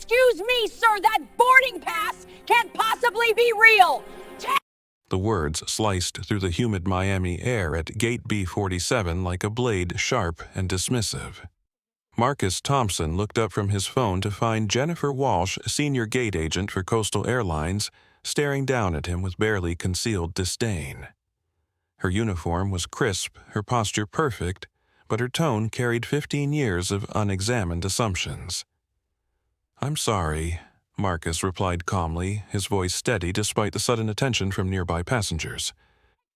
Excuse me, sir, that boarding pass can't possibly be real. The words sliced through the humid Miami air at Gate B47 like a blade, sharp and dismissive. Marcus Thompson looked up from his phone to find Jennifer Walsh, senior gate agent for Coastal Airlines, staring down at him with barely concealed disdain. Her uniform was crisp, her posture perfect, but her tone carried 15 years of unexamined assumptions. "I'm sorry," Marcus replied calmly, his voice steady despite the sudden attention from nearby passengers.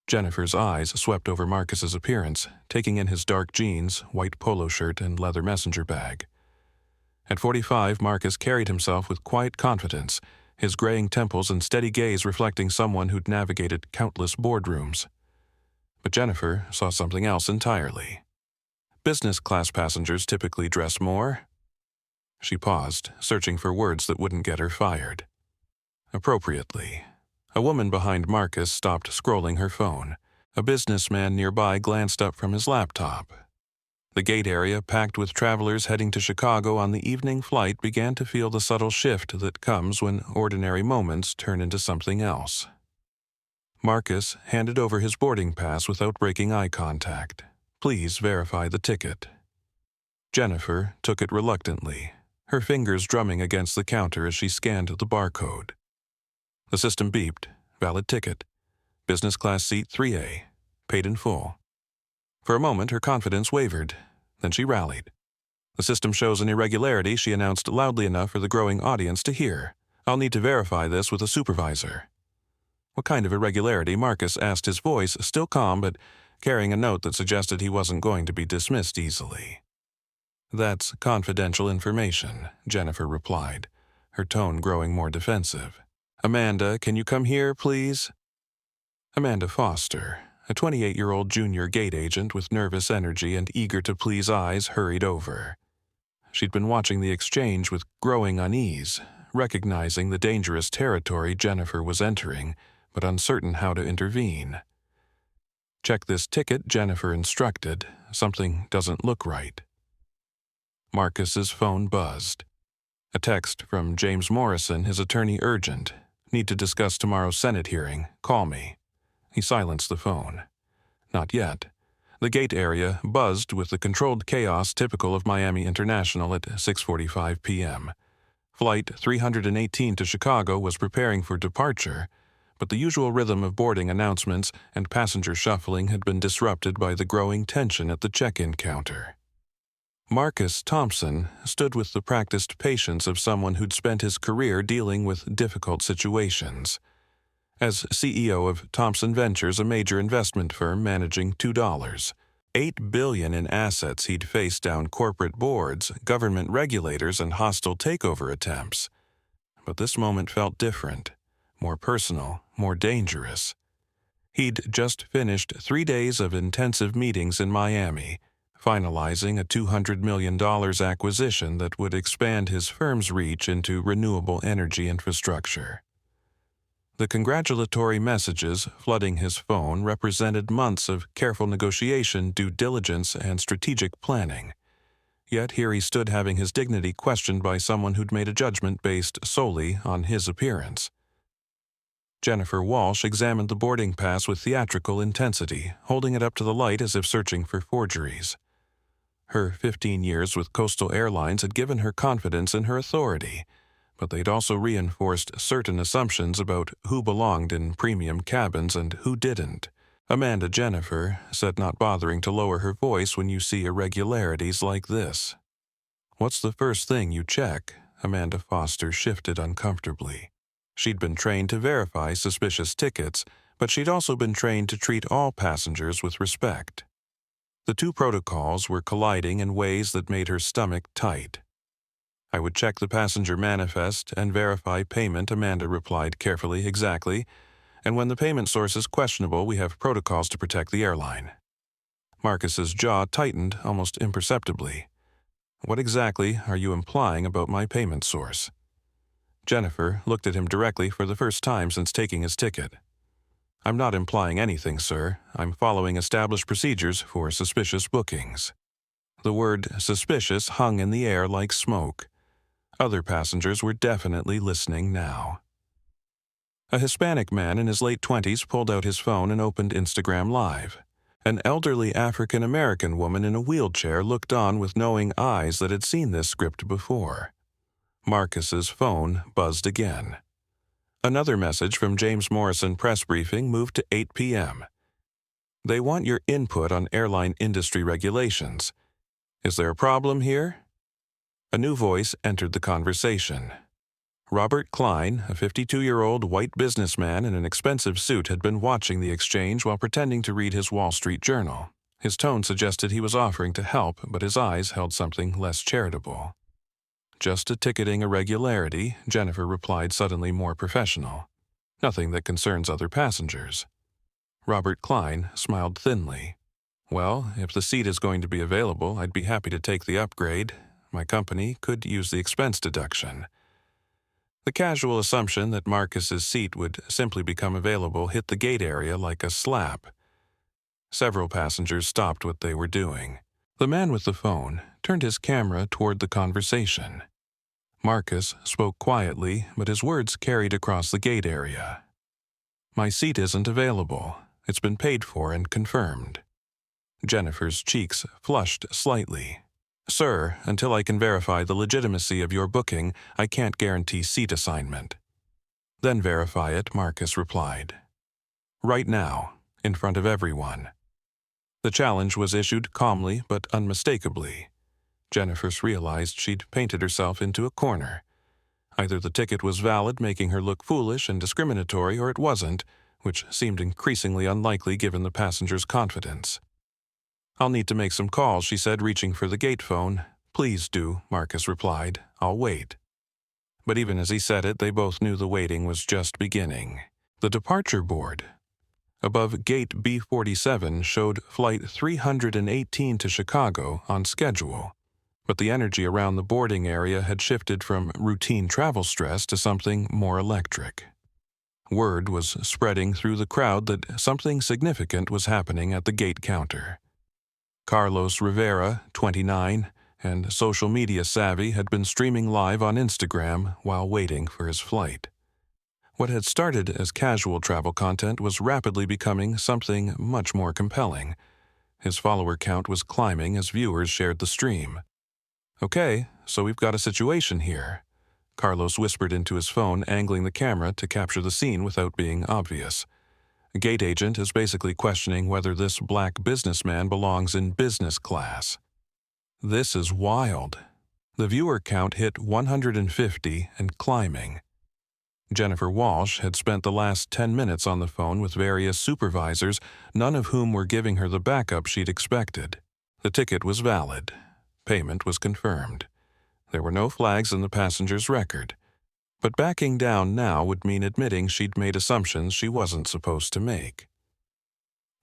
Jennifer's eyes swept over Marcus's appearance, taking in his dark jeans, white polo shirt, and leather messenger bag. At 45, Marcus carried himself with quiet confidence, his graying temples and steady gaze reflecting someone who'd navigated countless boardrooms. But Jennifer saw something else entirely. Business class passengers typically dress more. She paused, searching for words that wouldn't get her fired. Appropriately. A woman behind Marcus stopped scrolling her phone. A businessman nearby glanced up from his laptop. The gate area, packed with travelers heading to Chicago on the evening flight, began to feel the subtle shift that comes when ordinary moments turn into something else. Marcus handed over his boarding pass without breaking eye contact. "Please verify the ticket." Jennifer took it reluctantly, her fingers drumming against the counter as she scanned the barcode. The system beeped. "Valid ticket. Business class seat 3A. Paid in full." For a moment, her confidence wavered. Then she rallied. "The system shows an irregularity," she announced loudly enough for the growing audience to hear. "I'll need to verify this with a supervisor." "What kind of irregularity?" Marcus asked, his voice still calm but carrying a note that suggested he wasn't going to be dismissed easily. "That's confidential information," Jennifer replied, her tone growing more defensive. "Amanda, can you come here, please?" Amanda Foster, a 28-year-old junior gate agent with nervous energy and eager-to-please eyes, hurried over. She'd been watching the exchange with growing unease, recognizing the dangerous territory Jennifer was entering, but uncertain how to intervene. "Check this ticket," Jennifer instructed. "Something doesn't look right." Marcus's phone buzzed. A text from James Morrison, his attorney, urgent. "Need to discuss tomorrow's Senate hearing. Call me." He silenced the phone. Not yet. The gate area buzzed with the controlled chaos typical of Miami International at 6:45 p.m. Flight 318 to Chicago was preparing for departure, but the usual rhythm of boarding announcements and passenger shuffling had been disrupted by the growing tension at the check-in counter. Marcus Thompson stood with the practiced patience of someone who'd spent his career dealing with difficult situations. As CEO of Thompson Ventures, a major investment firm managing $8 billion in assets, he'd faced down corporate boards, government regulators, and hostile takeover attempts. But this moment felt different, more personal, more dangerous. He'd just finished 3 days of intensive meetings in Miami, finalizing a $200 million acquisition that would expand his firm's reach into renewable energy infrastructure. The congratulatory messages flooding his phone represented months of careful negotiation, due diligence, and strategic planning. Yet here he stood having his dignity questioned by someone who'd made a judgment based solely on his appearance. Jennifer Walsh examined the boarding pass with theatrical intensity, holding it up to the light as if searching for forgeries. Her 15 years with Coastal Airlines had given her confidence in her authority, but they'd also reinforced certain assumptions about who belonged in premium cabins and who didn't. "Amanda," Jennifer said, not bothering to lower her voice, "when you see irregularities like this." "What's the first thing you check?" Amanda Foster shifted uncomfortably. She'd been trained to verify suspicious tickets, but she'd also been trained to treat all passengers with respect. The two protocols were colliding in ways that made her stomach tight. "I would check the passenger manifest and verify payment," Amanda replied carefully. "Exactly. And when the payment source is questionable, we have protocols to protect the airline." Marcus's jaw tightened almost imperceptibly. "What exactly are you implying about my payment source?" Jennifer looked at him directly for the first time since taking his ticket. "I'm not implying anything, sir. I'm following established procedures for suspicious bookings." The word suspicious hung in the air like smoke. Other passengers were definitely listening now. A Hispanic man in his late 20s pulled out his phone and opened Instagram Live. An elderly African-American woman in a wheelchair looked on with knowing eyes that had seen this script before. Marcus's phone buzzed again. Another message from James Morrison press briefing moved to 8 p.m. They want your input on airline industry regulations. Is there a problem here? A new voice entered the conversation. Robert Klein, a 52-year-old white businessman in an expensive suit, had been watching the exchange while pretending to read his Wall Street Journal. His tone suggested he was offering to help, but his eyes held something less charitable. Just a ticketing irregularity, Jennifer replied, suddenly more professional. Nothing that concerns other passengers. Robert Klein smiled thinly. Well, if the seat is going to be available, I'd be happy to take the upgrade. My company could use the expense deduction. The casual assumption that Marcus's seat would simply become available hit the gate area like a slap. Several passengers stopped what they were doing. The man with the phone turned his camera toward the conversation. Marcus spoke quietly, but his words carried across the gate area. My seat isn't available. It's been paid for and confirmed. Jennifer's cheeks flushed slightly. Sir, until I can verify the legitimacy of your booking, I can't guarantee seat assignment. Then verify it, Marcus replied. Right now, in front of everyone. The challenge was issued calmly but unmistakably. Jennifer realized she'd painted herself into a corner. Either the ticket was valid, making her look foolish and discriminatory, or it wasn't, which seemed increasingly unlikely given the passenger's confidence. I'll need to make some calls, she said, reaching for the gate phone. Please do, Marcus replied. I'll wait. But even as he said it, they both knew the waiting was just beginning. The departure board above gate B47 showed Flight 318 to Chicago on schedule. But the energy around the boarding area had shifted from routine travel stress to something more electric. Word was spreading through the crowd that something significant was happening at the gate counter. Carlos Rivera, 29, and social media savvy, had been streaming live on Instagram while waiting for his flight. What had started as casual travel content was rapidly becoming something much more compelling. His follower count was climbing as viewers shared the stream. Okay, so we've got a situation here, Carlos whispered into his phone, angling the camera to capture the scene without being obvious. A gate agent is basically questioning whether this black businessman belongs in business class. This is wild. The viewer count hit 150 and climbing. Jennifer Walsh had spent the last 10 minutes on the phone with various supervisors, none of whom were giving her the backup she'd expected. The ticket was valid. Payment was confirmed. There were no flags in the passenger's record. But backing down now would mean admitting she'd made assumptions she wasn't supposed to make.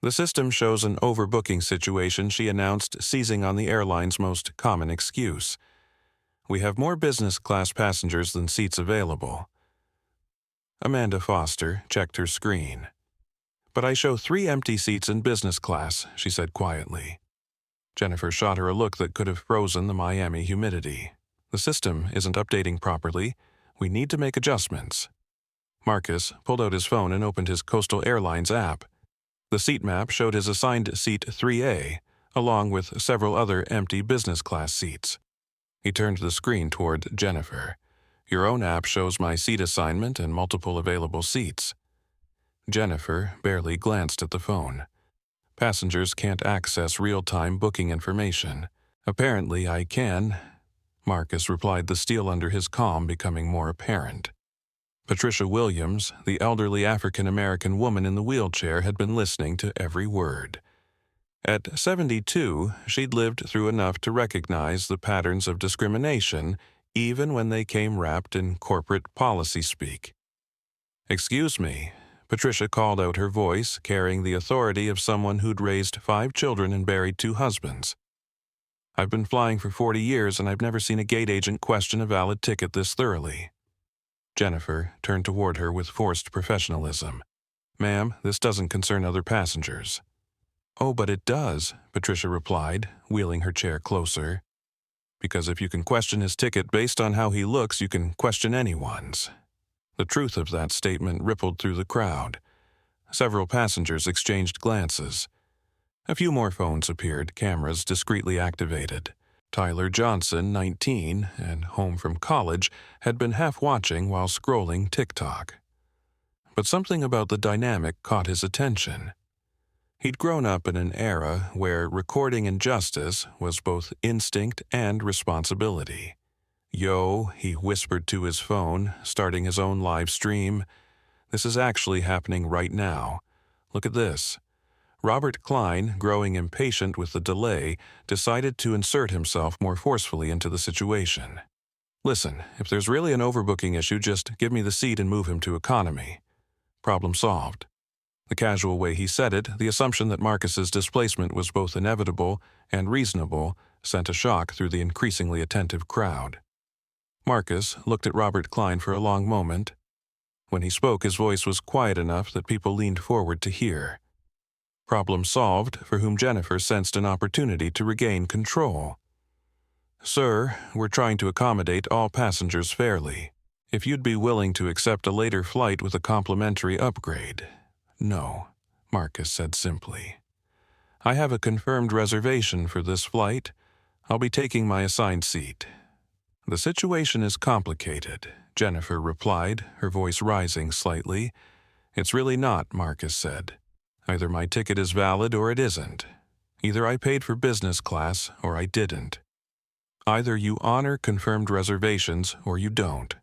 The system shows an overbooking situation, she announced, seizing on the airline's most common excuse. We have more business class passengers than seats available. Amanda Foster checked her screen. But I show 3 empty seats in business class, she said quietly. Jennifer shot her a look that could have frozen the Miami humidity. The system isn't updating properly. We need to make adjustments. Marcus pulled out his phone and opened his Coastal Airlines app. The seat map showed his assigned seat 3A, along with several other empty business class seats. He turned the screen toward Jennifer. Your own app shows my seat assignment and multiple available seats. Jennifer barely glanced at the phone. Passengers can't access real-time booking information. Apparently I can. Marcus replied, the steel under his calm becoming more apparent. Patricia Williams, the elderly African-American woman in the wheelchair, had been listening to every word. At 72, she'd lived through enough to recognize the patterns of discrimination, even when they came wrapped in corporate policy speak. Excuse me, Patricia called out, her voice carrying the authority of someone who'd raised 5 children and buried 2 husbands. I've been flying for 40 years and I've never seen a gate agent question a valid ticket this thoroughly. Jennifer turned toward her with forced professionalism. Ma'am, this doesn't concern other passengers. Oh, but it does, Patricia replied, wheeling her chair closer. Because if you can question his ticket based on how he looks, you can question anyone's. The truth of that statement rippled through the crowd. Several passengers exchanged glances. A few more phones appeared, cameras discreetly activated. Tyler Johnson, 19, and home from college, had been half watching while scrolling TikTok. But something about the dynamic caught his attention. He'd grown up in an era where recording injustice was both instinct and responsibility. "Yo," he whispered to his phone, starting his own live stream. "This is actually happening right now. Look at this." Robert Klein, growing impatient with the delay, decided to insert himself more forcefully into the situation. "Listen, if there's really an overbooking issue, just give me the seat and move him to economy." Problem solved. The casual way he said it, the assumption that Marcus's displacement was both inevitable and reasonable, sent a shock through the increasingly attentive crowd. Marcus looked at Robert Klein for a long moment. When he spoke, his voice was quiet enough that people leaned forward to hear. Problem solved, for whom Jennifer sensed an opportunity to regain control. "Sir, we're trying to accommodate all passengers fairly. If you'd be willing to accept a later flight with a complimentary upgrade." "No," Marcus said simply. "I have a confirmed reservation for this flight. I'll be taking my assigned seat." "The situation is complicated," Jennifer replied, her voice rising slightly. "It's really not," Marcus said. "Either my ticket is valid or it isn't. Either I paid for business class or I didn't. Either you honor confirmed reservations or you don't."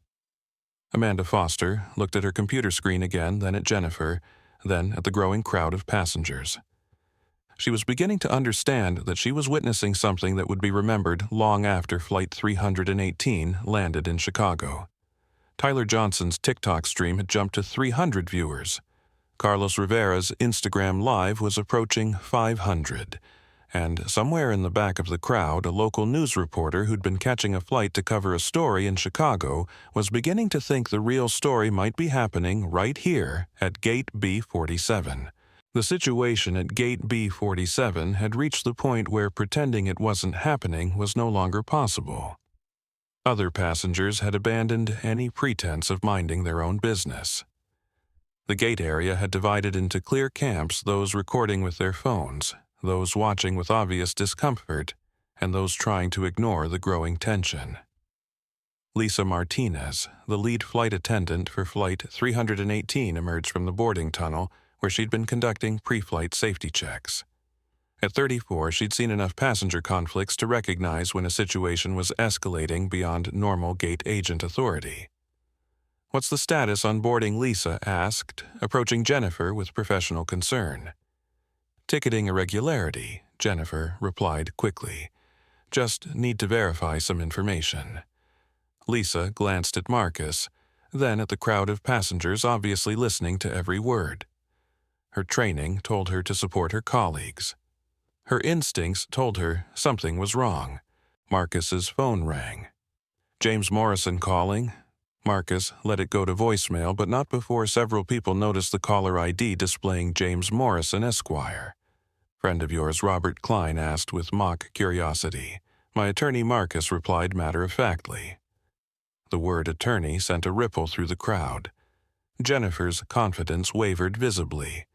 Amanda Foster looked at her computer screen again, then at Jennifer, then at the growing crowd of passengers. She was beginning to understand that she was witnessing something that would be remembered long after Flight 318 landed in Chicago. Tyler Johnson's TikTok stream had jumped to 300 viewers. Carlos Rivera's Instagram Live was approaching 500. And somewhere in the back of the crowd, a local news reporter who'd been catching a flight to cover a story in Chicago was beginning to think the real story might be happening right here at Gate B47. The situation at Gate B47 had reached the point where pretending it wasn't happening was no longer possible. Other passengers had abandoned any pretense of minding their own business. The gate area had divided into clear camps, those recording with their phones, those watching with obvious discomfort, and those trying to ignore the growing tension. Lisa Martinez, the lead flight attendant for Flight 318, emerged from the boarding tunnel where she'd been conducting pre-flight safety checks. At 34, she'd seen enough passenger conflicts to recognize when a situation was escalating beyond normal gate agent authority. "What's the status on boarding?" Lisa asked, approaching Jennifer with professional concern. "Ticketing irregularity," Jennifer replied quickly. "Just need to verify some information." Lisa glanced at Marcus, then at the crowd of passengers obviously listening to every word. Her training told her to support her colleagues. Her instincts told her something was wrong. Marcus's phone rang. "James Morrison calling." Marcus let it go to voicemail, but not before several people noticed the caller ID displaying James Morrison, Esquire. "Friend of yours, Robert Klein?" asked with mock curiosity. "My attorney Marcus," replied matter-of-factly. The word attorney sent a ripple through the crowd. Jennifer's confidence wavered visibly.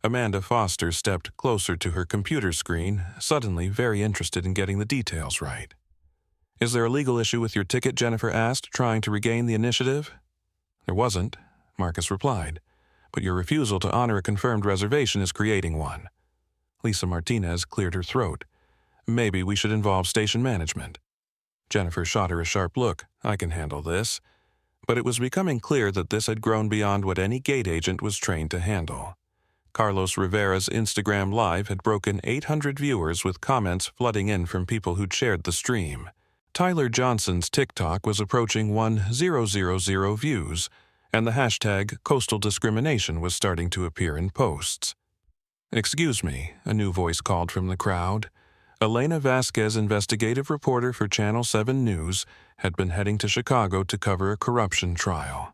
Amanda Foster stepped closer to her computer screen, suddenly very interested in getting the details right. "Is there a legal issue with your ticket?" Jennifer asked, trying to regain the initiative. "There wasn't," Marcus replied, "but your refusal to honor a confirmed reservation is creating one." Lisa Martinez cleared her throat. "Maybe we should involve station management." Jennifer shot her a sharp look. "I can handle this." But it was becoming clear that this had grown beyond what any gate agent was trained to handle. Carlos Rivera's Instagram Live had broken 800 viewers, with comments flooding in from people who'd shared the stream. Tyler Johnson's TikTok was approaching 1,000 views, and the hashtag coastal discrimination was starting to appear in posts. "Excuse me," a new voice called from the crowd. Elena Vasquez, investigative reporter for Channel 7 News, had been heading to Chicago to cover a corruption trial.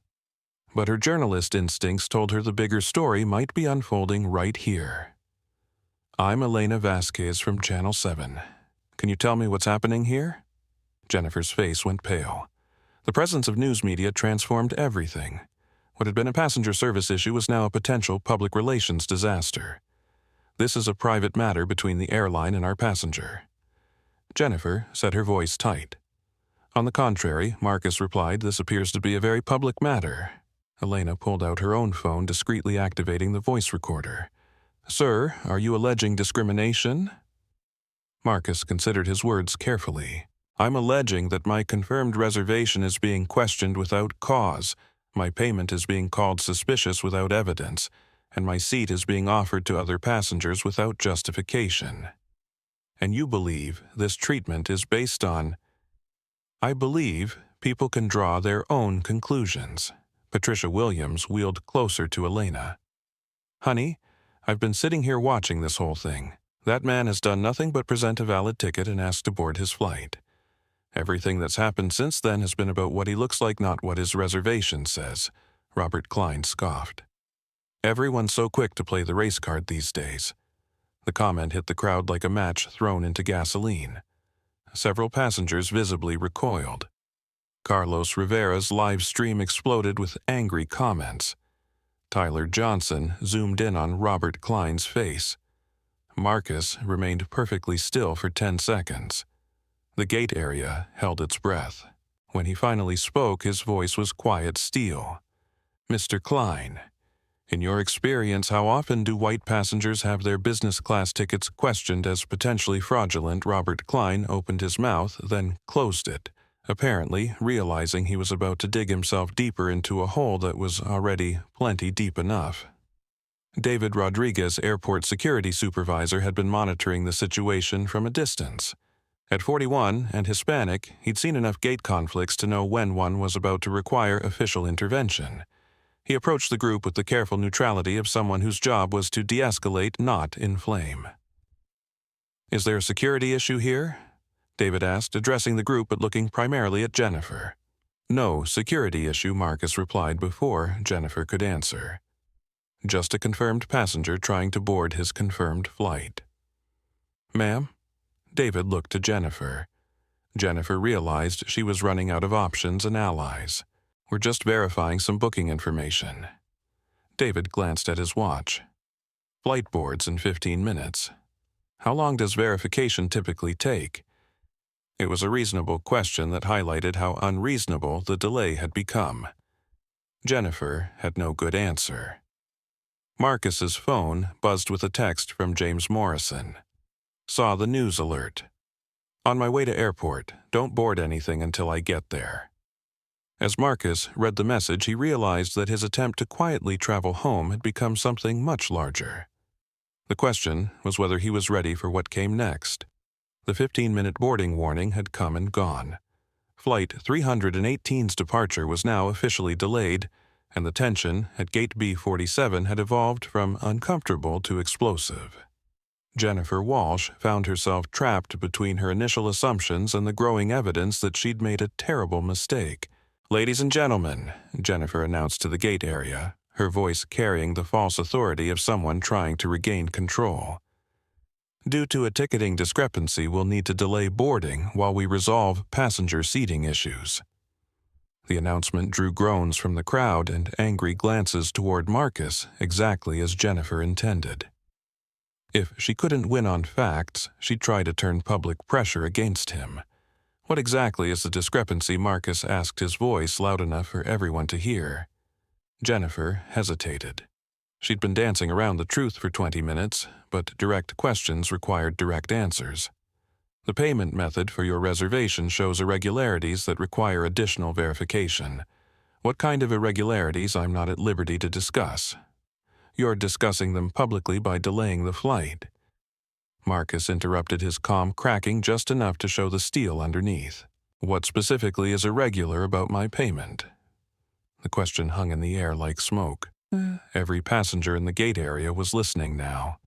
But her journalist instincts told her the bigger story might be unfolding right here. "I'm Elena Vasquez from Channel 7. Can you tell me what's happening here?" Jennifer's face went pale. The presence of news media transformed everything. What had been a passenger service issue was now a potential public relations disaster. This is a private matter between the airline and our passenger. Jennifer set her voice tight. On the contrary, Marcus replied, this appears to be a very public matter. Elena pulled out her own phone, discreetly activating the voice recorder. Sir, are you alleging discrimination? Marcus considered his words carefully. I'm alleging that my confirmed reservation is being questioned without cause, my payment is being called suspicious without evidence, and my seat is being offered to other passengers without justification. And you believe this treatment is based on... I believe people can draw their own conclusions. Patricia Williams wheeled closer to Elena. Honey, I've been sitting here watching this whole thing. That man has done nothing but present a valid ticket and ask to board his flight. Everything that's happened since then has been about what he looks like, not what his reservation says, Robert Klein scoffed. Everyone's so quick to play the race card these days. The comment hit the crowd like a match thrown into gasoline. Several passengers visibly recoiled. Carlos Rivera's live stream exploded with angry comments. Tyler Johnson zoomed in on Robert Klein's face. Marcus remained perfectly still for 10 seconds. The gate area held its breath. When he finally spoke, his voice was quiet steel. Mr. Klein, in your experience, how often do white passengers have their business class tickets questioned as potentially fraudulent? Robert Klein opened his mouth, then closed it, apparently realizing he was about to dig himself deeper into a hole that was already plenty deep enough. David Rodriguez, airport security supervisor, had been monitoring the situation from a distance. At 41 and Hispanic, he'd seen enough gate conflicts to know when one was about to require official intervention. He approached the group with the careful neutrality of someone whose job was to de-escalate, not inflame. Is there a security issue here? David asked, addressing the group but looking primarily at Jennifer. No security issue, Marcus replied before Jennifer could answer. Just a confirmed passenger trying to board his confirmed flight. Ma'am? David looked to Jennifer. Jennifer realized she was running out of options and allies. We're just verifying some booking information. David glanced at his watch. Flight boards in 15 minutes. How long does verification typically take? It was a reasonable question that highlighted how unreasonable the delay had become. Jennifer had no good answer. Marcus's phone buzzed with a text from James Morrison. Saw the news alert. On my way to airport, don't board anything until I get there. As Marcus read the message, he realized that his attempt to quietly travel home had become something much larger. The question was whether he was ready for what came next. The 15-minute boarding warning had come and gone. Flight 318's departure was now officially delayed, and the tension at Gate B47 had evolved from uncomfortable to explosive. Jennifer Walsh found herself trapped between her initial assumptions and the growing evidence that she'd made a terrible mistake. Ladies and gentlemen, Jennifer announced to the gate area, her voice carrying the false authority of someone trying to regain control. Due to a ticketing discrepancy, we'll need to delay boarding while we resolve passenger seating issues. The announcement drew groans from the crowd and angry glances toward Marcus, exactly as Jennifer intended. If she couldn't win on facts, she'd try to turn public pressure against him. What exactly is the discrepancy? Marcus asked, his voice loud enough for everyone to hear. Jennifer hesitated. She'd been dancing around the truth for 20 minutes, but direct questions required direct answers. The payment method for your reservation shows irregularities that require additional verification. What kind of irregularities I'm not at liberty to discuss. You're discussing them publicly by delaying the flight. Marcus interrupted, his calm cracking just enough to show the steel underneath. What specifically is irregular about my payment? The question hung in the air like smoke. Every passenger in the gate area was listening now.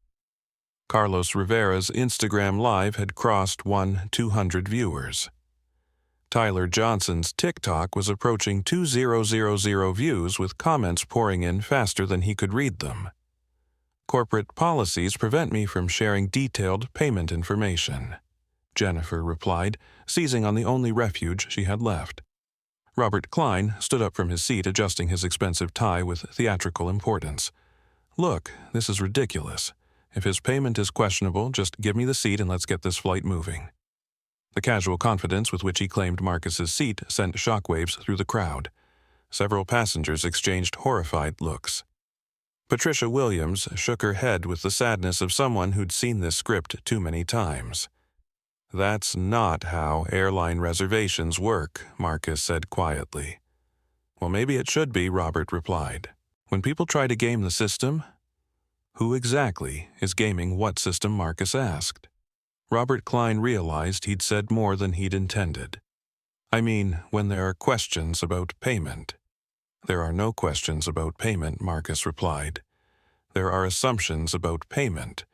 Carlos Rivera's Instagram Live had crossed 200 viewers. Tyler Johnson's TikTok was approaching 2,000 views, with comments pouring in faster than he could read them. Corporate policies prevent me from sharing detailed payment information. Jennifer replied, seizing on the only refuge she had left. Robert Klein stood up from his seat, adjusting his expensive tie with theatrical importance. Look, this is ridiculous. If his payment is questionable, just give me the seat and let's get this flight moving. The casual confidence with which he claimed Marcus's seat sent shockwaves through the crowd. Several passengers exchanged horrified looks. Patricia Williams shook her head with the sadness of someone who'd seen this script too many times. That's not how airline reservations work, Marcus said quietly. Well, maybe it should be, Robert replied. When people try to game the system, who exactly is gaming what system, Marcus asked. Robert Klein realized he'd said more than he'd intended. I mean, when there are questions about payment. There are no questions about payment, Marcus replied. There are assumptions about payment,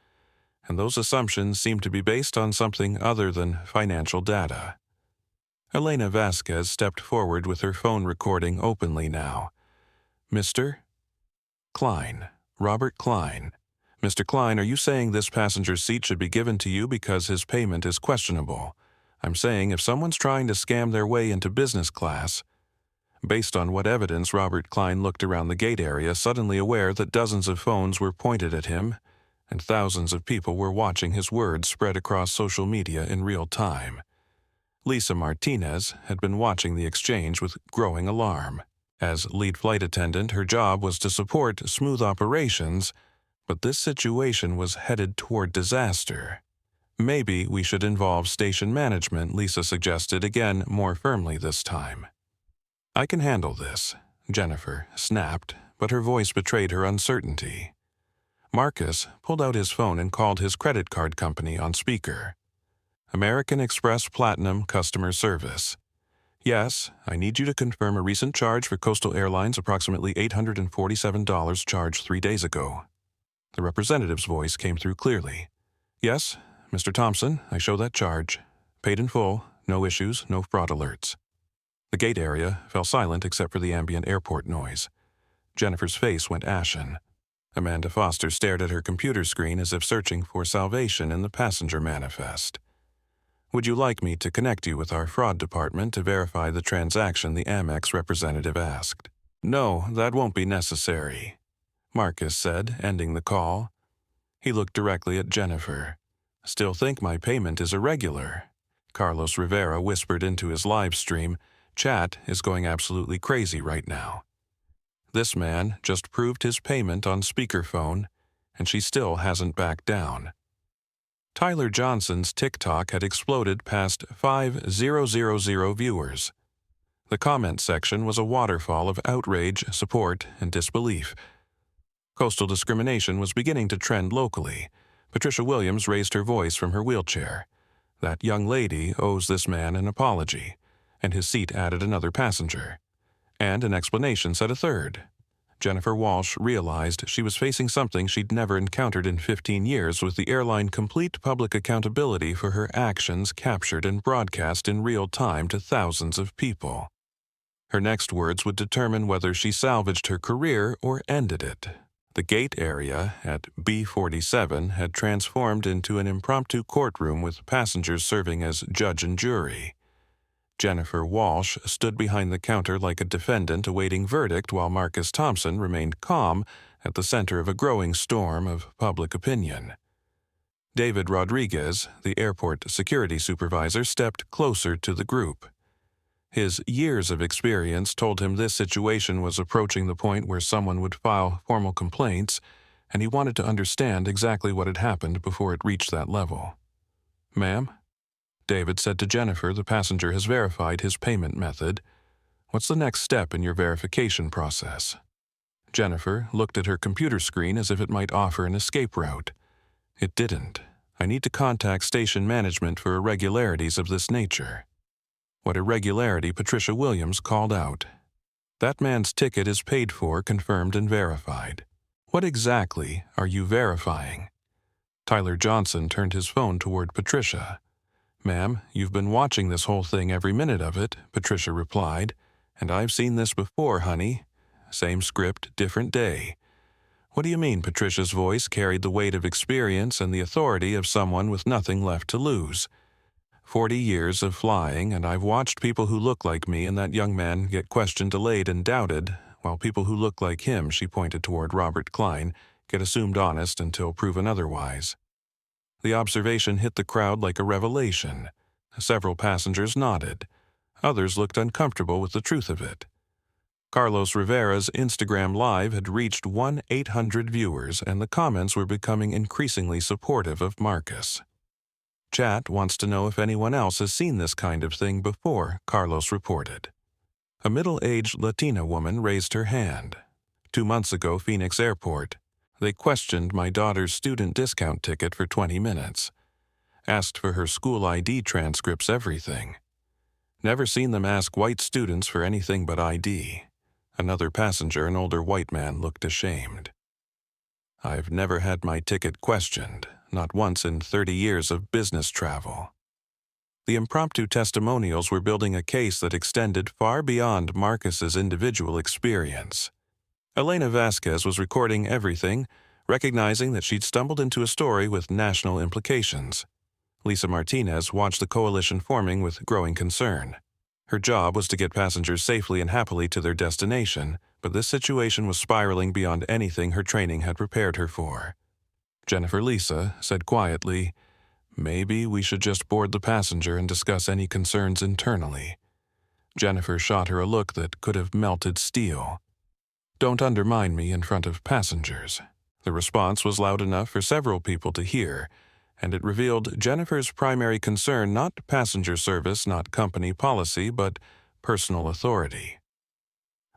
and those assumptions seem to be based on something other than financial data. Elena Vasquez stepped forward with her phone recording openly now. Mr. Klein, Robert Klein. Mr. Klein, are you saying this passenger's seat should be given to you because his payment is questionable? I'm saying if someone's trying to scam their way into business class. Based on what evidence, Robert Klein looked around the gate area, suddenly aware that dozens of phones were pointed at him, and thousands of people were watching his words spread across social media in real time. Lisa Martinez had been watching the exchange with growing alarm. As lead flight attendant, her job was to support smooth operations, but this situation was headed toward disaster. Maybe we should involve station management, Lisa suggested, again more firmly this time. I can handle this, Jennifer snapped, but her voice betrayed her uncertainty. Marcus pulled out his phone and called his credit card company on speaker. American Express Platinum Customer Service. Yes, I need you to confirm a recent charge for Coastal Airlines, approximately $847 charged 3 days ago. The representative's voice came through clearly. Yes, Mr. Thompson, I show that charge. Paid in full, no issues, no fraud alerts. The gate area fell silent except for the ambient airport noise. Jennifer's face went ashen. Amanda Foster stared at her computer screen as if searching for salvation in the passenger manifest. Would you like me to connect you with our fraud department to verify the transaction, the Amex representative asked. No, that won't be necessary, Marcus said, ending the call. He looked directly at Jennifer. Still think my payment is irregular? Carlos Rivera whispered into his live stream. Chat is going absolutely crazy right now. This man just proved his payment on speakerphone, and she still hasn't backed down. Tyler Johnson's TikTok had exploded past 5,000 viewers. The comment section was a waterfall of outrage, support, and disbelief. Coastal discrimination was beginning to trend locally. Patricia Williams raised her voice from her wheelchair. That young lady owes this man an apology, and his seat added another passenger. And an explanation said a third. Jennifer Walsh realized she was facing something she'd never encountered in 15 years, with the airline complete public accountability for her actions captured and broadcast in real time to thousands of people. Her next words would determine whether she salvaged her career or ended it. The gate area at B-47 had transformed into an impromptu courtroom with passengers serving as judge and jury. Jennifer Walsh stood behind the counter like a defendant awaiting verdict, while Marcus Thompson remained calm at the center of a growing storm of public opinion. David Rodriguez, the airport security supervisor, stepped closer to the group. His years of experience told him this situation was approaching the point where someone would file formal complaints, and he wanted to understand exactly what had happened before it reached that level. Ma'am? David said to Jennifer, the passenger has verified his payment method. What's the next step in your verification process? Jennifer looked at her computer screen as if it might offer an escape route. It didn't. I need to contact station management for irregularities of this nature. What irregularity? Patricia Williams called out. That man's ticket is paid for, confirmed, and verified. What exactly are you verifying? Tyler Johnson turned his phone toward Patricia. Ma'am, you've been watching this whole thing every minute of it, Patricia replied. And I've seen this before, honey. Same script, different day. What do you mean? Patricia's voice carried the weight of experience and the authority of someone with nothing left to lose. 40 years of flying, and I've watched people who look like me and that young man get questioned, delayed, and doubted, while people who look like him," she pointed toward Robert Klein, "get assumed honest until proven otherwise." The observation hit the crowd like a revelation. Several passengers nodded. Others looked uncomfortable with the truth of it. Carlos Rivera's Instagram Live had reached 1,800 viewers, and the comments were becoming increasingly supportive of Marcus. "Chat wants to know if anyone else has seen this kind of thing before," Carlos reported. A middle-aged Latina woman raised her hand. 2 months ago, Phoenix Airport. They questioned my daughter's student discount ticket for 20 minutes. Asked for her school ID transcripts, everything. Never seen them ask white students for anything but ID. Another passenger, an older white man, looked ashamed. "I've never had my ticket questioned, not once in 30 years of business travel." The impromptu testimonials were building a case that extended far beyond Marcus's individual experience. Elena Vasquez was recording everything, recognizing that she'd stumbled into a story with national implications. Lisa Martinez watched the coalition forming with growing concern. Her job was to get passengers safely and happily to their destination, but this situation was spiraling beyond anything her training had prepared her for. Jennifer Lisa said quietly, "Maybe we should just board the passenger and discuss any concerns internally." Jennifer shot her a look that could have melted steel. "Don't undermine me in front of passengers." The response was loud enough for several people to hear, and it revealed Jennifer's primary concern: not passenger service, not company policy, but personal authority.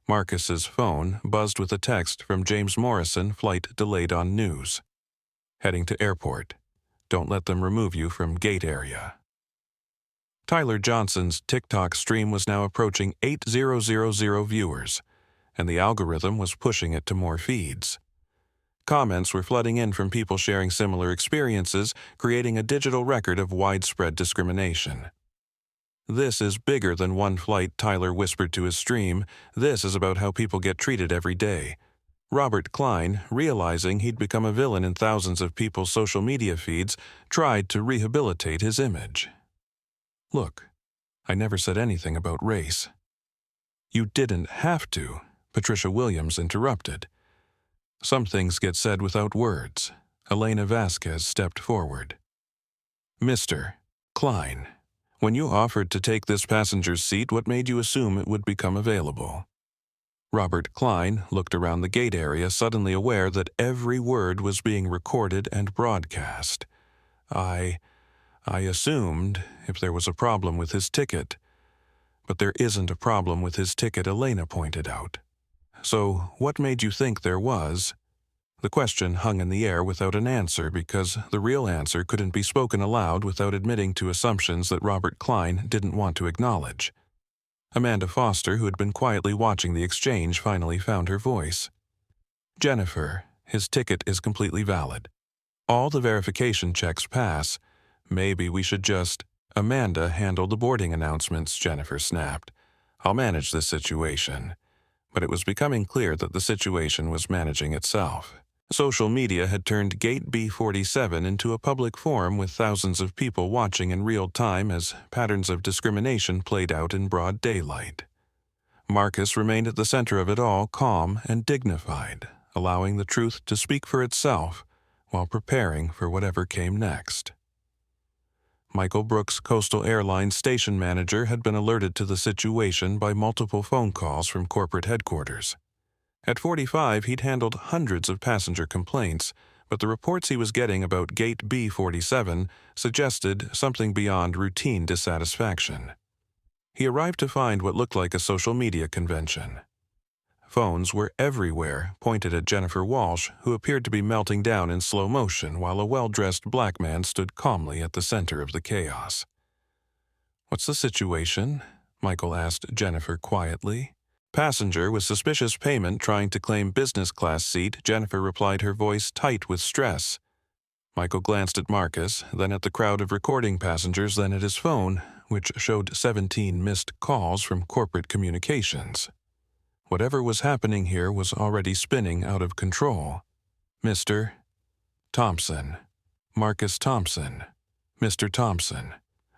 Marcus's phone buzzed with a text from James Morrison, flight delayed on news. "Heading to airport. Don't let them remove you from gate area." Tyler Johnson's TikTok stream was now approaching 8,000 viewers, and the algorithm was pushing it to more feeds. Comments were flooding in from people sharing similar experiences, creating a digital record of widespread discrimination. "This is bigger than one flight," Tyler whispered to his stream. "This is about how people get treated every day." Robert Klein, realizing he'd become a villain in thousands of people's social media feeds, tried to rehabilitate his image. "Look, I never said anything about race." "You didn't have to," Patricia Williams interrupted. "Some things get said without words." Elena Vasquez stepped forward. "Mr. Klein, when you offered to take this passenger's seat, what made you assume it would become available?" Robert Klein looked around the gate area, suddenly aware that every word was being recorded and broadcast. I assumed if there was a problem with his ticket." "But there isn't a problem with his ticket," Elena pointed out. "So what made you think there was?" The question hung in the air without an answer, because the real answer couldn't be spoken aloud without admitting to assumptions that Robert Klein didn't want to acknowledge. Amanda Foster, who had been quietly watching the exchange, finally found her voice. "Jennifer, his ticket is completely valid. All the verification checks pass. Maybe we should just—" "Amanda handled the boarding announcements," Jennifer snapped. "I'll manage this situation." But it was becoming clear that the situation was managing itself. Social media had turned Gate B47 into a public forum with thousands of people watching in real time as patterns of discrimination played out in broad daylight. Marcus remained at the center of it all, calm and dignified, allowing the truth to speak for itself while preparing for whatever came next. Michael Brooks, Coastal Airlines station manager, had been alerted to the situation by multiple phone calls from corporate headquarters. At 45, he'd handled hundreds of passenger complaints, but the reports he was getting about Gate B47 suggested something beyond routine dissatisfaction. He arrived to find what looked like a social media convention. Phones were everywhere, pointed at Jennifer Walsh, who appeared to be melting down in slow motion while a well-dressed black man stood calmly at the center of the chaos. "What's the situation?" Michael asked Jennifer quietly. "Passenger with suspicious payment trying to claim business class seat," Jennifer replied, her voice tight with stress. Michael glanced at Marcus, then at the crowd of recording passengers, then at his phone, which showed 17 missed calls from corporate communications. Whatever was happening here was already spinning out of control. "Mr. Thompson. Marcus Thompson. Mr. Thompson.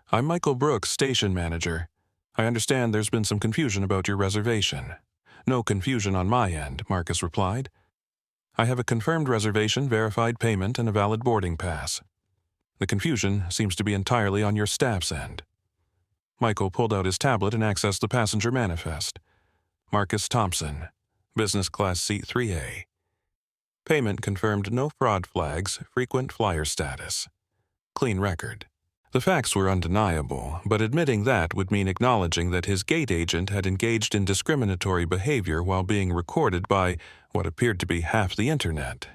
I'm Michael Brooks, station manager. I understand there's been some confusion about your reservation. No confusion on my end, Marcus replied. I have a confirmed reservation, verified payment, and a valid boarding pass. The confusion seems to be entirely on your staff's end. Michael pulled out his tablet and accessed the passenger manifest. Marcus Thompson, business class seat 3A. Payment confirmed, no fraud flags, frequent flyer status. Clean record. The facts were undeniable, but admitting that would mean acknowledging that his gate agent had engaged in discriminatory behavior while being recorded by what appeared to be half the internet.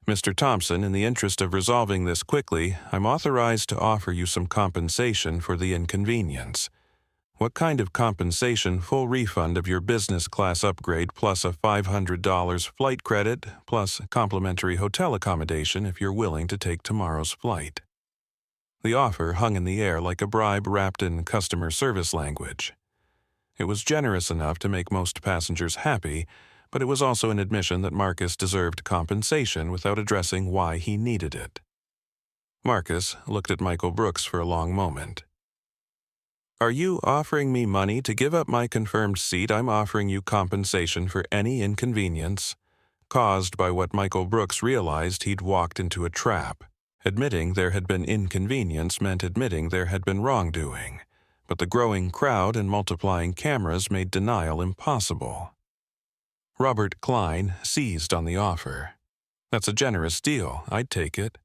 Mr. Thompson, in the interest of resolving this quickly, I'm authorized to offer you some compensation for the inconvenience. What kind of compensation? Full refund of your business class upgrade plus a $500 flight credit plus complimentary hotel accommodation if you're willing to take tomorrow's flight. The offer hung in the air like a bribe wrapped in customer service language. It was generous enough to make most passengers happy, but it was also an admission that Marcus deserved compensation without addressing why he needed it. Marcus looked at Michael Brooks for a long moment. Are you offering me money to give up my confirmed seat? I'm offering you compensation for any inconvenience caused by what Michael Brooks realized he'd walked into a trap. Admitting there had been inconvenience meant admitting there had been wrongdoing, but the growing crowd and multiplying cameras made denial impossible. Robert Klein seized on the offer. That's a generous deal. I'd take it.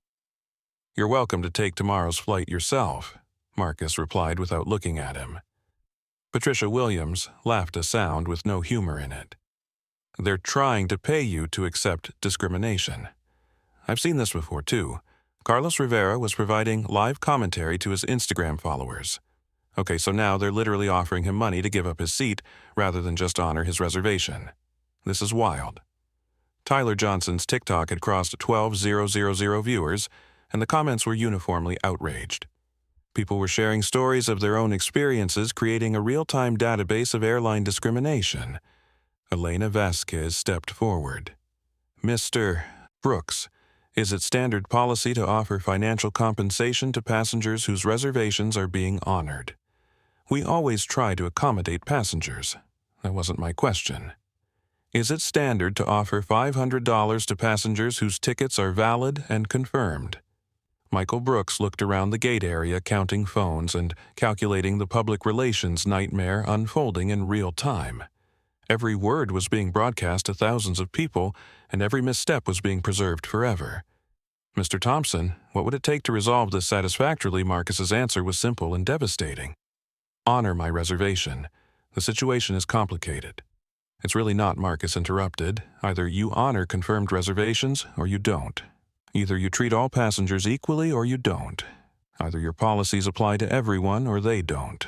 You're welcome to take tomorrow's flight yourself, Marcus replied without looking at him. Patricia Williams laughed a sound with no humor in it. They're trying to pay you to accept discrimination. I've seen this before, too. Carlos Rivera was providing live commentary to his Instagram followers. Okay, so now they're literally offering him money to give up his seat rather than just honor his reservation. This is wild. Tyler Johnson's TikTok had crossed 12,000 viewers, and the comments were uniformly outraged. People were sharing stories of their own experiences, creating a real-time database of airline discrimination. Elena Vasquez stepped forward. Mr. Brooks, is it standard policy to offer financial compensation to passengers whose reservations are being honored? We always try to accommodate passengers. That wasn't my question. Is it standard to offer $500 to passengers whose tickets are valid and confirmed? Michael Brooks looked around the gate area, counting phones and calculating the public relations nightmare unfolding in real time. Every word was being broadcast to thousands of people, and every misstep was being preserved forever. Mr. Thompson, what would it take to resolve this satisfactorily? Marcus's answer was simple and devastating. Honor my reservation. The situation is complicated. It's really not, Marcus interrupted. Either you honor confirmed reservations or you don't. Either you treat all passengers equally or you don't. Either your policies apply to everyone or they don't.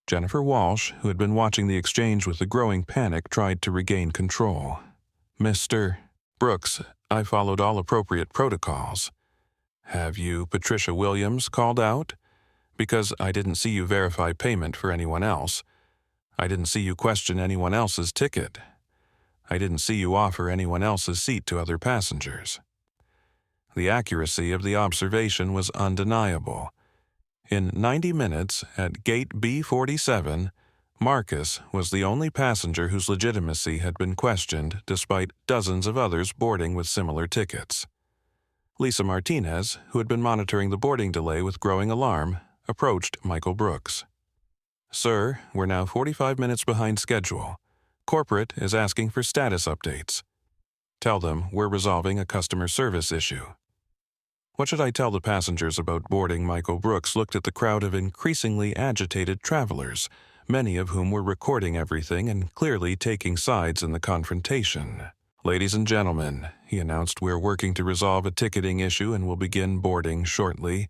Jennifer Walsh, who had been watching the exchange with a growing panic, tried to regain control. Mr. Brooks, I followed all appropriate protocols. Have you? Patricia Williams called out. Because I didn't see you verify payment for anyone else. I didn't see you question anyone else's ticket. I didn't see you offer anyone else's seat to other passengers. The accuracy of the observation was undeniable. In 90 minutes, at gate B47, Marcus was the only passenger whose legitimacy had been questioned despite dozens of others boarding with similar tickets. Lisa Martinez, who had been monitoring the boarding delay with growing alarm, approached Michael Brooks. Sir, we're now 45 minutes behind schedule. Corporate is asking for status updates. Tell them we're resolving a customer service issue. What should I tell the passengers about boarding? Michael Brooks looked at the crowd of increasingly agitated travelers, many of whom were recording everything and clearly taking sides in the confrontation. Ladies and gentlemen, he announced, we're working to resolve a ticketing issue and will begin boarding shortly.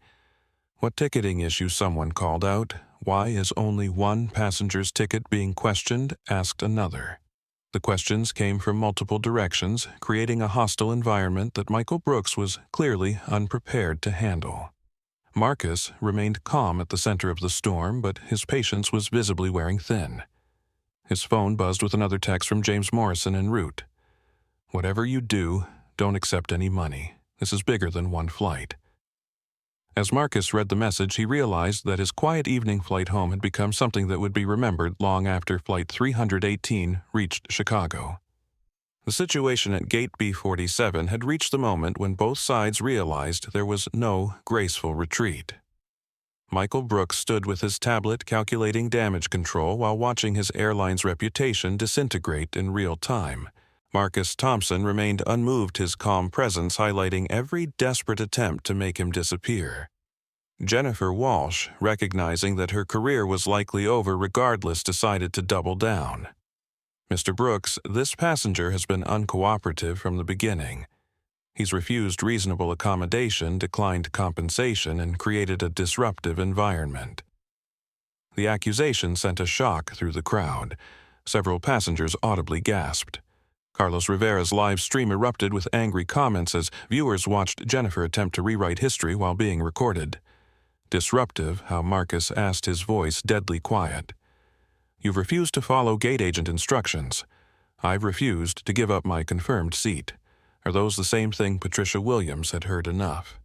What ticketing issue? Someone called out. Why is only one passenger's ticket being questioned? Asked another. The questions came from multiple directions, creating a hostile environment that Michael Brooks was clearly unprepared to handle. Marcus remained calm at the center of the storm, but his patience was visibly wearing thin. His phone buzzed with another text from James Morrison en route. Whatever you do, don't accept any money. This is bigger than one flight. As Marcus read the message, he realized that his quiet evening flight home had become something that would be remembered long after Flight 318 reached Chicago. The situation at Gate B47 had reached the moment when both sides realized there was no graceful retreat. Michael Brooks stood with his tablet calculating damage control while watching his airline's reputation disintegrate in real time. Marcus Thompson remained unmoved, his calm presence highlighting every desperate attempt to make him disappear. Jennifer Walsh, recognizing that her career was likely over regardless, decided to double down. Mr. Brooks, this passenger has been uncooperative from the beginning. He's refused reasonable accommodation, declined compensation, and created a disruptive environment. The accusation sent a shock through the crowd. Several passengers audibly gasped. Carlos Rivera's live stream erupted with angry comments as viewers watched Jennifer attempt to rewrite history while being recorded. Disruptive, how Marcus asked, his voice deadly quiet. "You've refused to follow gate agent instructions. I've refused to give up my confirmed seat. Are those the same thing?" Patricia Williams had heard enough.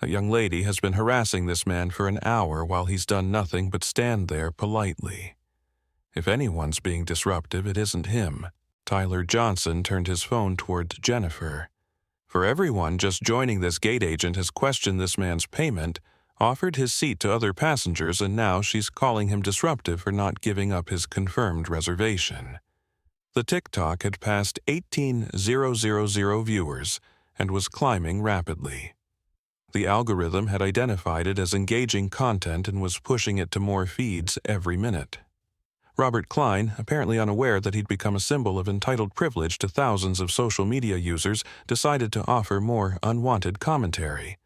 "That young lady has been harassing this man for an hour while he's done nothing but stand there politely. If anyone's being disruptive, it isn't him." Tyler Johnson turned his phone toward Jennifer. "For everyone just joining this gate agent has questioned this man's payment, offered his seat to other passengers, and now she's calling him disruptive for not giving up his confirmed reservation." The TikTok had passed 18,000 viewers and was climbing rapidly. The algorithm had identified it as engaging content and was pushing it to more feeds every minute. Robert Klein, apparently unaware that he'd become a symbol of entitled privilege to thousands of social media users, decided to offer more unwanted commentary.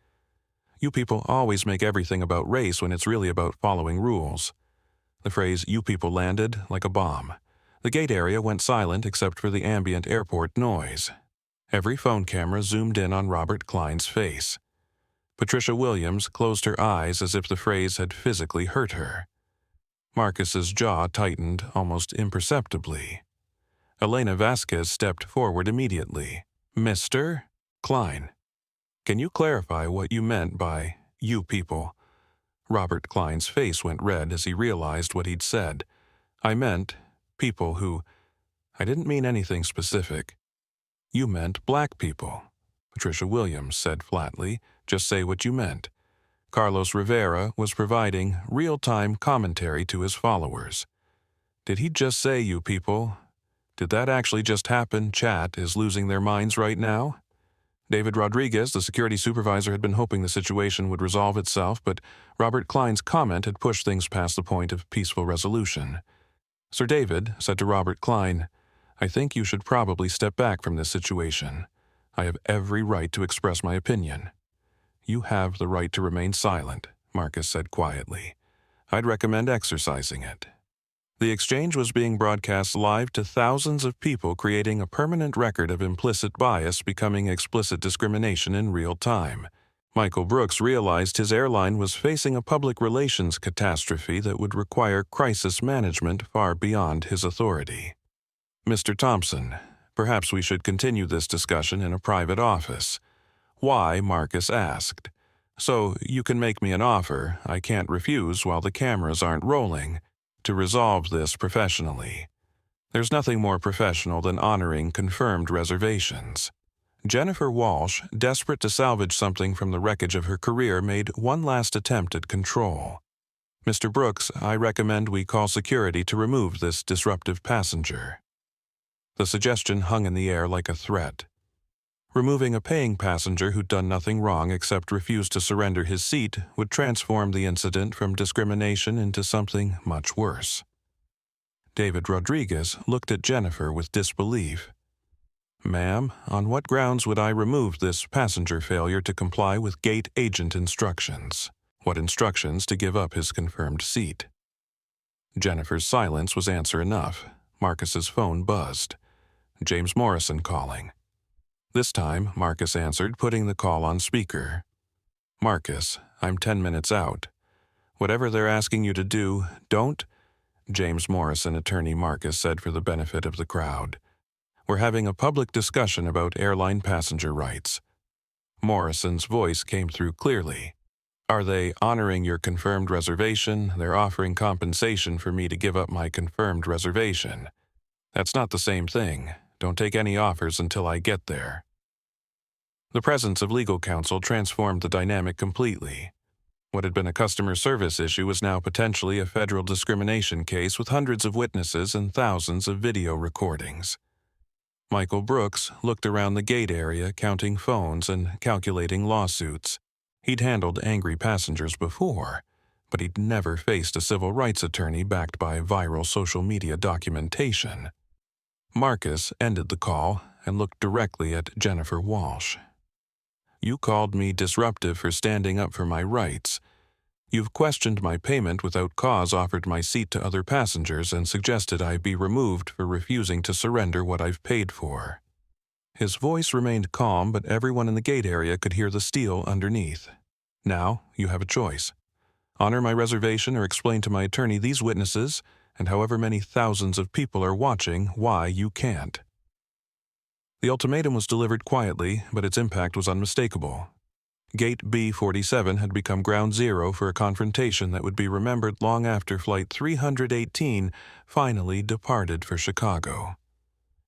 "You people always make everything about race when it's really about following rules." The phrase "you people" landed like a bomb. The gate area went silent except for the ambient airport noise. Every phone camera zoomed in on Robert Klein's face. Patricia Williams closed her eyes as if the phrase had physically hurt her. Marcus's jaw tightened almost imperceptibly. Elena Vasquez stepped forward immediately. "Mr. Klein, can you clarify what you meant by 'you people'?" Robert Klein's face went red as he realized what he'd said. "I meant people who... I didn't mean anything specific." "You meant black people," Patricia Williams said flatly. "Just say what you meant." Carlos Rivera was providing real-time commentary to his followers. "Did he just say 'you people'? Did that actually just happen? Chat is losing their minds right now." David Rodriguez, the security supervisor, had been hoping the situation would resolve itself, but Robert Klein's comment had pushed things past the point of peaceful resolution. Sir David said to Robert Klein, "I think you should probably step back from this situation. I have every right to express my opinion." "You have the right to remain silent," Marcus said quietly. "I'd recommend exercising it." The exchange was being broadcast live to thousands of people, creating a permanent record of implicit bias becoming explicit discrimination in real time. Michael Brooks realized his airline was facing a public relations catastrophe that would require crisis management far beyond his authority. "Mr. Thompson, perhaps we should continue this discussion in a private office." "Why?" Marcus asked. "So you can make me an offer I can't refuse while the cameras aren't rolling, to resolve this professionally. There's nothing more professional than honoring confirmed reservations." Jennifer Walsh, desperate to salvage something from the wreckage of her career, made one last attempt at control. "Mr. Brooks, I recommend we call security to remove this disruptive passenger." The suggestion hung in the air like a threat. Removing a paying passenger who'd done nothing wrong except refuse to surrender his seat would transform the incident from discrimination into something much worse. David Rodriguez looked at Jennifer with disbelief. "Ma'am, on what grounds would I remove this passenger failure to comply with gate agent instructions? What instructions to give up his confirmed seat?" Jennifer's silence was answer enough. Marcus's phone buzzed. James Morrison calling. This time, Marcus answered, putting the call on speaker. "Marcus, I'm 10 minutes out. Whatever they're asking you to do, don't..." James Morrison, attorney Marcus said for the benefit of the crowd. "We're having a public discussion about airline passenger rights." Morrison's voice came through clearly. Are they honoring your confirmed reservation? They're offering compensation for me to give up my confirmed reservation. That's not the same thing. Don't take any offers until I get there. The presence of legal counsel transformed the dynamic completely. What had been a customer service issue was now potentially a federal discrimination case with hundreds of witnesses and thousands of video recordings. Michael Brooks looked around the gate area, counting phones and calculating lawsuits. He'd handled angry passengers before, but he'd never faced a civil rights attorney backed by viral social media documentation. Marcus ended the call and looked directly at Jennifer Walsh. You called me disruptive for standing up for my rights. You've questioned my payment without cause, offered my seat to other passengers, and suggested I be removed for refusing to surrender what I've paid for. His voice remained calm, but everyone in the gate area could hear the steel underneath. Now, you have a choice. Honor my reservation or explain to my attorney these witnesses, and however many thousands of people are watching, why you can't. The ultimatum was delivered quietly, but its impact was unmistakable. Gate B47 had become ground zero for a confrontation that would be remembered long after Flight 318 finally departed for Chicago.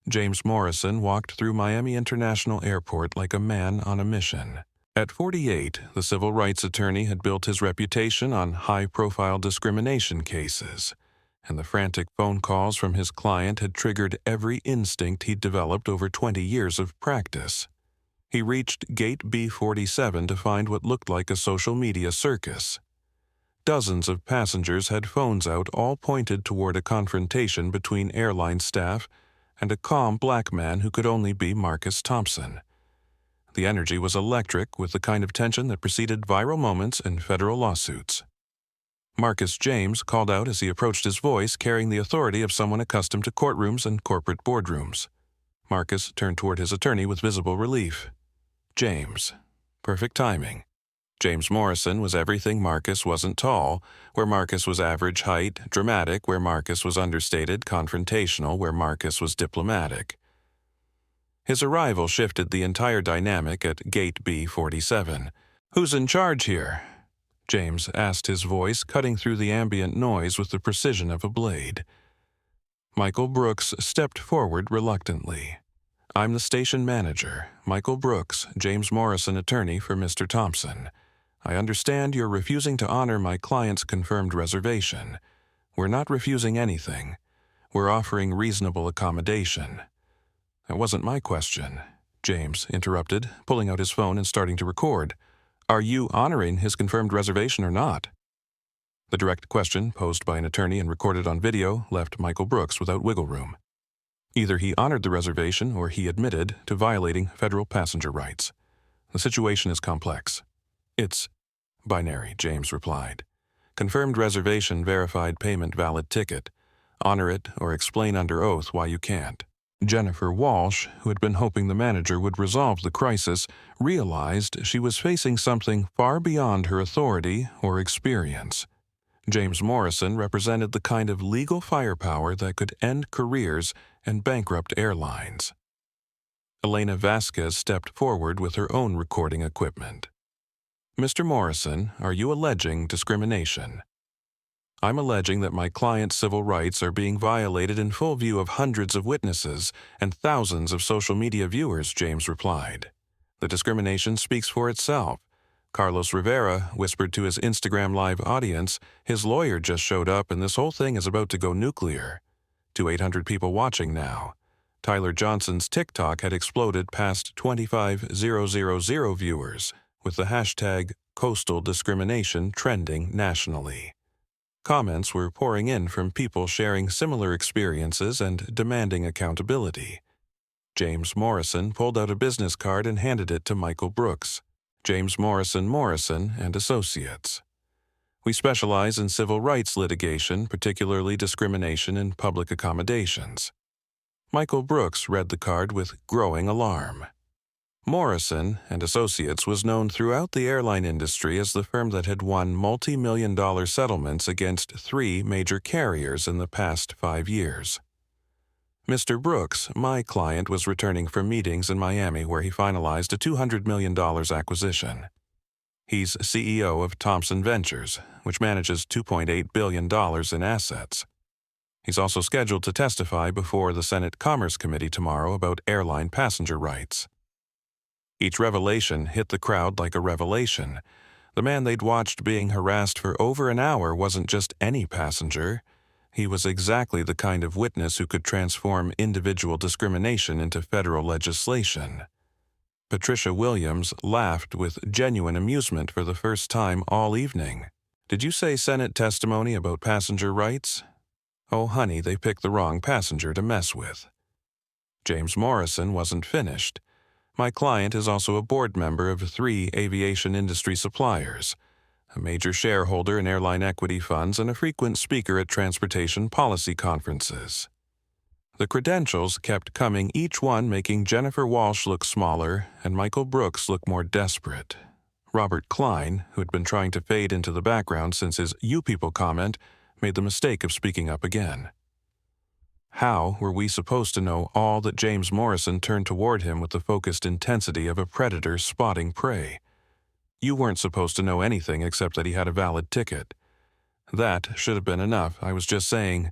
James Morrison walked through Miami International Airport like a man on a mission. At 48, the civil rights attorney had built his reputation on high-profile discrimination cases, and the frantic phone calls from his client had triggered every instinct he'd developed over 20 years of practice. He reached Gate B47 to find what looked like a social media circus. Dozens of passengers had phones out, all pointed toward a confrontation between airline staff and a calm black man who could only be Marcus Thompson. The energy was electric, with the kind of tension that preceded viral moments in federal lawsuits. Marcus James called out as he approached, his voice carrying the authority of someone accustomed to courtrooms and corporate boardrooms. Marcus turned toward his attorney with visible relief. James. Perfect timing. James Morrison was everything Marcus wasn't: tall, where Marcus was average height; dramatic, where Marcus was understated; confrontational, where Marcus was diplomatic. His arrival shifted the entire dynamic at Gate B47. "Who's in charge here?" James asked, his voice cutting through the ambient noise with the precision of a blade. Michael Brooks stepped forward reluctantly. "I'm the station manager, Michael Brooks, James Morrison, attorney for Mr. Thompson. I understand you're refusing to honor my client's confirmed reservation. We're not refusing anything. We're offering reasonable accommodation." "That wasn't my question," James interrupted, pulling out his phone and starting to record. "Are you honoring his confirmed reservation or not?" The direct question, posed by an attorney and recorded on video, left Michael Brooks without wiggle room. Either he honored the reservation or he admitted to violating federal passenger rights. The situation is complex. "It's binary," James replied. "Confirmed reservation, verified payment, valid ticket. Honor it or explain under oath why you can't." Jennifer Walsh, who had been hoping the manager would resolve the crisis, realized she was facing something far beyond her authority or experience. James Morrison represented the kind of legal firepower that could end careers and bankrupt airlines. Elena Vasquez stepped forward with her own recording equipment. "Mr. Morrison, are you alleging discrimination?" "I'm alleging that my client's civil rights are being violated in full view of hundreds of witnesses and thousands of social media viewers," James replied. "The discrimination speaks for itself. Carlos Rivera whispered to his Instagram Live audience, his lawyer just showed up and this whole thing is about to go nuclear. To 800 people watching now. Tyler Johnson's TikTok had exploded past 25,000 viewers, with the hashtag coastal discrimination trending nationally. Comments were pouring in from people sharing similar experiences and demanding accountability. James Morrison pulled out a business card and handed it to Michael Brooks. "James Morrison and Associates. We specialize in civil rights litigation, particularly discrimination in public accommodations." Michael Brooks read the card with growing alarm. Morrison and Associates was known throughout the airline industry as the firm that had won multi-million-dollar settlements against 3 major carriers in the past 5 years. Mr. Brooks, my client, was returning from meetings in Miami where he finalized a $200 million acquisition. He's CEO of Thompson Ventures, which manages $2.8 billion in assets. He's also scheduled to testify before the Senate Commerce Committee tomorrow about airline passenger rights. Each revelation hit the crowd like a revelation. The man they'd watched being harassed for over an hour wasn't just any passenger. He was exactly the kind of witness who could transform individual discrimination into federal legislation. Patricia Williams laughed with genuine amusement for the first time all evening. "Did you say Senate testimony about passenger rights?" "Oh, honey, they picked the wrong passenger to mess with." James Morrison wasn't finished. "My client is also a board member of 3 aviation industry suppliers, a major shareholder in airline equity funds, and a frequent speaker at transportation policy conferences." The credentials kept coming, each one making Jennifer Walsh look smaller and Michael Brooks look more desperate. Robert Klein, who had been trying to fade into the background since his "you people" comment, made the mistake of speaking up again. How were we supposed to know all that James Morrison turned toward him with the focused intensity of a predator spotting prey? You weren't supposed to know anything except that he had a valid ticket. That should have been enough. I was just saying...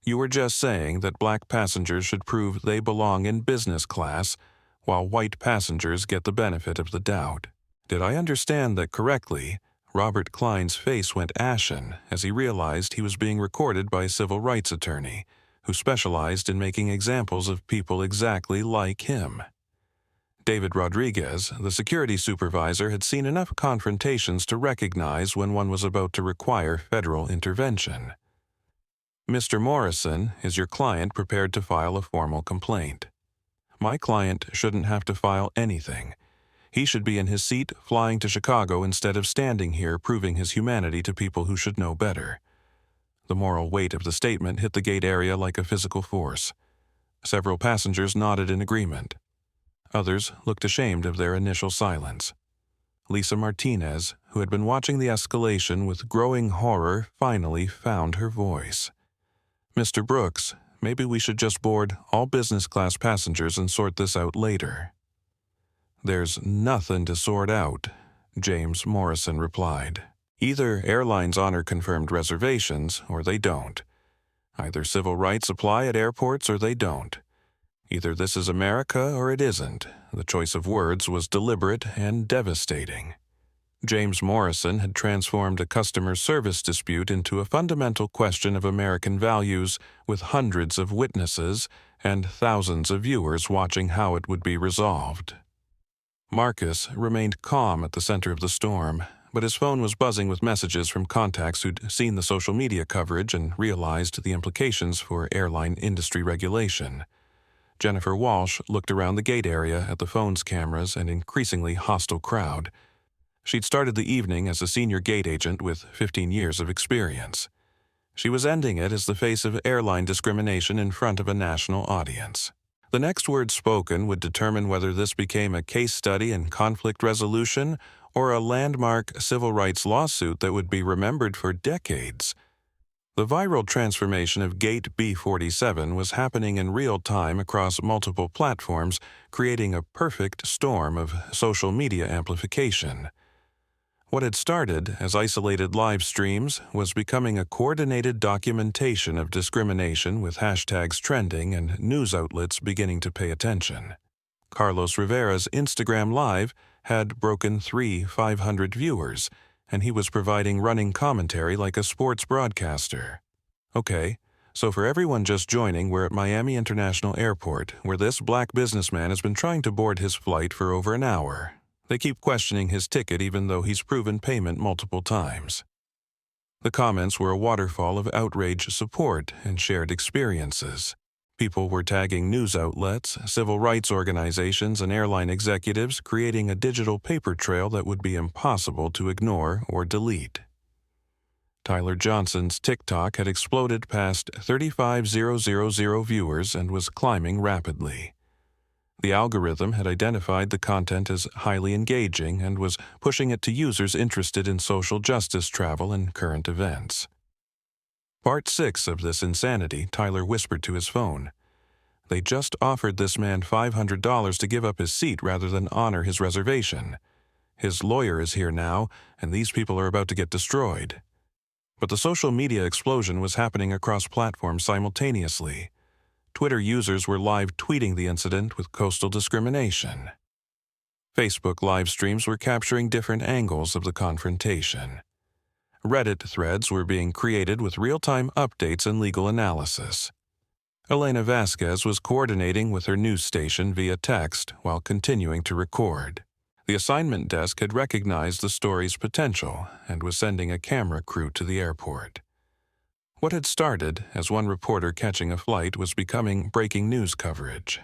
You were just saying that black passengers should prove they belong in business class, while white passengers get the benefit of the doubt. Did I understand that correctly? Robert Klein's face went ashen as he realized he was being recorded by a civil rights attorney who specialized in making examples of people exactly like him. David Rodriguez, the security supervisor, had seen enough confrontations to recognize when one was about to require federal intervention. "Mr. Morrison, is your client prepared to file a formal complaint?" "My client shouldn't have to file anything. He should be in his seat flying to Chicago instead of standing here proving his humanity to people who should know better." The moral weight of the statement hit the gate area like a physical force. Several passengers nodded in agreement. Others looked ashamed of their initial silence. Lisa Martinez, who had been watching the escalation with growing horror, finally found her voice. "Mr. Brooks, maybe we should just board all business-class passengers and sort this out later." "There's nothing to sort out," James Morrison replied. "Either airlines honor confirmed reservations or they don't. Either civil rights apply at airports or they don't. Either this is America or it isn't." The choice of words was deliberate and devastating. James Morrison had transformed a customer service dispute into a fundamental question of American values, with hundreds of witnesses and thousands of viewers watching how it would be resolved. Marcus remained calm at the center of the storm, but his phone was buzzing with messages from contacts who'd seen the social media coverage and realized the implications for airline industry regulation. Jennifer Walsh looked around the gate area at the phone's cameras and increasingly hostile crowd. She'd started the evening as a senior gate agent with 15 years of experience. She was ending it as the face of airline discrimination in front of a national audience. The next word spoken would determine whether this became a case study in conflict resolution or a landmark civil rights lawsuit that would be remembered for decades. The viral transformation of Gate B47 was happening in real time across multiple platforms, creating a perfect storm of social media amplification. What had started as isolated live streams was becoming a coordinated documentation of discrimination, with hashtags trending and news outlets beginning to pay attention. Carlos Rivera's Instagram Live had broken 500 viewers, and he was providing running commentary like a sports broadcaster. Okay, so for everyone just joining, we're at Miami International Airport, where this black businessman has been trying to board his flight for over an hour. They keep questioning his ticket even though he's proven payment multiple times. The comments were a waterfall of outrage support and shared experiences. People were tagging news outlets, civil rights organizations, and airline executives, creating a digital paper trail that would be impossible to ignore or delete. Tyler Johnson's TikTok had exploded past 35,000 viewers and was climbing rapidly. The algorithm had identified the content as highly engaging and was pushing it to users interested in social justice, travel, and current events. Part 6 of this insanity, Tyler whispered to his phone. They just offered this man $500 to give up his seat rather than honor his reservation. His lawyer is here now, and these people are about to get destroyed. But the social media explosion was happening across platforms simultaneously. Twitter users were live tweeting the incident with coastal discrimination. Facebook live streams were capturing different angles of the confrontation. Reddit threads were being created with real-time updates and legal analysis. Elena Vasquez was coordinating with her news station via text while continuing to record. The assignment desk had recognized the story's potential and was sending a camera crew to the airport. What had started as one reporter catching a flight was becoming breaking news coverage.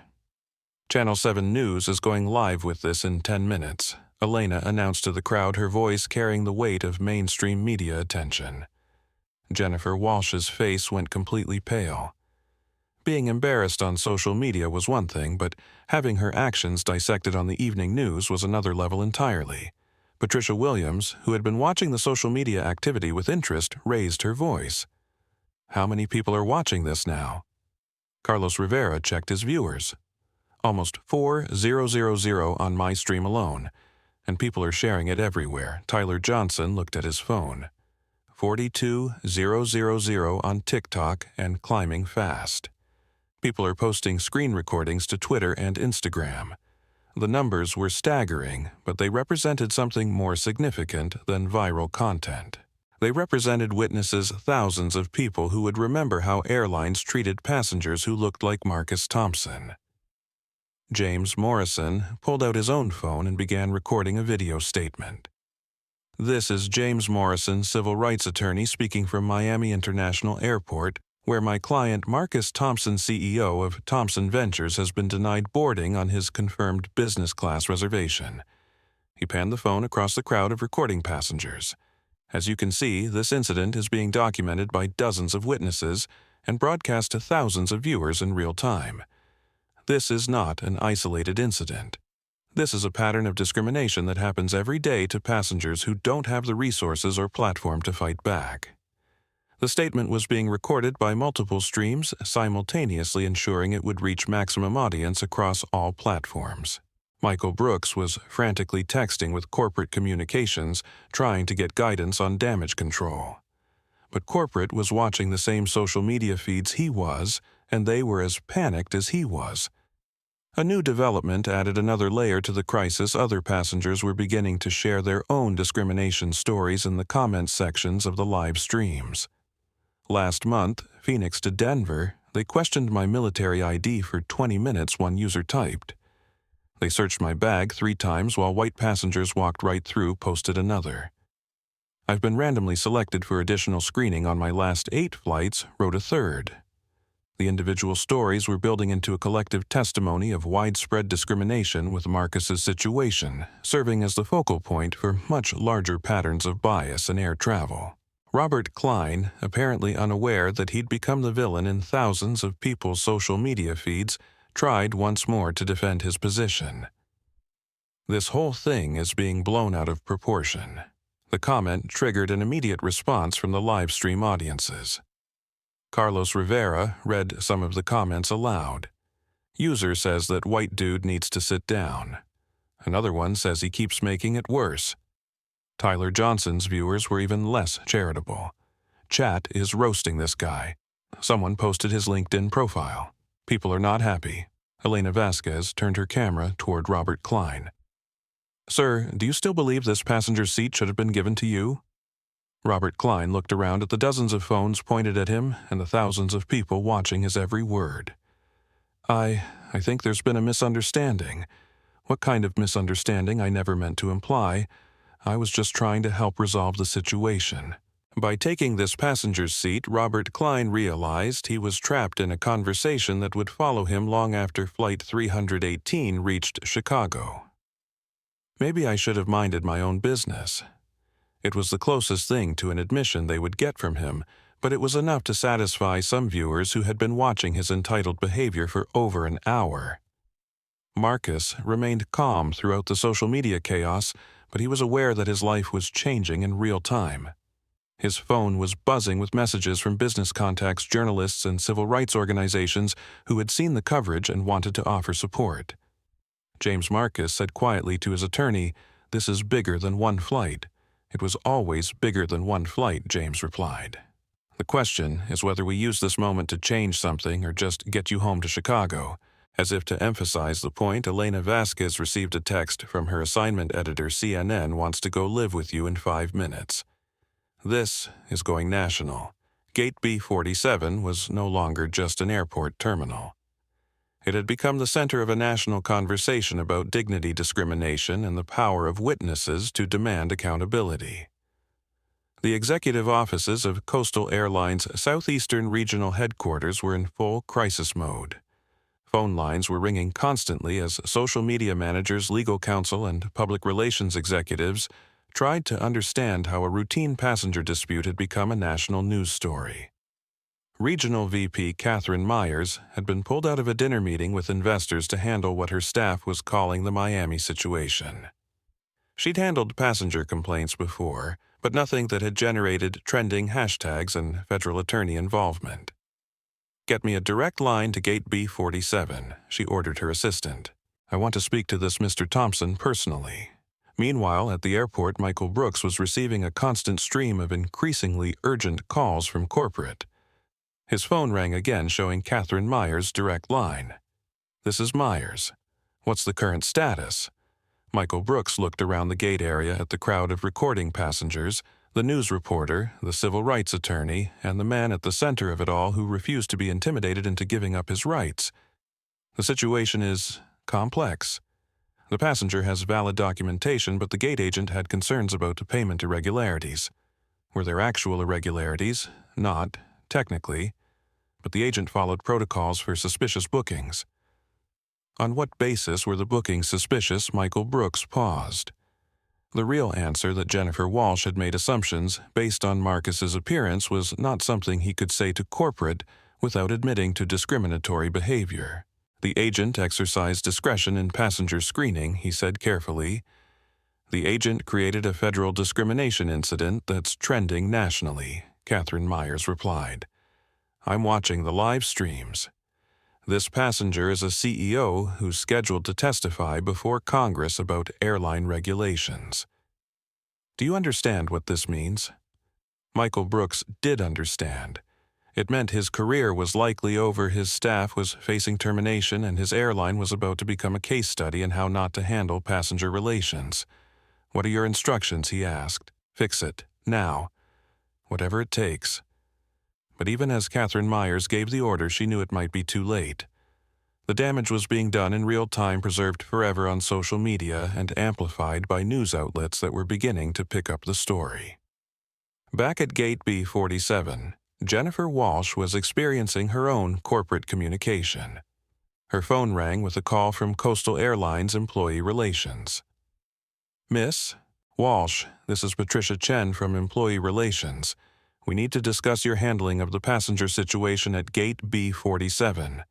Channel 7 News is going live with this in 10 minutes, Elena announced to the crowd, her voice carrying the weight of mainstream media attention. Jennifer Walsh's face went completely pale. Being embarrassed on social media was one thing, but having her actions dissected on the evening news was another level entirely. Patricia Williams, who had been watching the social media activity with interest, raised her voice. How many people are watching this now? Carlos Rivera checked his viewers. Almost 4,000 on my stream alone, and people are sharing it everywhere. Tyler Johnson looked at his phone. 42,000 on TikTok and climbing fast. People are posting screen recordings to Twitter and Instagram. The numbers were staggering, but they represented something more significant than viral content. They represented witnesses, thousands of people who would remember how airlines treated passengers who looked like Marcus Thompson. James Morrison pulled out his own phone and began recording a video statement. This is James Morrison, civil rights attorney, speaking from Miami International Airport, where my client Marcus Thompson, CEO of Thompson Ventures, has been denied boarding on his confirmed business class reservation. He panned the phone across the crowd of recording passengers. As you can see, this incident is being documented by dozens of witnesses and broadcast to thousands of viewers in real time. This is not an isolated incident. This is a pattern of discrimination that happens every day to passengers who don't have the resources or platform to fight back. The statement was being recorded by multiple streams, simultaneously ensuring it would reach maximum audience across all platforms. Michael Brooks was frantically texting with corporate communications, trying to get guidance on damage control. But corporate was watching the same social media feeds he was, and they were as panicked as he was. A new development added another layer to the crisis. Other passengers were beginning to share their own discrimination stories in the comments sections of the live streams. Last month, Phoenix to Denver, they questioned my military ID for 20 minutes, one user typed. They searched my bag 3 times while white passengers walked right through, posted another. I've been randomly selected for additional screening on my last 8 flights, wrote a third. The individual stories were building into a collective testimony of widespread discrimination, with Marcus's situation serving as the focal point for much larger patterns of bias in air travel. Robert Klein, apparently unaware that he'd become the villain in thousands of people's social media feeds, tried once more to defend his position. This whole thing is being blown out of proportion. The comment triggered an immediate response from the live stream audiences. Carlos Rivera read some of the comments aloud. User says that white dude needs to sit down. Another one says he keeps making it worse. Tyler Johnson's viewers were even less charitable. Chat is roasting this guy. Someone posted his LinkedIn profile. People are not happy. Elena Vasquez turned her camera toward Robert Klein. Sir, do you still believe this passenger seat should have been given to you? Robert Klein looked around at the dozens of phones pointed at him and the thousands of people watching his every word. I think there's been a misunderstanding. What kind of misunderstanding I never meant to imply. I was just trying to help resolve the situation. By taking this passenger's seat, Robert Klein realized he was trapped in a conversation that would follow him long after Flight 318 reached Chicago. Maybe I should have minded my own business. It was the closest thing to an admission they would get from him, but it was enough to satisfy some viewers who had been watching his entitled behavior for over an hour. Marcus remained calm throughout the social media chaos, but he was aware that his life was changing in real time. His phone was buzzing with messages from business contacts, journalists, and civil rights organizations who had seen the coverage and wanted to offer support. James Marcus said quietly to his attorney, This is bigger than one flight. It was always bigger than one flight, James replied. The question is whether we use this moment to change something or just get you home to Chicago. As if to emphasize the point, Elena Vasquez received a text from her assignment editor. CNN wants to go live with you in 5 minutes. This is going national. Gate B47 was no longer just an airport terminal. It had become the center of a national conversation about dignity discrimination and the power of witnesses to demand accountability. The executive offices of Coastal Airlines' Southeastern Regional Headquarters were in full crisis mode. Phone lines were ringing constantly as social media managers, legal counsel, and public relations executives tried to understand how a routine passenger dispute had become a national news story. Regional VP Catherine Myers had been pulled out of a dinner meeting with investors to handle what her staff was calling the Miami situation. She'd handled passenger complaints before, but nothing that had generated trending hashtags and federal attorney involvement. "Get me a direct line to Gate B47, she ordered her assistant. "I want to speak to this Mr. Thompson personally." Meanwhile, at the airport, Michael Brooks was receiving a constant stream of increasingly urgent calls from corporate. His phone rang again, showing Catherine Myers' direct line. "This is Myers. What's the current status?" Michael Brooks looked around the gate area at the crowd of recording passengers, the news reporter, the civil rights attorney, and the man at the center of it all who refused to be intimidated into giving up his rights. "The situation is complex. The passenger has valid documentation, but the gate agent had concerns about the payment irregularities. Were there actual irregularities? Not, technically, but the agent followed protocols for suspicious bookings." On what basis were the bookings suspicious? Michael Brooks paused. The real answer that Jennifer Walsh had made assumptions based on Marcus's appearance was not something he could say to corporate without admitting to discriminatory behavior. "The agent exercised discretion in passenger screening," he said carefully. "The agent created a federal discrimination incident that's trending nationally," Catherine Myers replied. "I'm watching the live streams. This passenger is a CEO who's scheduled to testify before Congress about airline regulations." Do you understand what this means? Michael Brooks did understand. It meant his career was likely over, his staff was facing termination, and his airline was about to become a case study in how not to handle passenger relations. "What are your instructions?" he asked. "Fix it. Now. Whatever it takes." But even as Catherine Myers gave the order, she knew it might be too late. The damage was being done in real time, preserved forever on social media, and amplified by news outlets that were beginning to pick up the story. Back at Gate B47, Jennifer Walsh was experiencing her own corporate communication. Her phone rang with a call from Coastal Airlines Employee Relations. "Miss Walsh, this is Patricia Chen from Employee Relations. We need to discuss your handling of the passenger situation at Gate B47.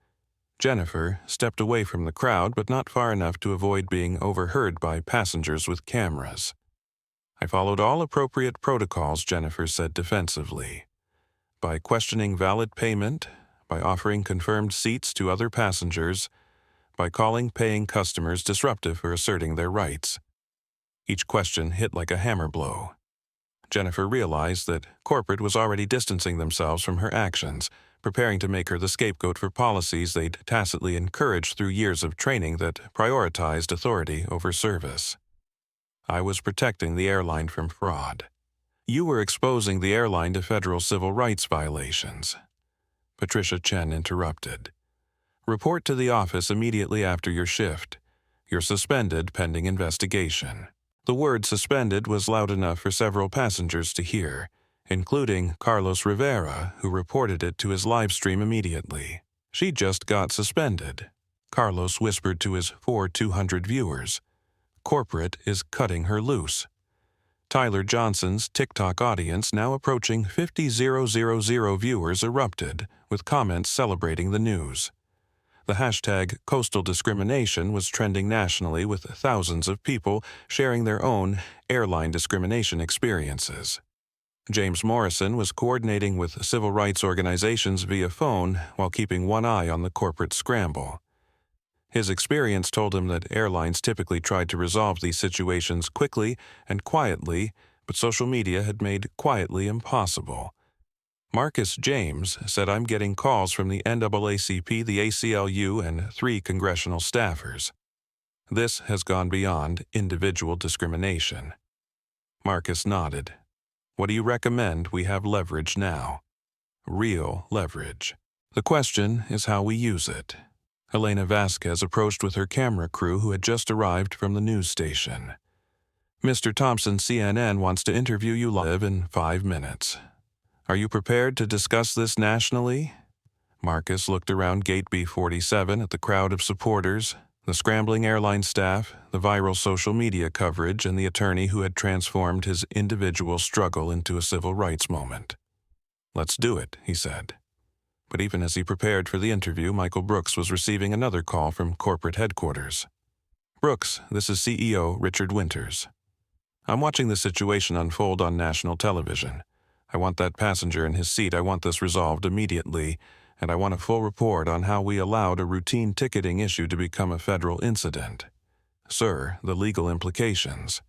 Jennifer stepped away from the crowd, but not far enough to avoid being overheard by passengers with cameras. "I followed all appropriate protocols," Jennifer said defensively. "By questioning valid payment, by offering confirmed seats to other passengers, by calling paying customers disruptive for asserting their rights." Each question hit like a hammer blow. Jennifer realized that corporate was already distancing themselves from her actions, preparing to make her the scapegoat for policies they'd tacitly encouraged through years of training that prioritized authority over service. "I was protecting the airline from fraud. You were exposing the airline to federal civil rights violations." Patricia Chen interrupted. "Report to the office immediately after your shift. You're suspended pending investigation." The word "suspended" was loud enough for several passengers to hear, including Carlos Rivera, who reported it to his live stream immediately. "She just got suspended," Carlos whispered to his 200 viewers. "Corporate is cutting her loose." Tyler Johnson's TikTok audience, now approaching 50,000 viewers, erupted, with comments celebrating the news. The hashtag Coastal Discrimination was trending nationally, with thousands of people sharing their own airline discrimination experiences. James Morrison was coordinating with civil rights organizations via phone while keeping one eye on the corporate scramble. His experience told him that airlines typically tried to resolve these situations quickly and quietly, but social media had made quietly impossible. Marcus James said, "I'm getting calls from the NAACP, the ACLU, and 3 congressional staffers. This has gone beyond individual discrimination." Marcus nodded. "What do you recommend we have leverage now?" Real leverage. The question is how we use it. Elena Vasquez approached with her camera crew who had just arrived from the news station. "Mr. Thompson, CNN wants to interview you live in 5 minutes. Are you prepared to discuss this nationally?" Marcus looked around Gate B47 at the crowd of supporters, the scrambling airline staff, the viral social media coverage, and the attorney who had transformed his individual struggle into a civil rights moment. "Let's do it," he said. But even as he prepared for the interview, Michael Brooks was receiving another call from corporate headquarters. "Brooks, this is CEO Richard Winters. I'm watching the situation unfold on national television. I want that passenger in his seat. I want this resolved immediately, and I want a full report on how we allowed a routine ticketing issue to become a federal incident. Sir, the legal implications.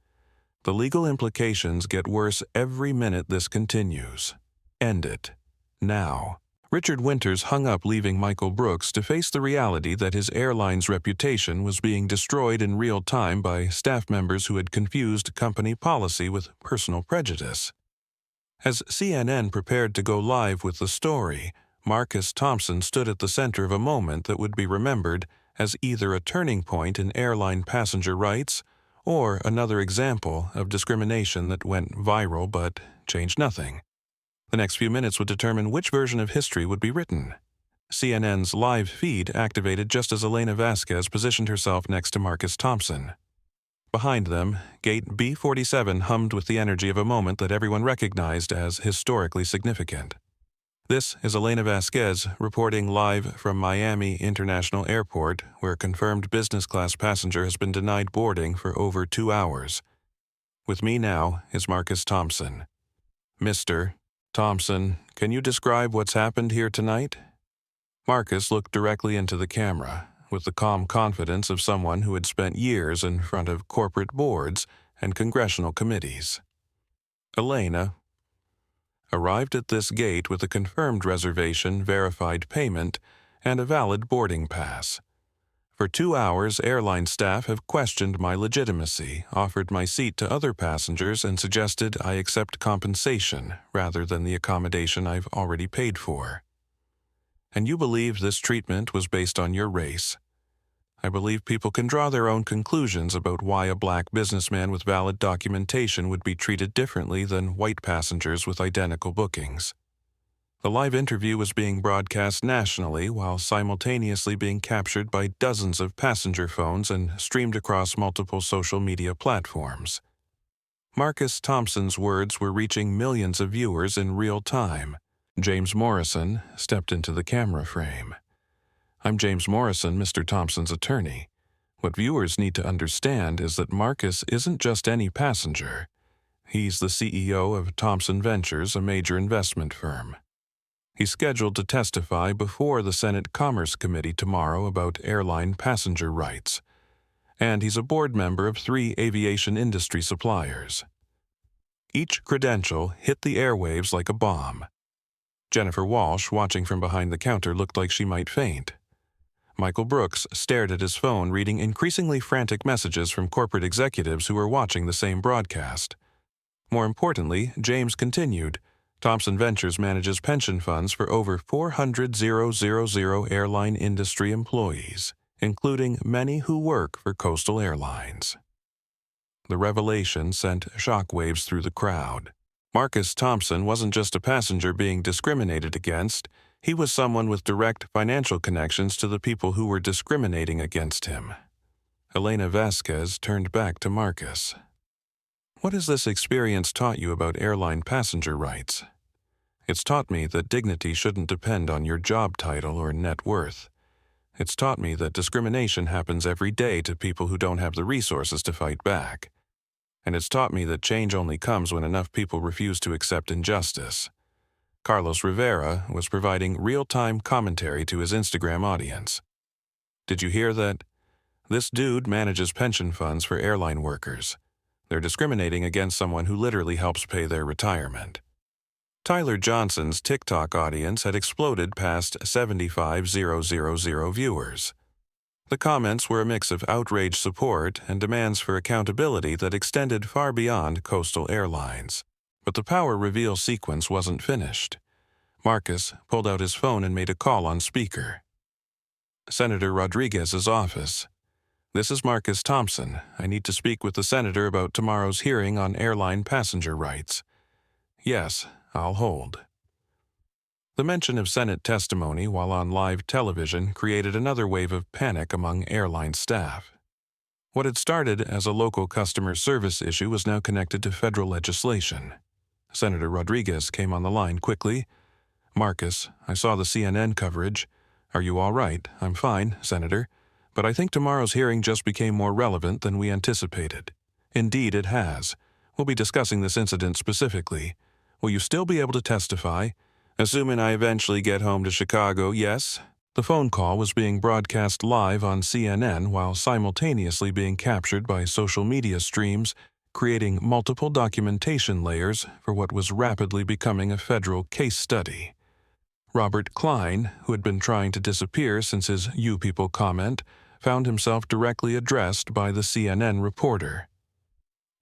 The legal implications get worse every minute this continues. End it. Now." Richard Winters hung up, leaving Michael Brooks to face the reality that his airline's reputation was being destroyed in real time by staff members who had confused company policy with personal prejudice. As CNN prepared to go live with the story, Marcus Thompson stood at the center of a moment that would be remembered as either a turning point in airline passenger rights or another example of discrimination that went viral but changed nothing. The next few minutes would determine which version of history would be written. CNN's live feed activated just as Elena Vasquez positioned herself next to Marcus Thompson. Behind them, Gate B47 hummed with the energy of a moment that everyone recognized as historically significant. This is Elena Vasquez reporting live from Miami International Airport, where a confirmed business class passenger has been denied boarding for over 2 hours. With me now is Marcus Thompson. "Mr. Thompson, can you describe what's happened here tonight?" Marcus looked directly into the camera, with the calm confidence of someone who had spent years in front of corporate boards and congressional committees. Elena arrived at this gate with a confirmed reservation, verified payment, and a valid boarding pass. For 2 hours, airline staff have questioned my legitimacy, offered my seat to other passengers, and suggested I accept compensation rather than the accommodation I've already paid for. And you believe this treatment was based on your race. I believe people can draw their own conclusions about why a black businessman with valid documentation would be treated differently than white passengers with identical bookings. The live interview was being broadcast nationally while simultaneously being captured by dozens of passenger phones and streamed across multiple social media platforms. Marcus Thompson's words were reaching millions of viewers in real time. James Morrison stepped into the camera frame. "I'm James Morrison, Mr. Thompson's attorney. What viewers need to understand is that Marcus isn't just any passenger. He's the CEO of Thompson Ventures, a major investment firm. He's scheduled to testify before the Senate Commerce Committee tomorrow about airline passenger rights. And he's a board member of 3 aviation industry suppliers." Each credential hit the airwaves like a bomb. Jennifer Walsh, watching from behind the counter, looked like she might faint. Michael Brooks stared at his phone, reading increasingly frantic messages from corporate executives who were watching the same broadcast. More importantly, James continued, "Thompson Ventures manages pension funds for over 400,000 airline industry employees, including many who work for coastal airlines." The revelation sent shockwaves through the crowd. Marcus Thompson wasn't just a passenger being discriminated against, he was someone with direct financial connections to the people who were discriminating against him. Elena Vasquez turned back to Marcus. "What has this experience taught you about airline passenger rights?" "It's taught me that dignity shouldn't depend on your job title or net worth. It's taught me that discrimination happens every day to people who don't have the resources to fight back. And it's taught me that change only comes when enough people refuse to accept injustice." Carlos Rivera was providing real-time commentary to his Instagram audience. "Did you hear that? This dude manages pension funds for airline workers. They're discriminating against someone who literally helps pay their retirement. Tyler Johnson's TikTok audience had exploded past 75,000 viewers. The comments were a mix of outraged support and demands for accountability that extended far beyond coastal airlines. But the power reveal sequence wasn't finished. Marcus pulled out his phone and made a call on speaker. Senator Rodriguez's office. This is Marcus Thompson. I need to speak with the senator about tomorrow's hearing on airline passenger rights. Yes, I'll hold. The mention of Senate testimony while on live television created another wave of panic among airline staff. What had started as a local customer service issue was now connected to federal legislation. Senator Rodriguez came on the line quickly. Marcus, I saw the CNN coverage. Are you all right? I'm fine, Senator. But I think tomorrow's hearing just became more relevant than we anticipated. Indeed, it has. We'll be discussing this incident specifically. Will you still be able to testify? Assuming I eventually get home to Chicago, yes. The phone call was being broadcast live on CNN while simultaneously being captured by social media streams, creating multiple documentation layers for what was rapidly becoming a federal case study. Robert Klein, who had been trying to disappear since his "You People" comment, found himself directly addressed by the CNN reporter.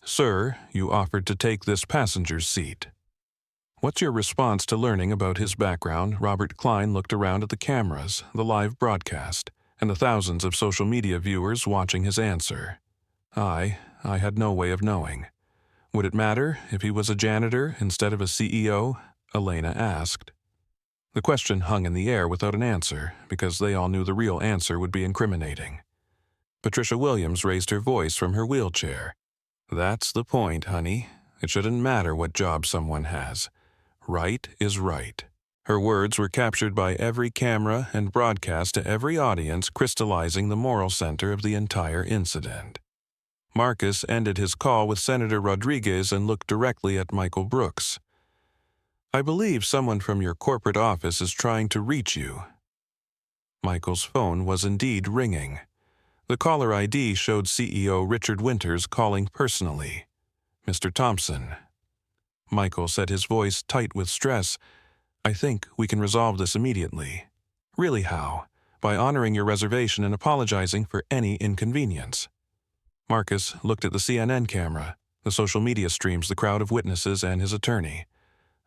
Sir, you offered to take this passenger's seat. What's your response to learning about his background? Robert Klein looked around at the cameras, the live broadcast, and the thousands of social media viewers watching his answer. I had no way of knowing. Would it matter if he was a janitor instead of a CEO? Elena asked. The question hung in the air without an answer, because they all knew the real answer would be incriminating. Patricia Williams raised her voice from her wheelchair. That's the point, honey. It shouldn't matter what job someone has. Right is right. Her words were captured by every camera and broadcast to every audience, crystallizing the moral center of the entire incident. Marcus ended his call with Senator Rodriguez and looked directly at Michael Brooks. I believe someone from your corporate office is trying to reach you. Michael's phone was indeed ringing. The caller ID showed CEO Richard Winters calling personally. Mr. Thompson. Michael said, his voice tight with stress, I think we can resolve this immediately. Really, how? By honoring your reservation and apologizing for any inconvenience. Marcus looked at the CNN camera, the social media streams, the crowd of witnesses, and his attorney.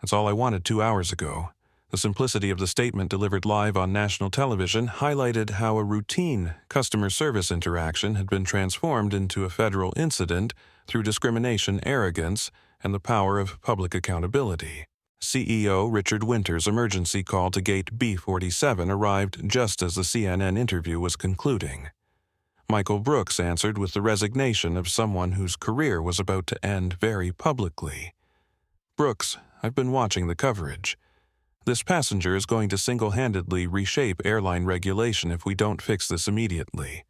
That's all I wanted 2 hours ago. The simplicity of the statement delivered live on national television highlighted how a routine customer service interaction had been transformed into a federal incident through discrimination, arrogance, and the power of public accountability. CEO Richard Winters' emergency call to Gate B47 arrived just as the CNN interview was concluding. Michael Brooks answered with the resignation of someone whose career was about to end very publicly. Brooks, I've been watching the coverage. This passenger is going to single-handedly reshape airline regulation if we don't fix this immediately.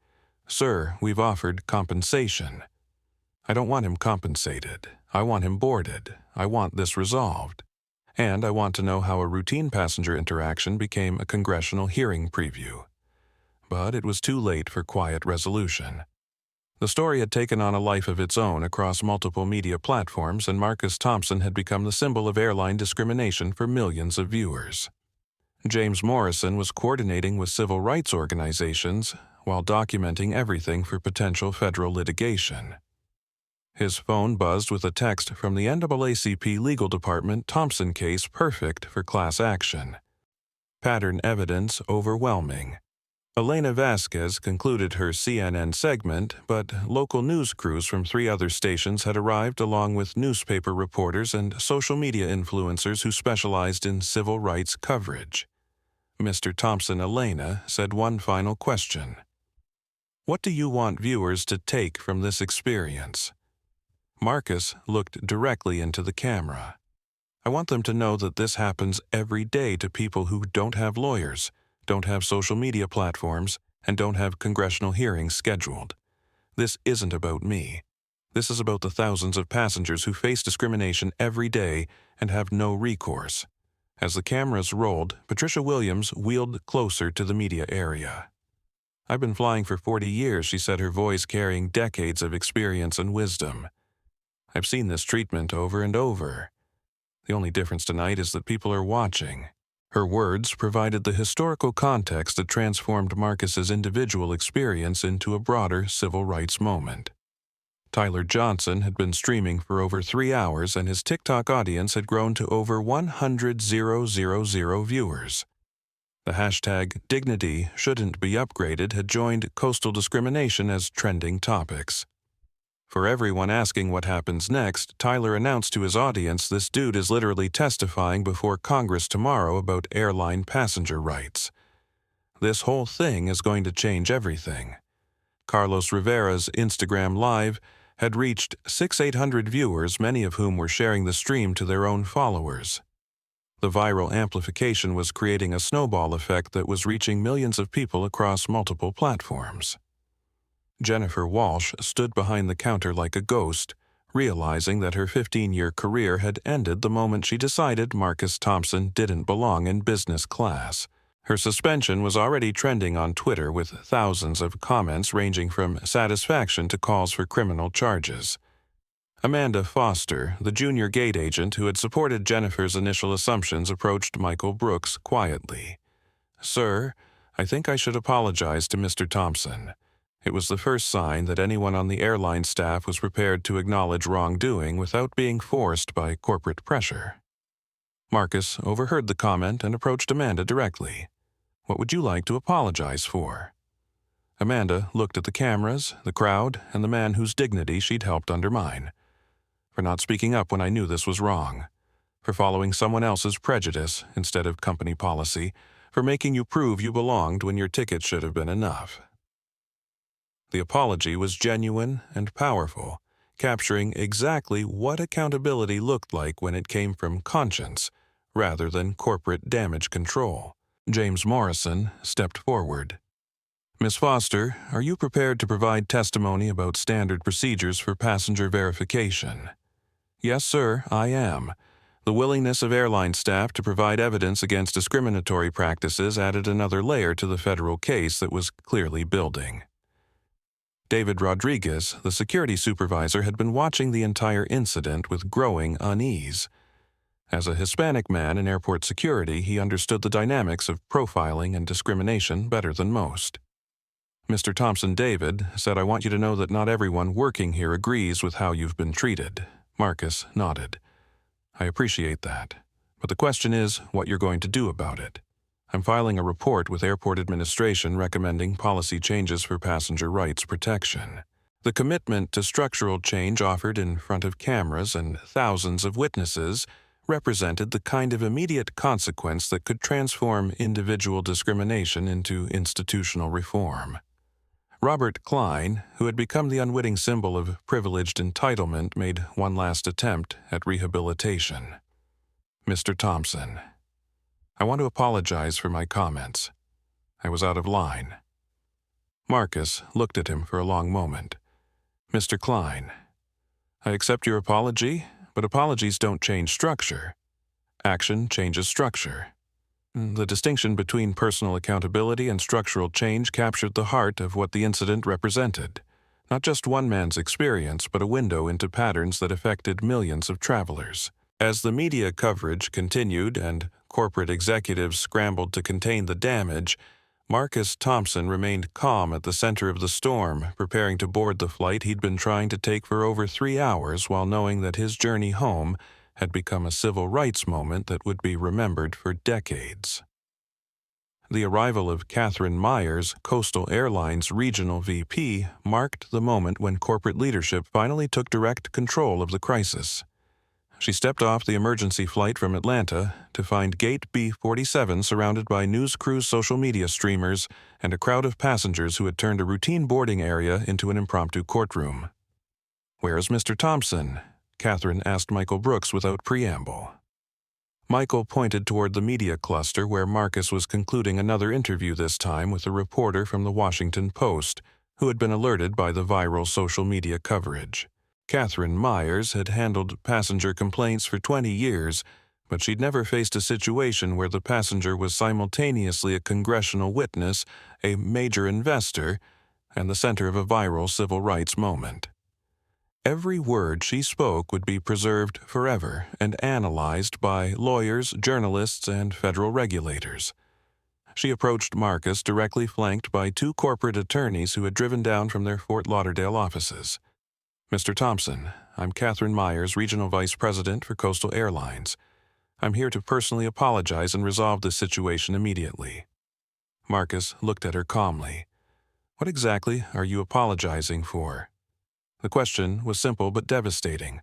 Sir, we've offered compensation. I don't want him compensated. I want him boarded. I want this resolved. And I want to know how a routine passenger interaction became a congressional hearing preview. But it was too late for quiet resolution. The story had taken on a life of its own across multiple media platforms, and Marcus Thompson had become the symbol of airline discrimination for millions of viewers. James Morrison was coordinating with civil rights organizations while documenting everything for potential federal litigation. His phone buzzed with a text from the NAACP legal department, Thompson case perfect for class action. Pattern evidence overwhelming. Elena Vasquez concluded her CNN segment, but local news crews from 3 other stations had arrived along with newspaper reporters and social media influencers who specialized in civil rights coverage. Mr. Thompson Elena said one final question. What do you want viewers to take from this experience? Marcus looked directly into the camera. I want them to know that this happens every day to people who don't have lawyers, don't have social media platforms, and don't have congressional hearings scheduled. This isn't about me. This is about the thousands of passengers who face discrimination every day and have no recourse. As the cameras rolled, Patricia Williams wheeled closer to the media area. "I've been flying for 40 years," she said, her voice carrying decades of experience and wisdom. "I've seen this treatment over and over. The only difference tonight is that people are watching." Her words provided the historical context that transformed Marcus's individual experience into a broader civil rights moment. Tyler Johnson had been streaming for over 3 hours, and his TikTok audience had grown to over 100,000 viewers. The hashtag "Dignity Shouldn't Be Upgraded" had joined coastal discrimination as trending topics. For everyone asking what happens next, Tyler announced to his audience, "This dude is literally testifying before Congress tomorrow about airline passenger rights. This whole thing is going to change everything." Carlos Rivera's Instagram Live had reached 600-800 viewers, many of whom were sharing the stream to their own followers. The viral amplification was creating a snowball effect that was reaching millions of people across multiple platforms. Jennifer Walsh stood behind the counter like a ghost, realizing that her 15-year career had ended the moment she decided Marcus Thompson didn't belong in business class. Her suspension was already trending on Twitter, with thousands of comments ranging from satisfaction to calls for criminal charges. Amanda Foster, the junior gate agent who had supported Jennifer's initial assumptions, approached Michael Brooks quietly. "Sir, I think I should apologize to Mr. Thompson." It was the first sign that anyone on the airline staff was prepared to acknowledge wrongdoing without being forced by corporate pressure. Marcus overheard the comment and approached Amanda directly. "What would you like to apologize for?" Amanda looked at the cameras, the crowd, and the man whose dignity she'd helped undermine. "For not speaking up when I knew this was wrong. For following someone else's prejudice instead of company policy. For making you prove you belonged when your ticket should have been enough." The apology was genuine and powerful, capturing exactly what accountability looked like when it came from conscience rather than corporate damage control. James Morrison stepped forward. "Ms. Foster, are you prepared to provide testimony about standard procedures for passenger verification?" "Yes, sir, I am." The willingness of airline staff to provide evidence against discriminatory practices added another layer to the federal case that was clearly building. David Rodriguez, the security supervisor, had been watching the entire incident with growing unease. As a Hispanic man in airport security, he understood the dynamics of profiling and discrimination better than most. "Mr. Thompson, David said, I want you to know that not everyone working here agrees with how you've been treated." Marcus nodded. "I appreciate that. But the question is what you're going to do about it. I'm filing a report with airport administration recommending policy changes for passenger rights protection." The commitment to structural change offered in front of cameras and thousands of witnesses represented the kind of immediate consequence that could transform individual discrimination into institutional reform. Robert Klein, who had become the unwitting symbol of privileged entitlement, made one last attempt at rehabilitation. "Mr. Thompson, I want to apologize for my comments. I was out of line." Marcus looked at him for a long moment. "Mr. Klein, I accept your apology, but apologies don't change structure. Action changes structure." The distinction between personal accountability and structural change captured the heart of what the incident represented. Not just one man's experience, but a window into patterns that affected millions of travelers. As the media coverage continued and corporate executives scrambled to contain the damage, Marcus Thompson remained calm at the center of the storm, preparing to board the flight he'd been trying to take for over 3 hours, while knowing that his journey home had become a civil rights moment that would be remembered for decades. The arrival of Catherine Myers, Coastal Airlines Regional VP, marked the moment when corporate leadership finally took direct control of the crisis. She stepped off the emergency flight from Atlanta to find Gate B47 surrounded by news crew, social media streamers, and a crowd of passengers who had turned a routine boarding area into an impromptu courtroom. "Where's Mr. Thompson?" Catherine asked Michael Brooks without preamble. Michael pointed toward the media cluster where Marcus was concluding another interview, this time with a reporter from the Washington Post, who had been alerted by the viral social media coverage. Catherine Myers had handled passenger complaints for 20 years, but she'd never faced a situation where the passenger was simultaneously a congressional witness, a major investor, and the center of a viral civil rights moment. Every word she spoke would be preserved forever and analyzed by lawyers, journalists, and federal regulators. She approached Marcus directly flanked by two corporate attorneys who had driven down from their Fort Lauderdale offices. "Mr. Thompson, I'm Catherine Myers, Regional Vice President for Coastal Airlines. I'm here to personally apologize and resolve this situation immediately." Marcus looked at her calmly. "What exactly are you apologizing for?" The question was simple but devastating.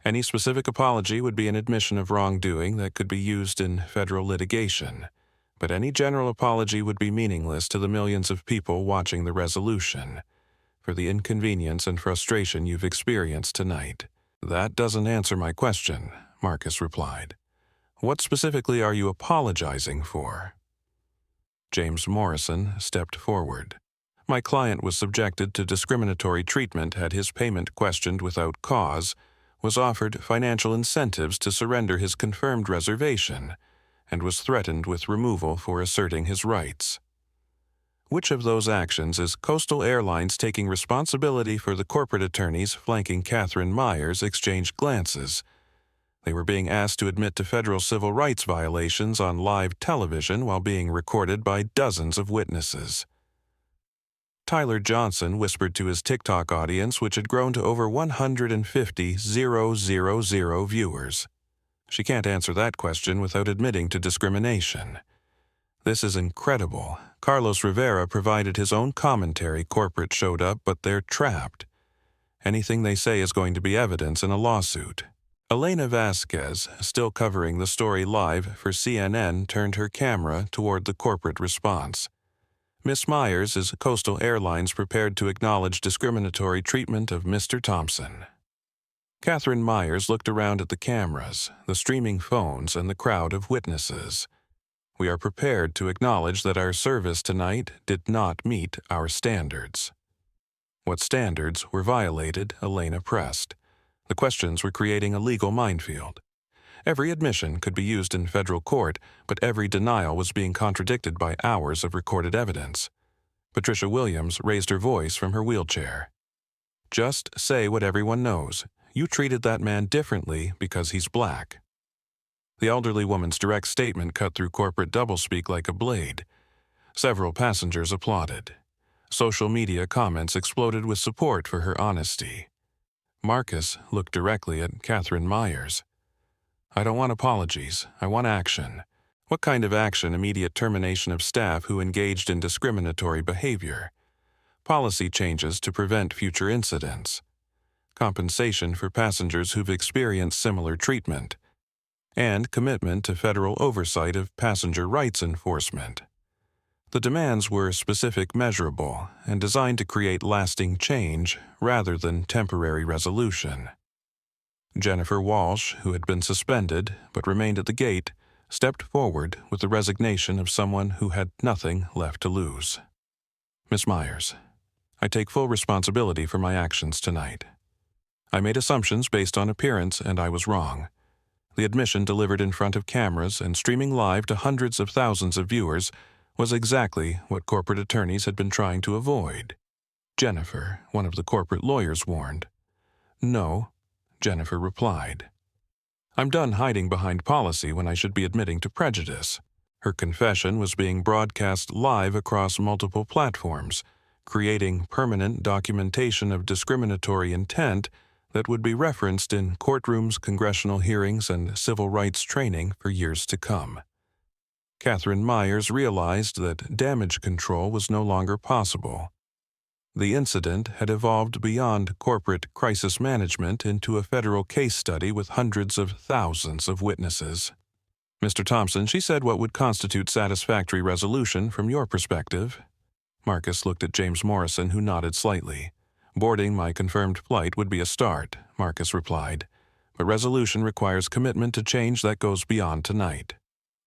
Any specific apology would be an admission of wrongdoing that could be used in federal litigation, but any general apology would be meaningless to the millions of people watching the resolution, for the inconvenience and frustration you've experienced tonight. "That doesn't answer my question," Marcus replied. "What specifically are you apologizing for?" James Morrison stepped forward. "My client was subjected to discriminatory treatment, had his payment questioned without cause, was offered financial incentives to surrender his confirmed reservation, and was threatened with removal for asserting his rights." Which of those actions is Coastal Airlines taking responsibility for? The corporate attorneys flanking Catherine Myers exchanged glances. They were being asked to admit to federal civil rights violations on live television while being recorded by dozens of witnesses. Tyler Johnson whispered to his TikTok audience, which had grown to over 150,000 viewers. "She can't answer that question without admitting to discrimination. This is incredible. Carlos Rivera provided his own commentary. Corporate showed up, but they're trapped. Anything they say is going to be evidence in a lawsuit." Elena Vasquez, still covering the story live for CNN, turned her camera toward the corporate response. "Miss Myers, is Coastal Airlines prepared to acknowledge discriminatory treatment of Mr. Thompson?" Catherine Myers looked around at the cameras, the streaming phones, and the crowd of witnesses. "We are prepared to acknowledge that our service tonight did not meet our standards." What standards were violated? Elena pressed. The questions were creating a legal minefield. Every admission could be used in federal court, but every denial was being contradicted by hours of recorded evidence. Patricia Williams raised her voice from her wheelchair. "Just say what everyone knows. You treated that man differently because he's black." The elderly woman's direct statement cut through corporate doublespeak like a blade. Several passengers applauded. Social media comments exploded with support for her honesty. Marcus looked directly at Catherine Myers. "I don't want apologies. I want action." "What kind of action?" "Immediate termination of staff who engaged in discriminatory behavior. Policy changes to prevent future incidents. Compensation for passengers who've experienced similar treatment. And commitment to federal oversight of passenger rights enforcement." The demands were specific, measurable, and designed to create lasting change rather than temporary resolution. Jennifer Walsh, who had been suspended but remained at the gate, stepped forward with the resignation of someone who had nothing left to lose. "Miss Myers, I take full responsibility for my actions tonight. I made assumptions based on appearance, and I was wrong. The admission delivered in front of cameras and streaming live to hundreds of thousands of viewers was exactly what corporate attorneys had been trying to avoid." Jennifer, one of the corporate lawyers, warned. "No," Jennifer replied. "I'm done hiding behind policy when I should be admitting to prejudice." Her confession was being broadcast live across multiple platforms, creating permanent documentation of discriminatory intent that would be referenced in courtrooms, congressional hearings, and civil rights training for years to come. Catherine Myers realized that damage control was no longer possible. The incident had evolved beyond corporate crisis management into a federal case study with hundreds of thousands of witnesses. "Mr. Thompson," she said, "what would constitute satisfactory resolution from your perspective?" Marcus looked at James Morrison, who nodded slightly. "Boarding my confirmed flight would be a start," Marcus replied, "but resolution requires commitment to change that goes beyond tonight."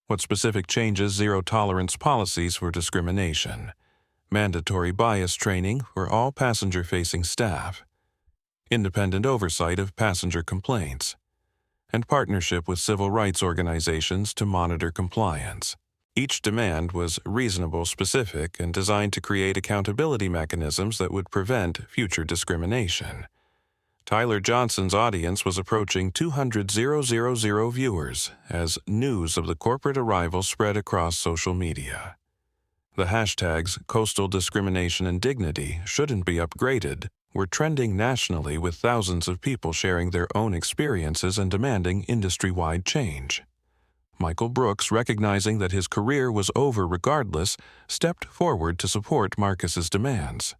What specific changes? Zero-tolerance policies for discrimination. Mandatory bias training for all passenger-facing staff. Independent oversight of passenger complaints. and partnership with civil rights organizations to monitor compliance. Each demand was reasonable, specific, and designed to create accountability mechanisms that would prevent future discrimination. Tyler Johnson's audience was approaching 200,000 viewers as news of the corporate arrival spread across social media. The hashtags coastal discrimination and dignity shouldn't be upgraded were trending nationally, with thousands of people sharing their own experiences and demanding industry-wide change. Michael Brooks, recognizing that his career was over regardless, stepped forward to support Marcus's demands.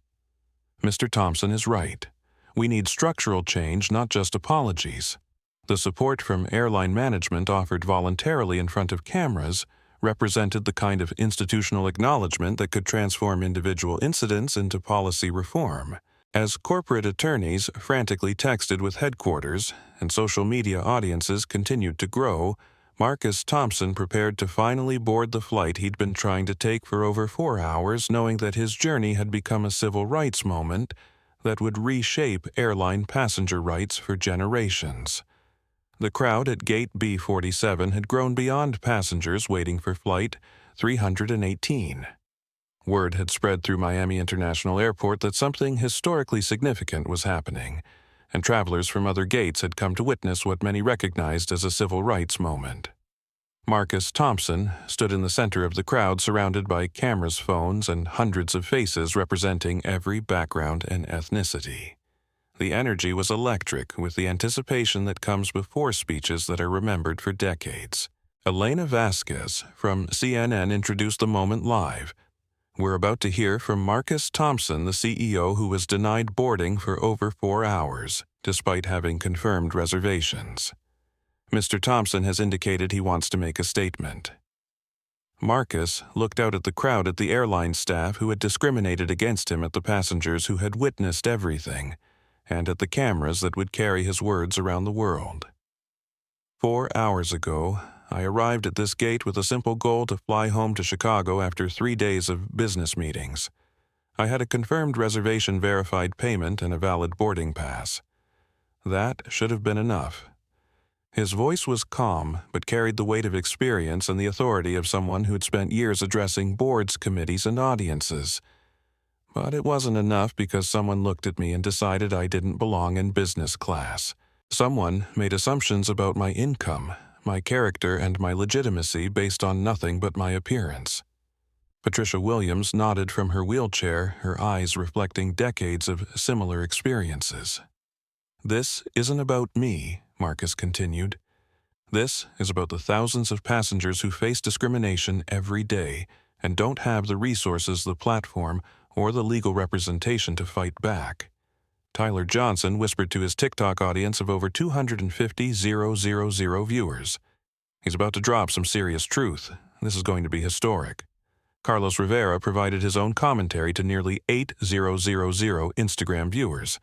Mr. Thompson is right. We need structural change, not just apologies. The support from airline management offered voluntarily in front of cameras represented the kind of institutional acknowledgement that could transform individual incidents into policy reform. As corporate attorneys frantically texted with headquarters and social media audiences continued to grow, Marcus Thompson prepared to finally board the flight he'd been trying to take for over 4 hours, knowing that his journey had become a civil rights moment that would reshape airline passenger rights for generations. The crowd at Gate B47 had grown beyond passengers waiting for Flight 318. Word had spread through Miami International Airport that something historically significant was happening, and travelers from other gates had come to witness what many recognized as a civil rights moment. Marcus Thompson stood in the center of the crowd, surrounded by cameras, phones, and hundreds of faces representing every background and ethnicity. The energy was electric, with the anticipation that comes before speeches that are remembered for decades. Elena Vasquez from CNN introduced the moment live. We're about to hear from Marcus Thompson, the CEO who was denied boarding for over 4 hours, despite having confirmed reservations. Mr. Thompson has indicated he wants to make a statement. Marcus looked out at the crowd, at the airline staff who had discriminated against him, at the passengers who had witnessed everything, and at the cameras that would carry his words around the world. 4 hours ago, I arrived at this gate with a simple goal to fly home to Chicago after 3 days of business meetings. I had a confirmed reservation, verified payment, and a valid boarding pass. That should have been enough. His voice was calm, but carried the weight of experience and the authority of someone who'd spent years addressing boards, committees, and audiences. But it wasn't enough, because someone looked at me and decided I didn't belong in business class. Someone made assumptions about my income, my character, and my legitimacy based on nothing but my appearance. Patricia Williams nodded from her wheelchair, her eyes reflecting decades of similar experiences. This isn't about me, Marcus continued. This is about the thousands of passengers who face discrimination every day and don't have the resources, the platform, or the legal representation to fight back. Tyler Johnson whispered to his TikTok audience of over 250,000 viewers. He's about to drop some serious truth. This is going to be historic. Carlos Rivera provided his own commentary to nearly 8,000 Instagram viewers.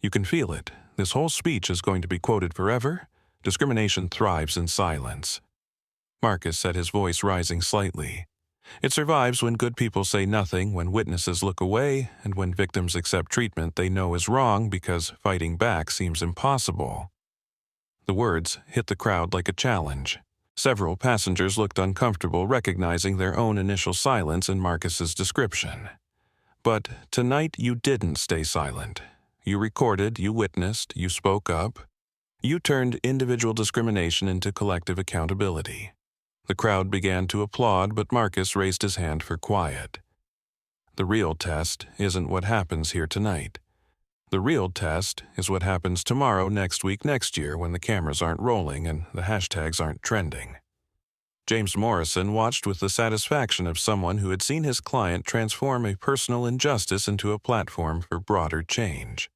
You can feel it. This whole speech is going to be quoted forever. Discrimination thrives in silence. Marcus said, his voice rising slightly. It survives when good people say nothing, when witnesses look away, and when victims accept treatment they know is wrong because fighting back seems impossible. The words hit the crowd like a challenge. Several passengers looked uncomfortable, recognizing their own initial silence in Marcus's description. But tonight you didn't stay silent. You recorded, you witnessed, you spoke up. You turned individual discrimination into collective accountability. The crowd began to applaud, but Marcus raised his hand for quiet. The real test isn't what happens here tonight. The real test is what happens tomorrow, next week, next year, when the cameras aren't rolling and the hashtags aren't trending. James Morrison watched with the satisfaction of someone who had seen his client transform a personal injustice into a platform for broader change.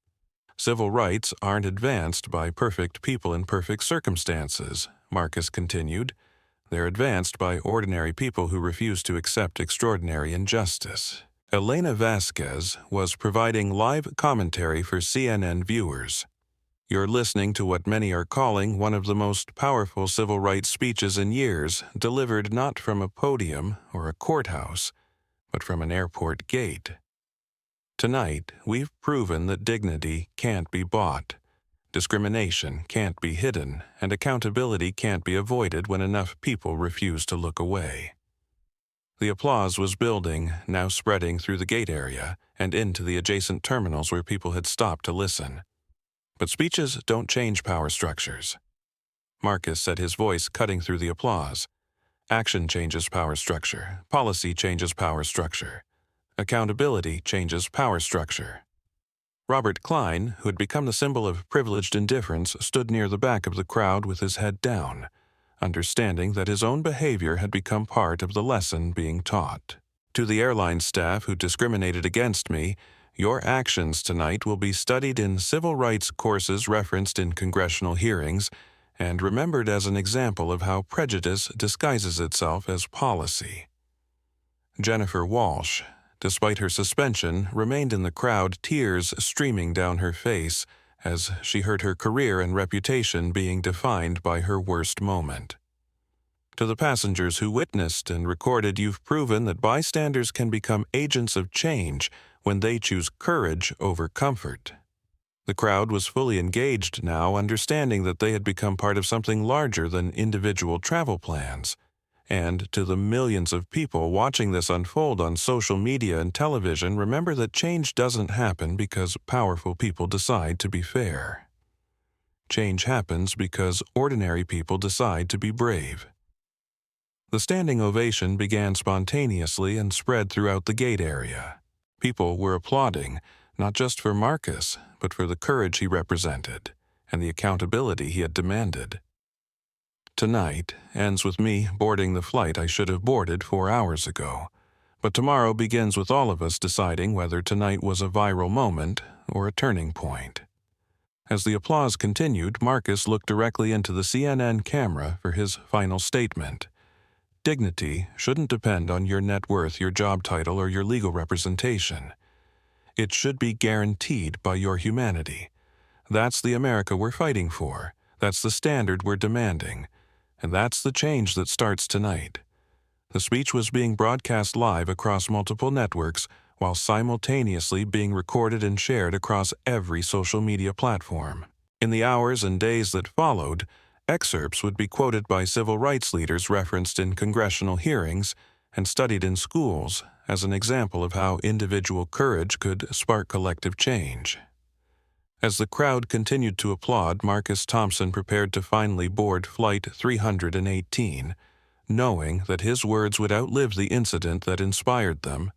Civil rights aren't advanced by perfect people in perfect circumstances, Marcus continued. They're advanced by ordinary people who refuse to accept extraordinary injustice. Elena Vasquez was providing live commentary for CNN viewers. You're listening to what many are calling one of the most powerful civil rights speeches in years, delivered not from a podium or a courthouse, but from an airport gate. Tonight, we've proven that dignity can't be bought. Discrimination can't be hidden, and accountability can't be avoided when enough people refuse to look away. The applause was building, now spreading through the gate area and into the adjacent terminals where people had stopped to listen. But speeches don't change power structures. Marcus said, his voice cutting through the applause. Action changes power structure. Policy changes power structure. Accountability changes power structure. Robert Klein, who had become the symbol of privileged indifference, stood near the back of the crowd with his head down, understanding that his own behavior had become part of the lesson being taught. To the airline staff who discriminated against me, your actions tonight will be studied in civil rights courses referenced in congressional hearings and remembered as an example of how prejudice disguises itself as policy. Jennifer Walsh, despite her suspension, remained in the crowd, tears streaming down her face as she heard her career and reputation being defined by her worst moment. To the passengers who witnessed and recorded, you've proven that bystanders can become agents of change when they choose courage over comfort. The crowd was fully engaged now, understanding that they had become part of something larger than individual travel plans. And to the millions of people watching this unfold on social media and television, remember that change doesn't happen because powerful people decide to be fair. Change happens because ordinary people decide to be brave. The standing ovation began spontaneously and spread throughout the gate area. People were applauding, not just for Marcus, but for the courage he represented and the accountability he had demanded. Tonight ends with me boarding the flight I should have boarded 4 hours ago, but tomorrow begins with all of us deciding whether tonight was a viral moment or a turning point. As the applause continued, Marcus looked directly into the CNN camera for his final statement. Dignity shouldn't depend on your net worth, your job title, or your legal representation. It should be guaranteed by your humanity. That's the America we're fighting for. That's the standard we're demanding. And that's the change that starts tonight. The speech was being broadcast live across multiple networks while simultaneously being recorded and shared across every social media platform. In the hours and days that followed, excerpts would be quoted by civil rights leaders referenced in congressional hearings and studied in schools as an example of how individual courage could spark collective change. As the crowd continued to applaud, Marcus Thompson prepared to finally board Flight 318, knowing that his words would outlive the incident that inspired them,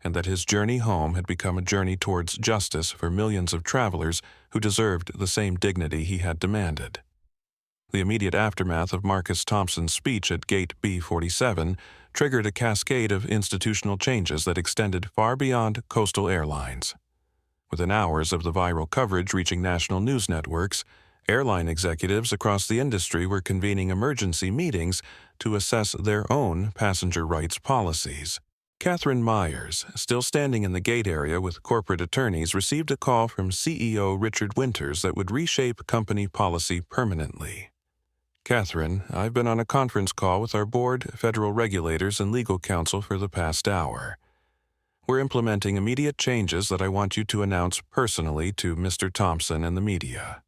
and that his journey home had become a journey towards justice for millions of travelers who deserved the same dignity he had demanded. The immediate aftermath of Marcus Thompson's speech at Gate B47 triggered a cascade of institutional changes that extended far beyond coastal airlines. Within hours of the viral coverage reaching national news networks, airline executives across the industry were convening emergency meetings to assess their own passenger rights policies. Catherine Myers, still standing in the gate area with corporate attorneys, received a call from CEO Richard Winters that would reshape company policy permanently. Catherine, I've been on a conference call with our board, federal regulators, and legal counsel for the past hour. We're implementing immediate changes that I want you to announce personally to Mr. Thompson and the media.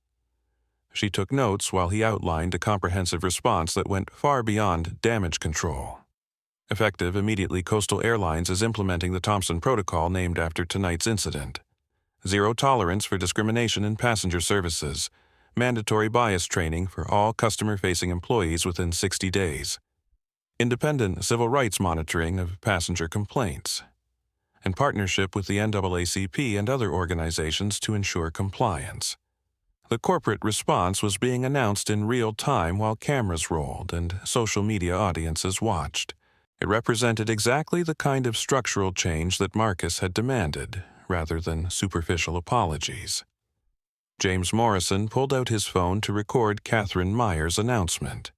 She took notes while he outlined a comprehensive response that went far beyond damage control. Effective immediately, Coastal Airlines is implementing the Thompson Protocol named after tonight's incident. Zero tolerance for discrimination in passenger services. Mandatory bias training for all customer-facing employees within 60 days. Independent civil rights monitoring of passenger complaints. And partnership with the NAACP and other organizations to ensure compliance. The corporate response was being announced in real time while cameras rolled and social media audiences watched. It represented exactly the kind of structural change that Marcus had demanded, rather than superficial apologies. James Morrison pulled out his phone to record Catherine Myers' announcement.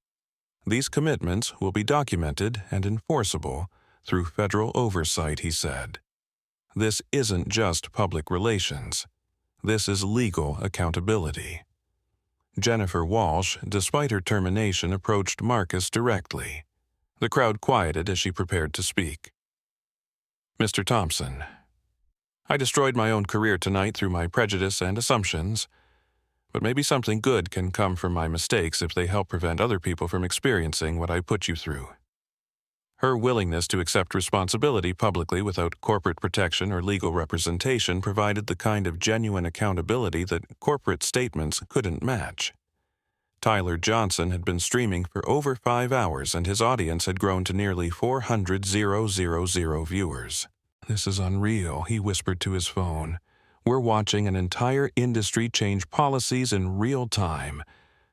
These commitments will be documented and enforceable through federal oversight, he said. This isn't just public relations. This is legal accountability. Jennifer Walsh, despite her termination, approached Marcus directly. The crowd quieted as she prepared to speak. Mr. Thompson, I destroyed my own career tonight through my prejudice and assumptions. but maybe something good can come from my mistakes if they help prevent other people from experiencing what I put you through. Her willingness to accept responsibility publicly without corporate protection or legal representation provided the kind of genuine accountability that corporate statements couldn't match. Tyler Johnson had been streaming for over 5 hours, and his audience had grown to nearly 400,000 viewers. "This is unreal," he whispered to his phone. "We're watching an entire industry change policies in real time."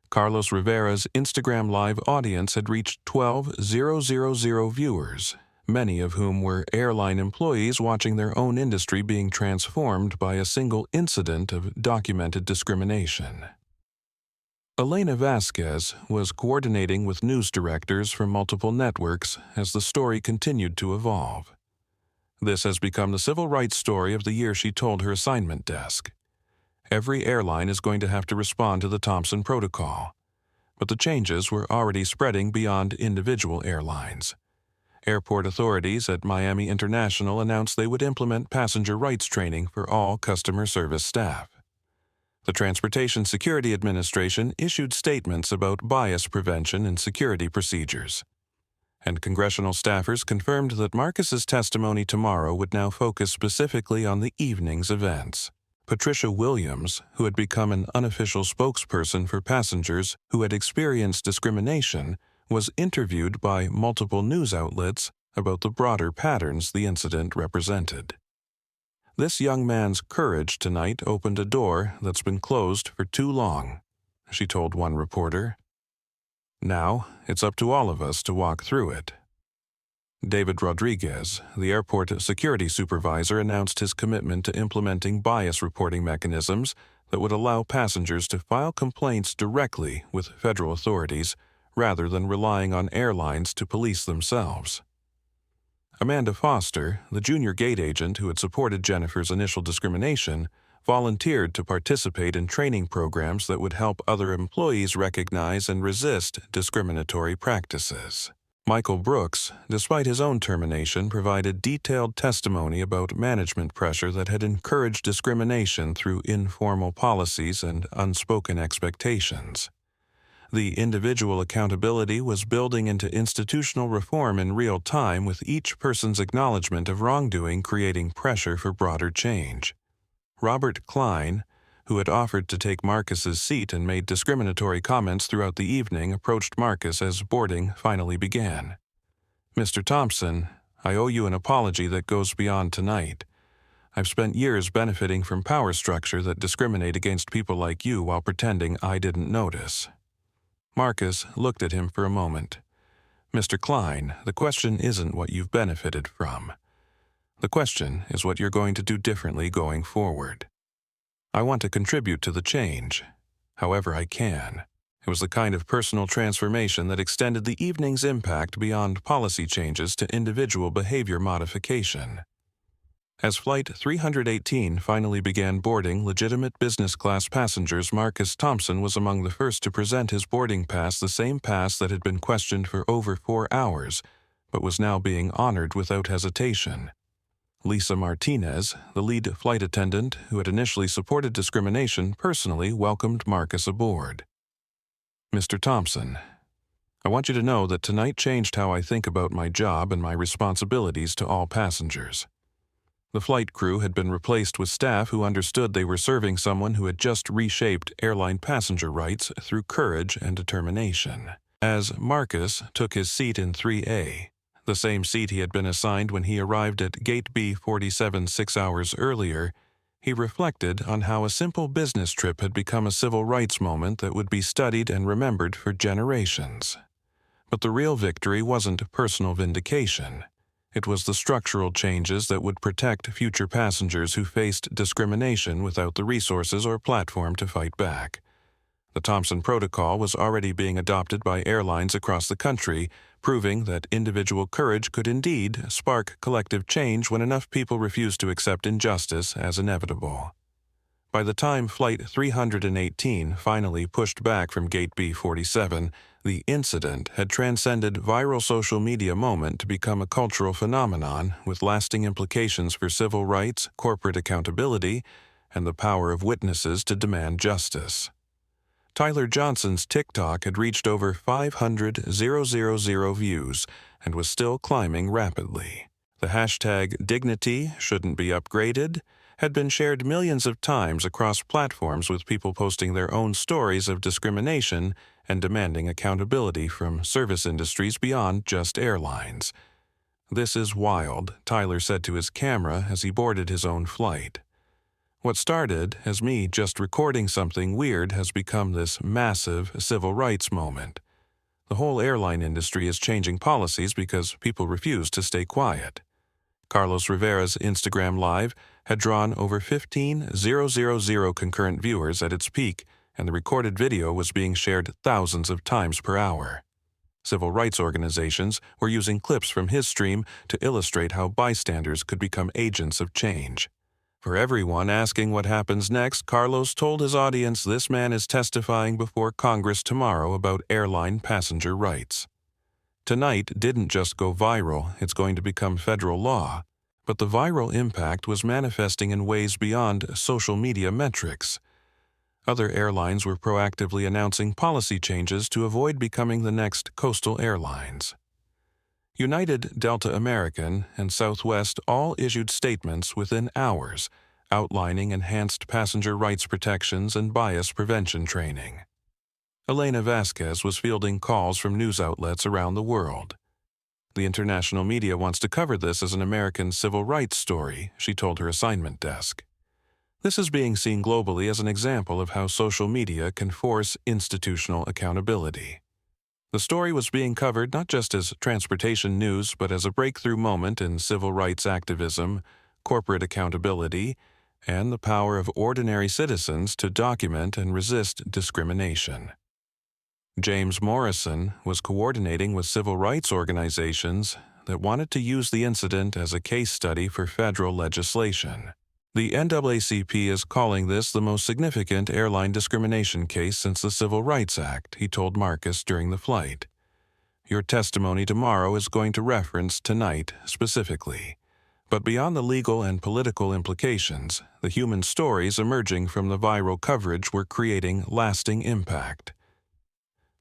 Carlos Rivera's Instagram Live audience had reached 12,000 viewers, many of whom were airline employees watching their own industry being transformed by a single incident of documented discrimination. Elena Vasquez was coordinating with news directors from multiple networks as the story continued to evolve. This has become the civil rights story of the year, she told her assignment desk. Every airline is going to have to respond to the Thompson protocol, but the changes were already spreading beyond individual airlines. Airport authorities at Miami International announced they would implement passenger rights training for all customer service staff. The Transportation Security Administration issued statements about bias prevention and security procedures. And congressional staffers confirmed that Marcus's testimony tomorrow would now focus specifically on the evening's events. Patricia Williams, who had become an unofficial spokesperson for passengers who had experienced discrimination, was interviewed by multiple news outlets about the broader patterns the incident represented. "This young man's courage tonight opened a door that's been closed for too long," she told one reporter. "Now, it's up to all of us to walk through it." David Rodriguez, the airport security supervisor, announced his commitment to implementing bias reporting mechanisms that would allow passengers to file complaints directly with federal authorities rather than relying on airlines to police themselves. Amanda Foster, the junior gate agent who had supported Jennifer's initial discrimination, volunteered to participate in training programs that would help other employees recognize and resist discriminatory practices. Michael Brooks, despite his own termination, provided detailed testimony about management pressure that had encouraged discrimination through informal policies and unspoken expectations. The individual accountability was building into institutional reform in real time, with each person's acknowledgement of wrongdoing creating pressure for broader change. Robert Klein, who had offered to take Marcus's seat and made discriminatory comments throughout the evening, approached Marcus as boarding finally began. "Mr. Thompson, I owe you an apology that goes beyond tonight. I've spent years benefiting from power structure that discriminate against people like you while pretending I didn't notice." Marcus looked at him for a moment. "Mr. Klein, the question isn't what you've benefited from. The question is what you're going to do differently going forward. I want to contribute to the change, however I can." It was the kind of personal transformation that extended the evening's impact beyond policy changes to individual behavior modification. As Flight 318 finally began boarding legitimate business class passengers, Marcus Thompson was among the first to present his boarding pass, the same pass that had been questioned for over 4 hours, but was now being honored without hesitation. Lisa Martinez, the lead flight attendant who had initially supported discrimination, personally welcomed Marcus aboard. "Mr. Thompson, I want you to know that tonight changed how I think about my job and my responsibilities to all passengers." The flight crew had been replaced with staff who understood they were serving someone who had just reshaped airline passenger rights through courage and determination. As Marcus took his seat in 3A, the same seat he had been assigned when he arrived at Gate B47 6 hours earlier, he reflected on how a simple business trip had become a civil rights moment that would be studied and remembered for generations. But the real victory wasn't personal vindication. It was the structural changes that would protect future passengers who faced discrimination without the resources or platform to fight back. The Thompson Protocol was already being adopted by airlines across the country, proving that individual courage could indeed spark collective change when enough people refused to accept injustice as inevitable. By the time Flight 318 finally pushed back from Gate B47, the incident had transcended viral social media moment to become a cultural phenomenon with lasting implications for civil rights, corporate accountability, and the power of witnesses to demand justice. Tyler Johnson's TikTok had reached over 500,000 views and was still climbing rapidly. The hashtag "Dignity shouldn't be upgraded" had been shared millions of times across platforms, with people posting their own stories of discrimination and demanding accountability from service industries beyond just airlines. "This is wild," Tyler said to his camera as he boarded his own flight. "What started as me just recording something weird has become this massive civil rights moment. The whole airline industry is changing policies because people refuse to stay quiet." Carlos Rivera's Instagram Live had drawn over 15,000 concurrent viewers at its peak, and the recorded video was being shared thousands of times per hour. Civil rights organizations were using clips from his stream to illustrate how bystanders could become agents of change. For everyone asking what happens next, Carlos told his audience this man is testifying before Congress tomorrow about airline passenger rights. Tonight didn't just go viral, it's going to become federal law. But the viral impact was manifesting in ways beyond social media metrics. Other airlines were proactively announcing policy changes to avoid becoming the next coastal airlines. United, Delta American, and Southwest all issued statements within hours, outlining enhanced passenger rights protections and bias prevention training. Elena Vasquez was fielding calls from news outlets around the world. "The international media wants to cover this as an American civil rights story," she told her assignment desk. This is being seen globally as an example of how social media can force institutional accountability. The story was being covered not just as transportation news, but as a breakthrough moment in civil rights activism, corporate accountability, and the power of ordinary citizens to document and resist discrimination. James Morrison was coordinating with civil rights organizations that wanted to use the incident as a case study for federal legislation. "The NAACP is calling this the most significant airline discrimination case since the Civil Rights Act," he told Marcus during the flight. "Your testimony tomorrow is going to reference tonight specifically. But beyond the legal and political implications, the human stories emerging from the viral coverage were creating lasting impact."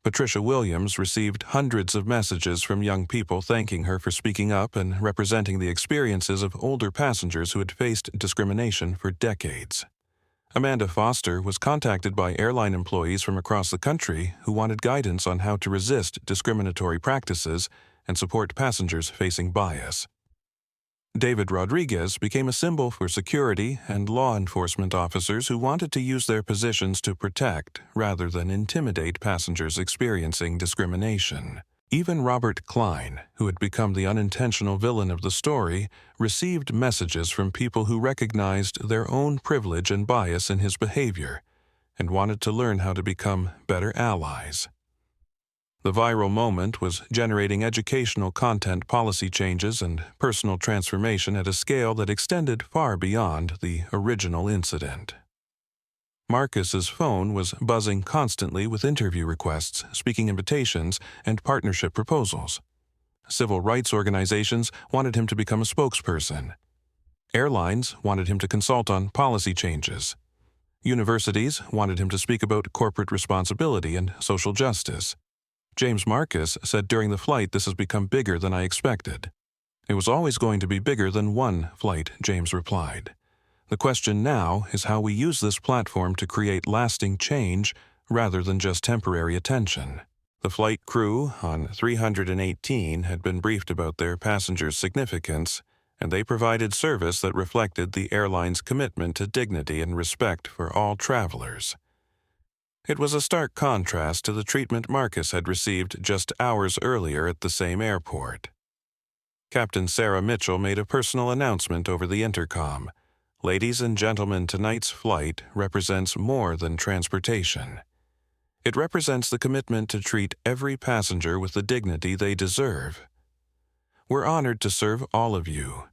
Patricia Williams received hundreds of messages from young people thanking her for speaking up and representing the experiences of older passengers who had faced discrimination for decades. Amanda Foster was contacted by airline employees from across the country who wanted guidance on how to resist discriminatory practices and support passengers facing bias. David Rodriguez became a symbol for security and law enforcement officers who wanted to use their positions to protect rather than intimidate passengers experiencing discrimination. Even Robert Klein, who had become the unintentional villain of the story, received messages from people who recognized their own privilege and bias in his behavior and wanted to learn how to become better allies. The viral moment was generating educational content policy changes and personal transformation at a scale that extended far beyond the original incident. Marcus's phone was buzzing constantly with interview requests, speaking invitations, and partnership proposals. Civil rights organizations wanted him to become a spokesperson. Airlines wanted him to consult on policy changes. Universities wanted him to speak about corporate responsibility and social justice. James Marcus said during the flight, "This has become bigger than I expected." "It was always going to be bigger than one flight," James replied. "The question now is how we use this platform to create lasting change rather than just temporary attention." The flight crew on 318 had been briefed about their passengers' significance, and they provided service that reflected the airline's commitment to dignity and respect for all travelers. It was a stark contrast to the treatment Marcus had received just hours earlier at the same airport. Captain Sarah Mitchell made a personal announcement over the intercom. "Ladies and gentlemen, tonight's flight represents more than transportation. It represents the commitment to treat every passenger with the dignity they deserve. We're honored to serve all of you."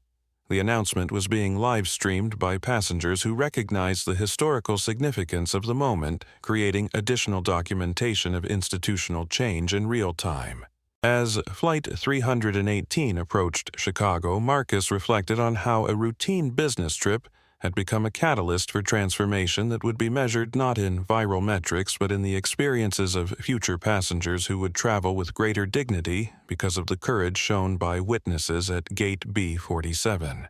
The announcement was being live-streamed by passengers who recognized the historical significance of the moment, creating additional documentation of institutional change in real time. As Flight 318 approached Chicago, Marcus reflected on how a routine business trip had become a catalyst for transformation that would be measured not in viral metrics but in the experiences of future passengers who would travel with greater dignity because of the courage shown by witnesses at Gate B47.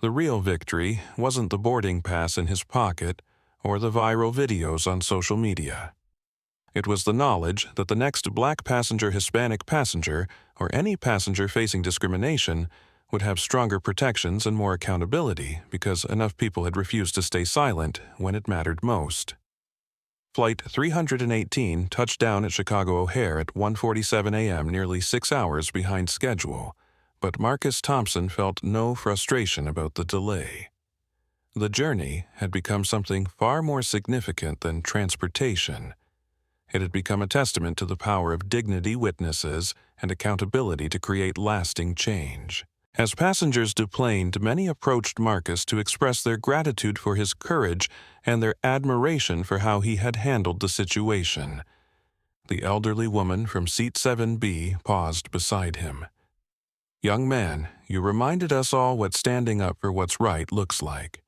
The real victory wasn't the boarding pass in his pocket or the viral videos on social media. It was the knowledge that the next black passenger, Hispanic passenger, or any passenger facing discrimination would have stronger protections and more accountability because enough people had refused to stay silent when it mattered most. Flight 318 touched down at Chicago O'Hare at 1:47 a.m., nearly 6 hours behind schedule, but Marcus Thompson felt no frustration about the delay. The journey had become something far more significant than transportation. It had become a testament to the power of dignity witnesses and accountability to create lasting change. As passengers deplaned, many approached Marcus to express their gratitude for his courage and their admiration for how he had handled the situation. The elderly woman from seat 7B paused beside him. "Young man, you reminded us all what standing up for what's right looks like.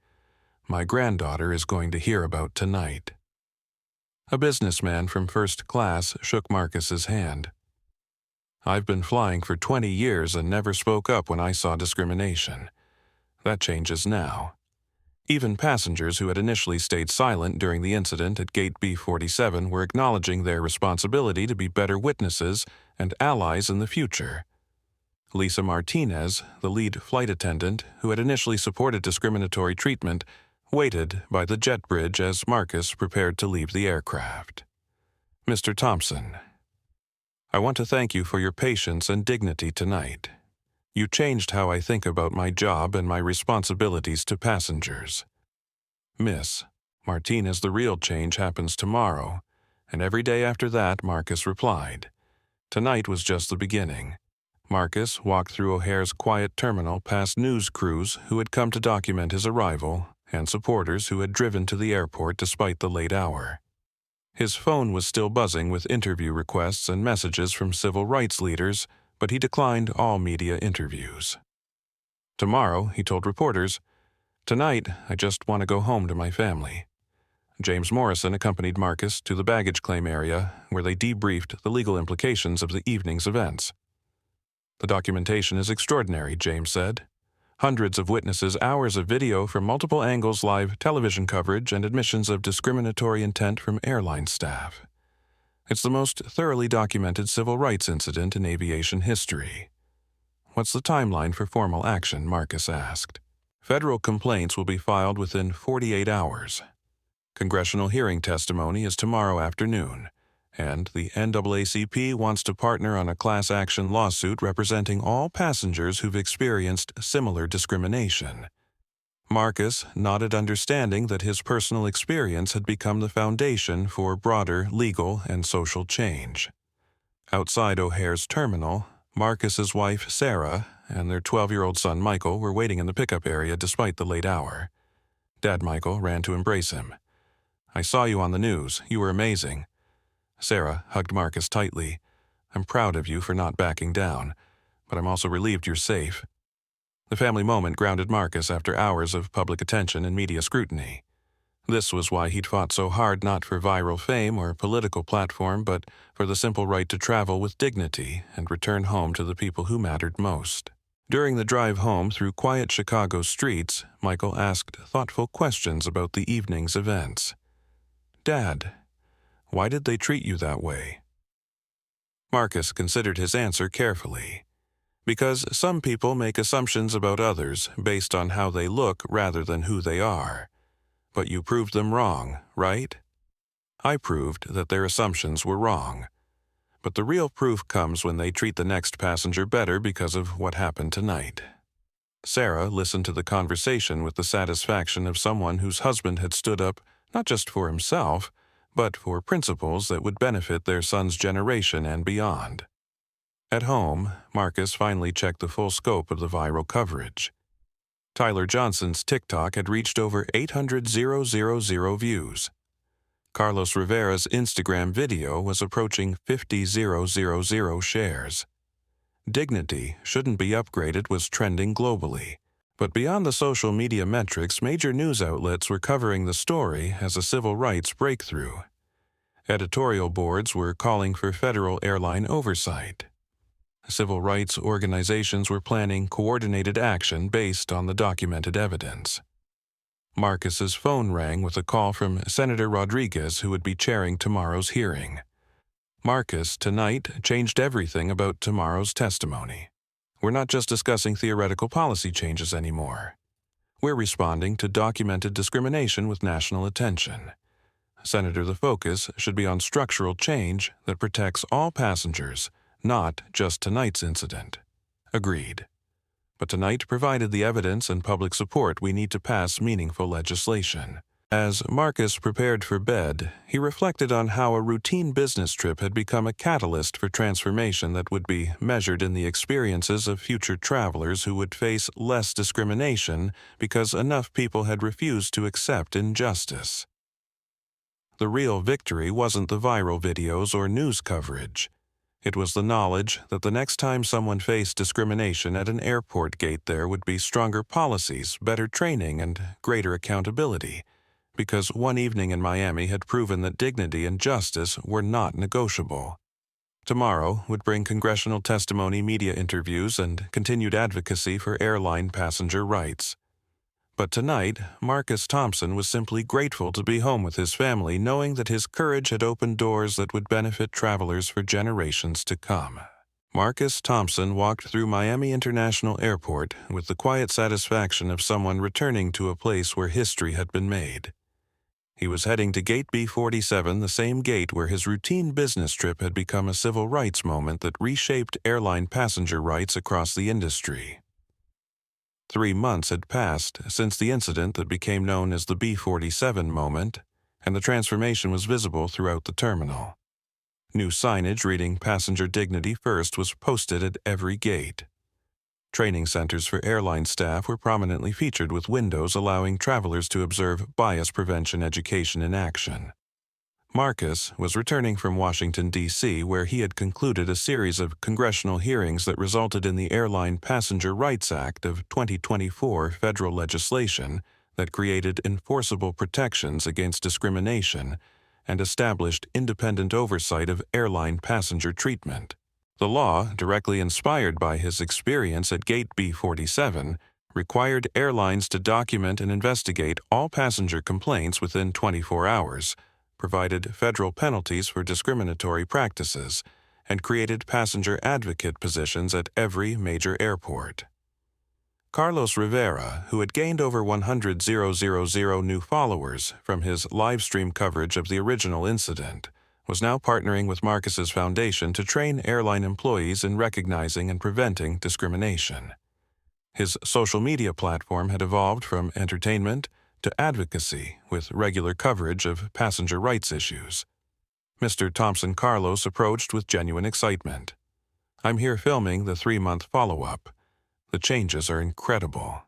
My granddaughter is going to hear about tonight." A businessman from first class shook Marcus's hand. "I've been flying for 20 years and never spoke up when I saw discrimination. That changes now." Even passengers who had initially stayed silent during the incident at Gate B47 were acknowledging their responsibility to be better witnesses and allies in the future. Lisa Martinez, the lead flight attendant who had initially supported discriminatory treatment, waited by the jet bridge as Marcus prepared to leave the aircraft. "Mr. Thompson, I want to thank you for your patience and dignity tonight. You changed how I think about my job and my responsibilities to passengers." "Miss, Martinez, the real change happens tomorrow," and every day after that, Marcus replied. Tonight was just the beginning. Marcus walked through O'Hare's quiet terminal past news crews who had come to document his arrival and supporters who had driven to the airport despite the late hour. His phone was still buzzing with interview requests and messages from civil rights leaders, but he declined all media interviews. "Tomorrow," he told reporters, "tonight I just want to go home to my family." James Morrison accompanied Marcus to the baggage claim area where they debriefed the legal implications of the evening's events. "The documentation is extraordinary," James said. "Hundreds of witnesses, hours of video from multiple angles, live television coverage, and admissions of discriminatory intent from airline staff. It's the most thoroughly documented civil rights incident in aviation history." "What's the timeline for formal action?" Marcus asked. "Federal complaints will be filed within 48 hours. Congressional hearing testimony is tomorrow afternoon, and the NAACP wants to partner on a class action lawsuit representing all passengers who've experienced similar discrimination." Marcus nodded, understanding that his personal experience had become the foundation for broader legal and social change. Outside O'Hare's terminal, Marcus's wife, Sarah, and their 12-year-old son, Michael, were waiting in the pickup area despite the late hour. Dad Michael ran to embrace him. "I saw you on the news. You were amazing." Sarah hugged Marcus tightly. "I'm proud of you for not backing down, but I'm also relieved you're safe." The family moment grounded Marcus after hours of public attention and media scrutiny. This was why he'd fought so hard, not for viral fame or political platform, but for the simple right to travel with dignity and return home to the people who mattered most. During the drive home through quiet Chicago streets, Michael asked thoughtful questions about the evening's events. "Dad, why did they treat you that way?" Marcus considered his answer carefully. "Because some people make assumptions about others based on how they look rather than who they are. But you proved them wrong, right? I proved that their assumptions were wrong. But the real proof comes when they treat the next passenger better because of what happened tonight." Sarah listened to the conversation with the satisfaction of someone whose husband had stood up not just for himself, but for principles that would benefit their son's generation and beyond. At home, Marcus finally checked the full scope of the viral coverage. Tyler Johnson's TikTok had reached over 800,000 views. Carlos Rivera's Instagram video was approaching 50,000 shares. "Dignity shouldn't be upgraded" was trending globally, But beyond the social media metrics, major news outlets were covering the story as a civil rights breakthrough. Editorial boards were calling for federal airline oversight. Civil rights organizations were planning coordinated action based on the documented evidence. Marcus's phone rang with a call from Senator Rodriguez, who would be chairing tomorrow's hearing. Marcus, tonight, changed everything about tomorrow's testimony. We're not just discussing theoretical policy changes anymore. We're responding to documented discrimination with national attention. Senator, the focus should be on structural change that protects all passengers, not just tonight's incident. Agreed. But tonight provided the evidence and public support we need to pass meaningful legislation. As Marcus prepared for bed, he reflected on how a routine business trip had become a catalyst for transformation that would be measured in the experiences of future travelers who would face less discrimination because enough people had refused to accept injustice. The real victory wasn't the viral videos or news coverage. It was the knowledge that the next time someone faced discrimination at an airport gate, there would be stronger policies, better training, and greater accountability, because one evening in Miami had proven that dignity and justice were not negotiable. Tomorrow would bring congressional testimony, media interviews, and continued advocacy for airline passenger rights. But tonight, Marcus Thompson was simply grateful to be home with his family, knowing that his courage had opened doors that would benefit travelers for generations to come. Marcus Thompson walked through Miami International Airport with the quiet satisfaction of someone returning to a place where history had been made. He was heading to Gate B47, the same gate where his routine business trip had become a civil rights moment that reshaped airline passenger rights across the industry. 3 months had passed since the incident that became known as the B47 moment, and the transformation was visible throughout the terminal. New signage reading "Passenger Dignity First" was posted at every gate. Training centers for airline staff were prominently featured with windows allowing travelers to observe bias prevention education in action. Marcus was returning from Washington, D.C., where he had concluded a series of congressional hearings that resulted in the Airline Passenger Rights Act of 2024 federal legislation that created enforceable protections against discrimination and established independent oversight of airline passenger treatment. The law, directly inspired by his experience at Gate B47, required airlines to document and investigate all passenger complaints within 24 hours, provided federal penalties for discriminatory practices, and created passenger advocate positions at every major airport. Carlos Rivera, who had gained over 100,000 new followers from his live stream coverage of the original incident, was now partnering with Marcus's foundation to train airline employees in recognizing and preventing discrimination. His social media platform had evolved from entertainment to advocacy with regular coverage of passenger rights issues. Mr. Thompson Carlos approached with genuine excitement. "I'm here filming the 3-month follow-up. The changes are incredible."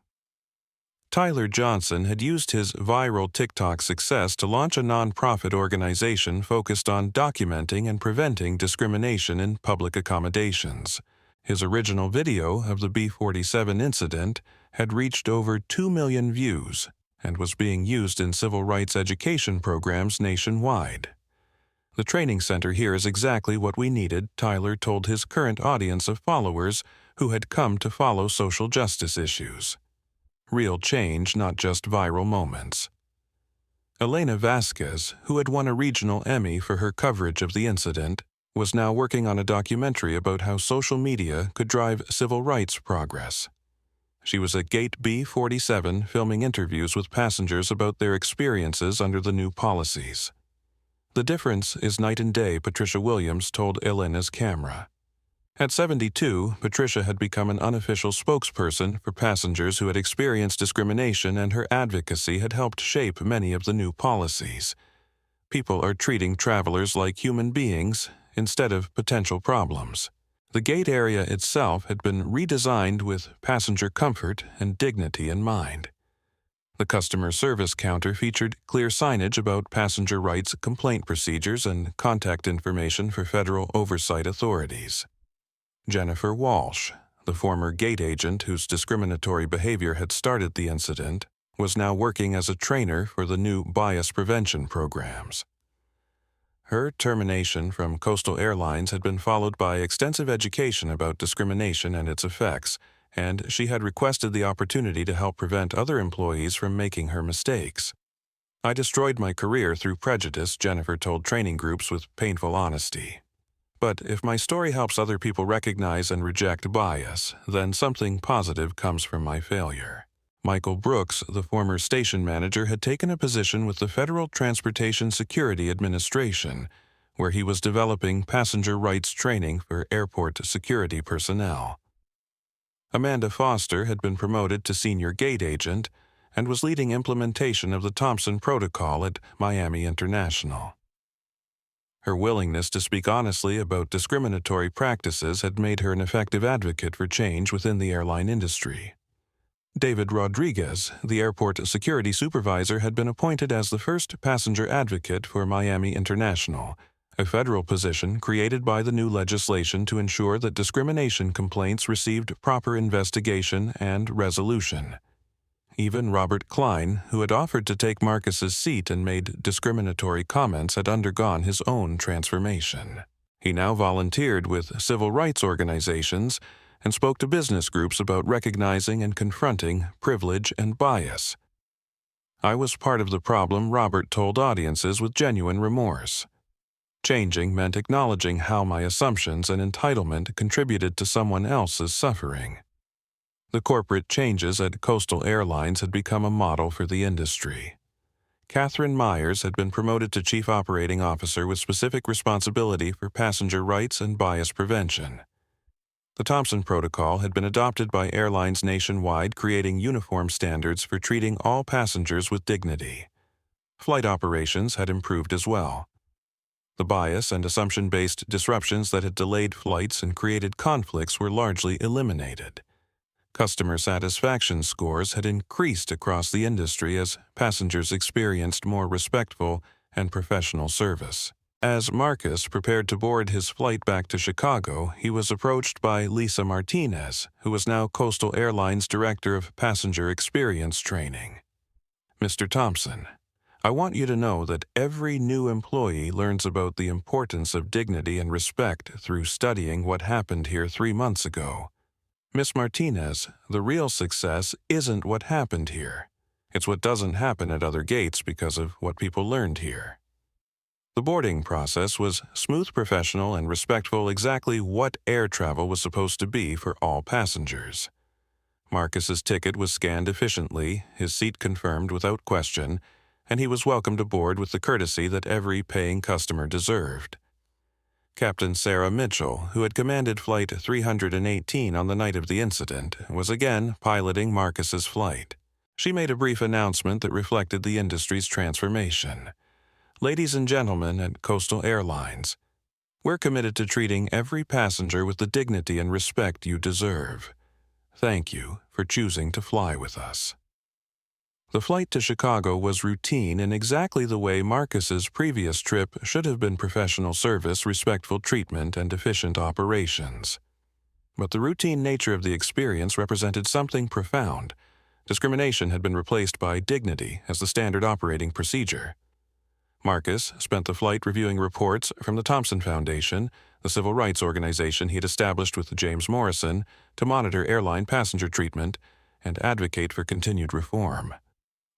Tyler Johnson had used his viral TikTok success to launch a nonprofit organization focused on documenting and preventing discrimination in public accommodations. His original video of the B47 incident had reached over 2 million views and was being used in civil rights education programs nationwide. "The training center here is exactly what we needed," Tyler told his current audience of followers who had come to follow social justice issues. Real change, not just viral moments. Elena Vasquez, who had won a regional Emmy for her coverage of the incident, was now working on a documentary about how social media could drive civil rights progress. She was at Gate B47 filming interviews with passengers about their experiences under the new policies. "The difference is night and day," Patricia Williams told Elena's camera. At 72, Patricia had become an unofficial spokesperson for passengers who had experienced discrimination, and her advocacy had helped shape many of the new policies. People are treating travelers like human beings instead of potential problems. The gate area itself had been redesigned with passenger comfort and dignity in mind. The customer service counter featured clear signage about passenger rights, complaint procedures, and contact information for federal oversight authorities. Jennifer Walsh, the former gate agent whose discriminatory behavior had started the incident, was now working as a trainer for the new bias prevention programs. Her termination from Coastal Airlines had been followed by extensive education about discrimination and its effects, and she had requested the opportunity to help prevent other employees from making her mistakes. "I destroyed my career through prejudice," Jennifer told training groups with painful honesty. "But if my story helps other people recognize and reject bias, then something positive comes from my failure." Michael Brooks, the former station manager, had taken a position with the Federal Transportation Security Administration, where he was developing passenger rights training for airport security personnel. Amanda Foster had been promoted to senior gate agent and was leading implementation of the Thompson Protocol at Miami International. Her willingness to speak honestly about discriminatory practices had made her an effective advocate for change within the airline industry. David Rodriguez, the airport security supervisor, had been appointed as the first passenger advocate for Miami International, a federal position created by the new legislation to ensure that discrimination complaints received proper investigation and resolution. Even Robert Klein, who had offered to take Marcus's seat and made discriminatory comments, had undergone his own transformation. He now volunteered with civil rights organizations and spoke to business groups about recognizing and confronting privilege and bias. "I was part of the problem," Robert told audiences with genuine remorse. Changing meant acknowledging how my assumptions and entitlement contributed to someone else's suffering. The corporate changes at Coastal Airlines had become a model for the industry. Catherine Myers had been promoted to Chief Operating Officer with specific responsibility for passenger rights and bias prevention. The Thompson Protocol had been adopted by airlines nationwide, creating uniform standards for treating all passengers with dignity. Flight operations had improved as well. The bias and assumption-based disruptions that had delayed flights and created conflicts were largely eliminated. Customer satisfaction scores had increased across the industry as passengers experienced more respectful and professional service. As Marcus prepared to board his flight back to Chicago, he was approached by Lisa Martinez, who was now Coastal Airlines Director of Passenger Experience Training. "Mr. Thompson, I want you to know that every new employee learns about the importance of dignity and respect through studying what happened here 3 months ago. Miss Martinez, the real success isn't what happened here. It's what doesn't happen at other gates because of what people learned here." The boarding process was smooth, professional, and respectful, exactly what air travel was supposed to be for all passengers. Marcus's ticket was scanned efficiently, his seat confirmed without question, and he was welcomed aboard with the courtesy that every paying customer deserved. Captain Sarah Mitchell, who had commanded Flight 318 on the night of the incident, was again piloting Marcus's flight. She made a brief announcement that reflected the industry's transformation. "Ladies and gentlemen at Coastal Airlines, we're committed to treating every passenger with the dignity and respect you deserve. Thank you for choosing to fly with us." The flight to Chicago was routine in exactly the way Marcus's previous trip should have been: professional service, respectful treatment, and efficient operations. But the routine nature of the experience represented something profound. Discrimination had been replaced by dignity as the standard operating procedure. Marcus spent the flight reviewing reports from the Thompson Foundation, the civil rights organization he had established with James Morrison to monitor airline passenger treatment and advocate for continued reform.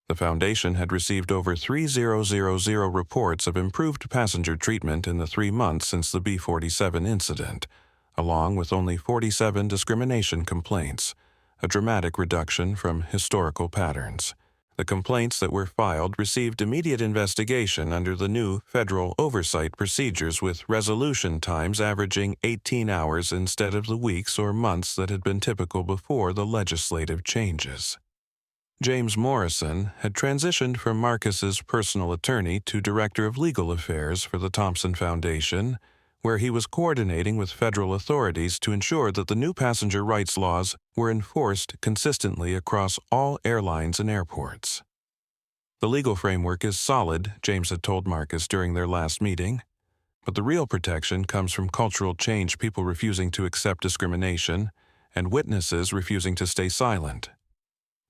The Foundation had received over 3,000 reports of improved passenger treatment in the 3 months since the B-47 incident, along with only 47 discrimination complaints, a dramatic reduction from historical patterns. The complaints that were filed received immediate investigation under the new federal oversight procedures, with resolution times averaging 18 hours instead of the weeks or months that had been typical before the legislative changes. James Morrison had transitioned from Marcus's personal attorney to Director of Legal Affairs for the Thompson Foundation, where he was coordinating with federal authorities to ensure that the new passenger rights laws were enforced consistently across all airlines and airports. "The legal framework is solid," James had told Marcus during their last meeting, "but the real protection comes from cultural change, people refusing to accept discrimination, and witnesses refusing to stay silent.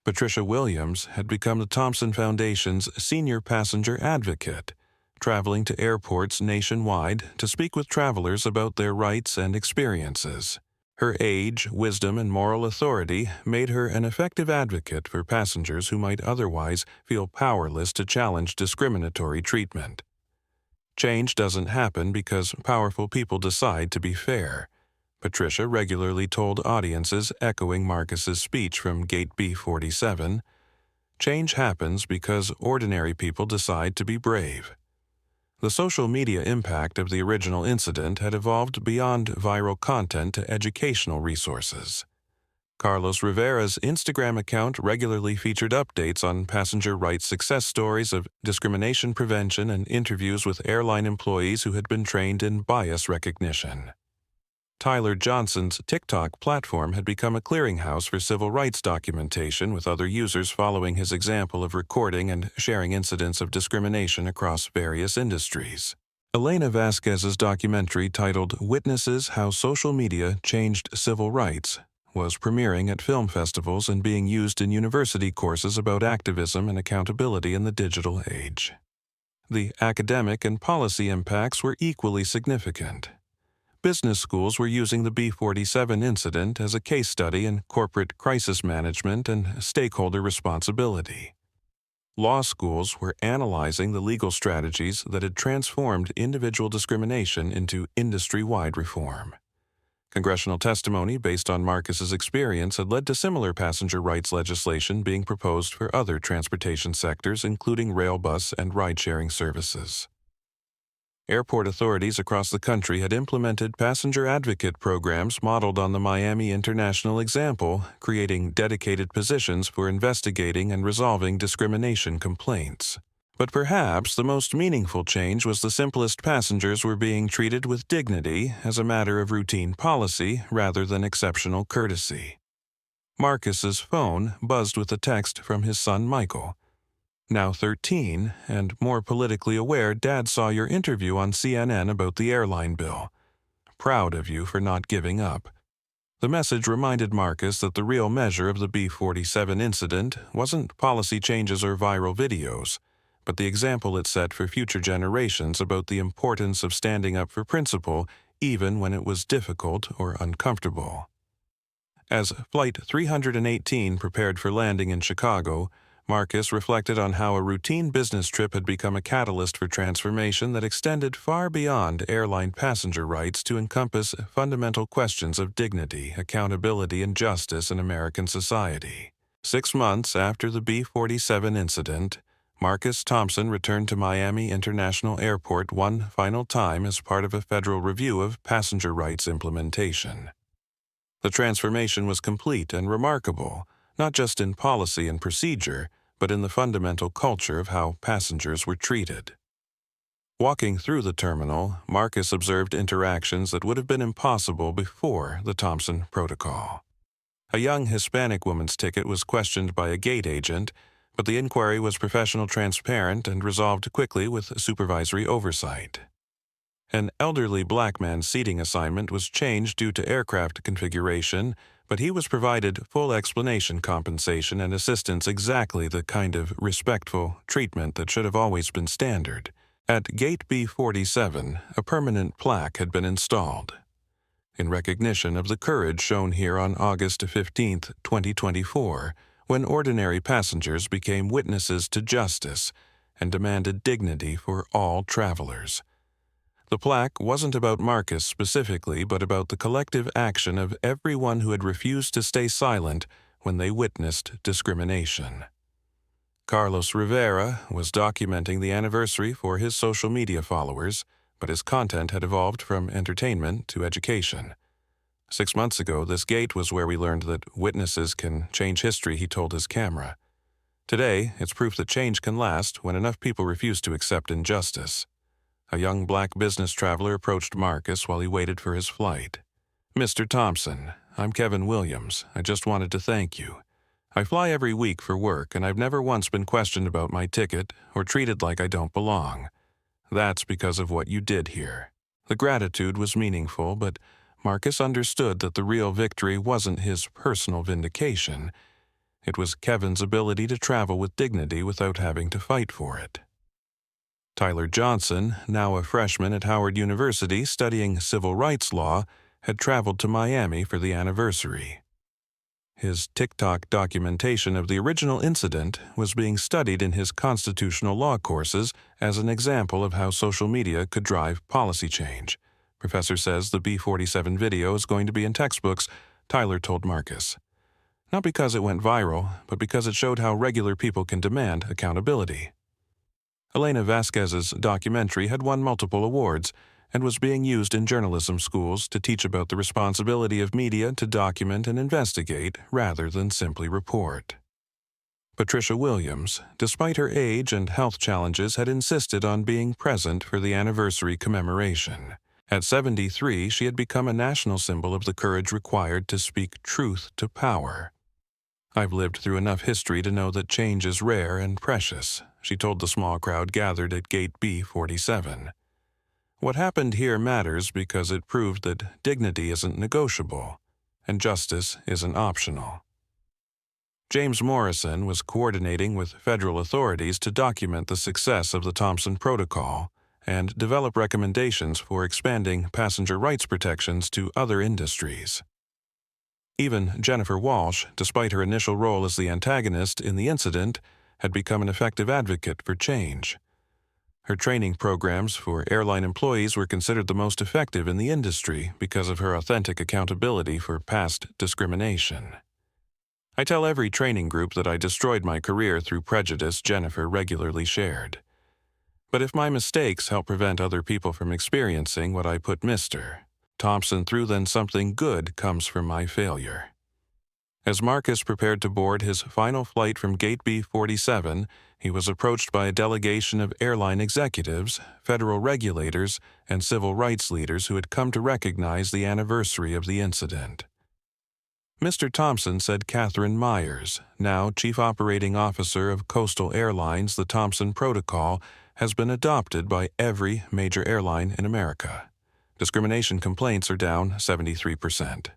Patricia Williams had become the Thompson Foundation's senior passenger advocate, traveling to airports nationwide to speak with travelers about their rights and experiences. Her age, wisdom, and moral authority made her an effective advocate for passengers who might otherwise feel powerless to challenge discriminatory treatment. Change doesn't happen because powerful people decide to be fair. Patricia regularly told audiences echoing Marcus's speech from Gate B47, "Change happens because ordinary people decide to be brave." The social media impact of the original incident had evolved beyond viral content to educational resources. Carlos Rivera's Instagram account regularly featured updates on passenger rights success stories of discrimination prevention and interviews with airline employees who had been trained in bias recognition. Tyler Johnson's TikTok platform had become a clearinghouse for civil rights documentation, with other users following his example of recording and sharing incidents of discrimination across various industries. Elena Vasquez's documentary titled "Witnesses: How Social Media Changed Civil Rights" was premiering at film festivals and being used in university courses about activism and accountability in the digital age. The academic and policy impacts were equally significant. Business schools were using the B47 incident as a case study in corporate crisis management and stakeholder responsibility. Law schools were analyzing the legal strategies that had transformed individual discrimination into industry-wide reform. Congressional testimony based on Marcus's experience had led to similar passenger rights legislation being proposed for other transportation sectors, including rail, bus, and ride-sharing services. Airport authorities across the country had implemented passenger advocate programs modeled on the Miami International example, creating dedicated positions for investigating and resolving discrimination complaints. But perhaps the most meaningful change was the simplest passengers were being treated with dignity as a matter of routine policy rather than exceptional courtesy. Marcus's phone buzzed with a text from his son Michael. "Now 13, and more politically aware, Dad saw your interview on CNN about the airline bill. Proud of you for not giving up." The message reminded Marcus that the real measure of the B47 incident wasn't policy changes or viral videos, but the example it set for future generations about the importance of standing up for principle even when it was difficult or uncomfortable. As Flight 318 prepared for landing in Chicago, Marcus reflected on how a routine business trip had become a catalyst for transformation that extended far beyond airline passenger rights to encompass fundamental questions of dignity, accountability, and justice in American society. 6 months after the B47 incident, Marcus Thompson returned to Miami International Airport one final time as part of a federal review of passenger rights implementation. The transformation was complete and remarkable, not just in policy and procedure, but in the fundamental culture of how passengers were treated. Walking through the terminal, Marcus observed interactions that would have been impossible before the Thompson Protocol. A young Hispanic woman's ticket was questioned by a gate agent, but the inquiry was professional, transparent, and resolved quickly with supervisory oversight. An elderly black man's seating assignment was changed due to aircraft configuration, but he was provided full explanation, compensation, and assistance, exactly the kind of respectful treatment that should have always been standard. At Gate B47, a permanent plaque had been installed, in recognition of the courage shown here on August 15, 2024, when ordinary passengers became witnesses to justice and demanded dignity for all travelers. The plaque wasn't about Marcus specifically, but about the collective action of everyone who had refused to stay silent when they witnessed discrimination. Carlos Rivera was documenting the anniversary for his social media followers, but his content had evolved from entertainment to education. 6 months ago, this gate was where we learned that witnesses can change history, he told his camera. Today, it's proof that change can last when enough people refuse to accept injustice. A young black business traveler approached Marcus while he waited for his flight. "Mr. Thompson, I'm Kevin Williams. I just wanted to thank you. I fly every week for work, and I've never once been questioned about my ticket or treated like I don't belong. That's because of what you did here." The gratitude was meaningful, but Marcus understood that the real victory wasn't his personal vindication. It was Kevin's ability to travel with dignity without having to fight for it. Tyler Johnson, now a freshman at Howard University studying civil rights law, had traveled to Miami for the anniversary. His TikTok documentation of the original incident was being studied in his constitutional law courses as an example of how social media could drive policy change. Professor says the B-47 video is going to be in textbooks, Tyler told Marcus. Not because it went viral, but because it showed how regular people can demand accountability. Elena Vasquez's documentary had won multiple awards and was being used in journalism schools to teach about the responsibility of media to document and investigate rather than simply report. Patricia Williams, despite her age and health challenges, had insisted on being present for the anniversary commemoration. At 73, she had become a national symbol of the courage required to speak truth to power. "I've lived through enough history to know that change is rare and precious," she told the small crowd gathered at Gate B-47. "What happened here matters because it proved that dignity isn't negotiable, and justice isn't optional." James Morrison was coordinating with federal authorities to document the success of the Thompson Protocol and develop recommendations for expanding passenger rights protections to other industries. Even Jennifer Walsh, despite her initial role as the antagonist in the incident, had become an effective advocate for change. Her training programs for airline employees were considered the most effective in the industry because of her authentic accountability for past discrimination. "I tell every training group that I destroyed my career through prejudice," Jennifer regularly shared. "But if my mistakes help prevent other people from experiencing what I put Mr. Thompson through, then something good comes from my failure." As Marcus prepared to board his final flight from Gate B-47, he was approached by a delegation of airline executives, federal regulators, and civil rights leaders who had come to recognize the anniversary of the incident. Mr. Thompson, said Catherine Myers, now Chief Operating Officer of Coastal Airlines, the Thompson Protocol has been adopted by every major airline in America. Discrimination complaints are down 73%.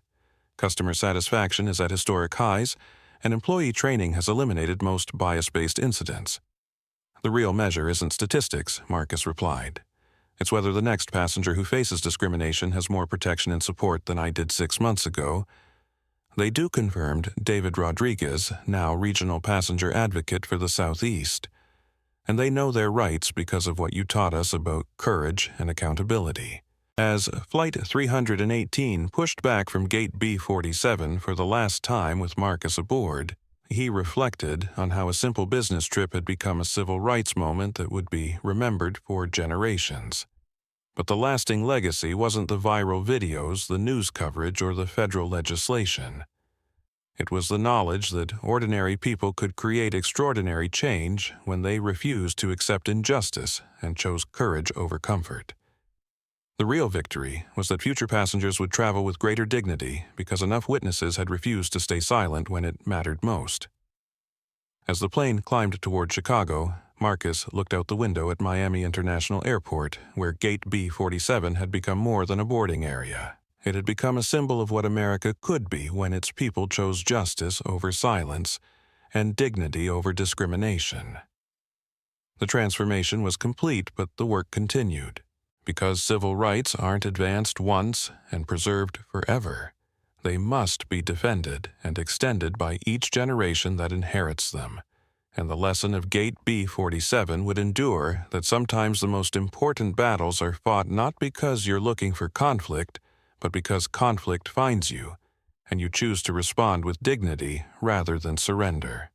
Customer satisfaction is at historic highs, and employee training has eliminated most bias-based incidents. "The real measure isn't statistics," Marcus replied. "It's whether the next passenger who faces discrimination has more protection and support than I did 6 months ago." They do, confirmed David Rodriguez, now regional passenger advocate for the Southeast. "And they know their rights because of what you taught us about courage and accountability." As Flight 318 pushed back from Gate B-47 for the last time with Marcus aboard, he reflected on how a simple business trip had become a civil rights moment that would be remembered for generations. But the lasting legacy wasn't the viral videos, the news coverage, or the federal legislation. It was the knowledge that ordinary people could create extraordinary change when they refused to accept injustice and chose courage over comfort. The real victory was that future passengers would travel with greater dignity because enough witnesses had refused to stay silent when it mattered most. As the plane climbed toward Chicago, Marcus looked out the window at Miami International Airport, where Gate B-47 had become more than a boarding area. It had become a symbol of what America could be when its people chose justice over silence and dignity over discrimination. The transformation was complete, but the work continued. Because civil rights aren't advanced once and preserved forever, they must be defended and extended by each generation that inherits them. And the lesson of Gate B-47 would endure that sometimes the most important battles are fought not because you're looking for conflict, but because conflict finds you, and you choose to respond with dignity rather than surrender.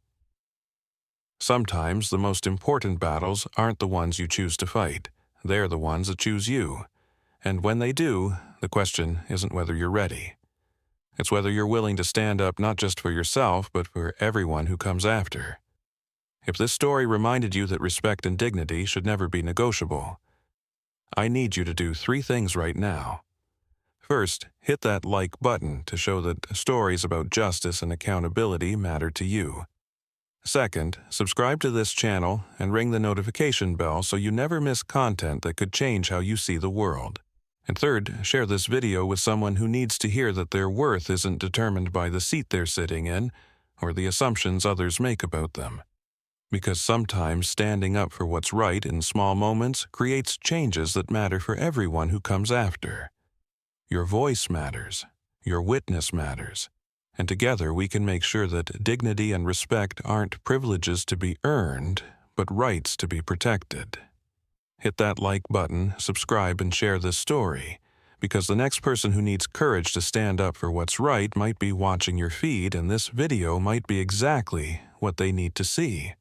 Sometimes the most important battles aren't the ones you choose to fight. They're the ones that choose you. And when they do, the question isn't whether you're ready. It's whether you're willing to stand up not just for yourself, but for everyone who comes after. If this story reminded you that respect and dignity should never be negotiable, I need you to do 3 things right now. First, hit that like button to show that stories about justice and accountability matter to you. Second, subscribe to this channel and ring the notification bell so you never miss content that could change how you see the world. And third, share this video with someone who needs to hear that their worth isn't determined by the seat they're sitting in or the assumptions others make about them. Because sometimes standing up for what's right in small moments creates changes that matter for everyone who comes after. Your voice matters. Your witness matters. And together we can make sure that dignity and respect aren't privileges to be earned, but rights to be protected. Hit that like button, subscribe, and share this story, because the next person who needs courage to stand up for what's right might be watching your feed, and this video might be exactly what they need to see.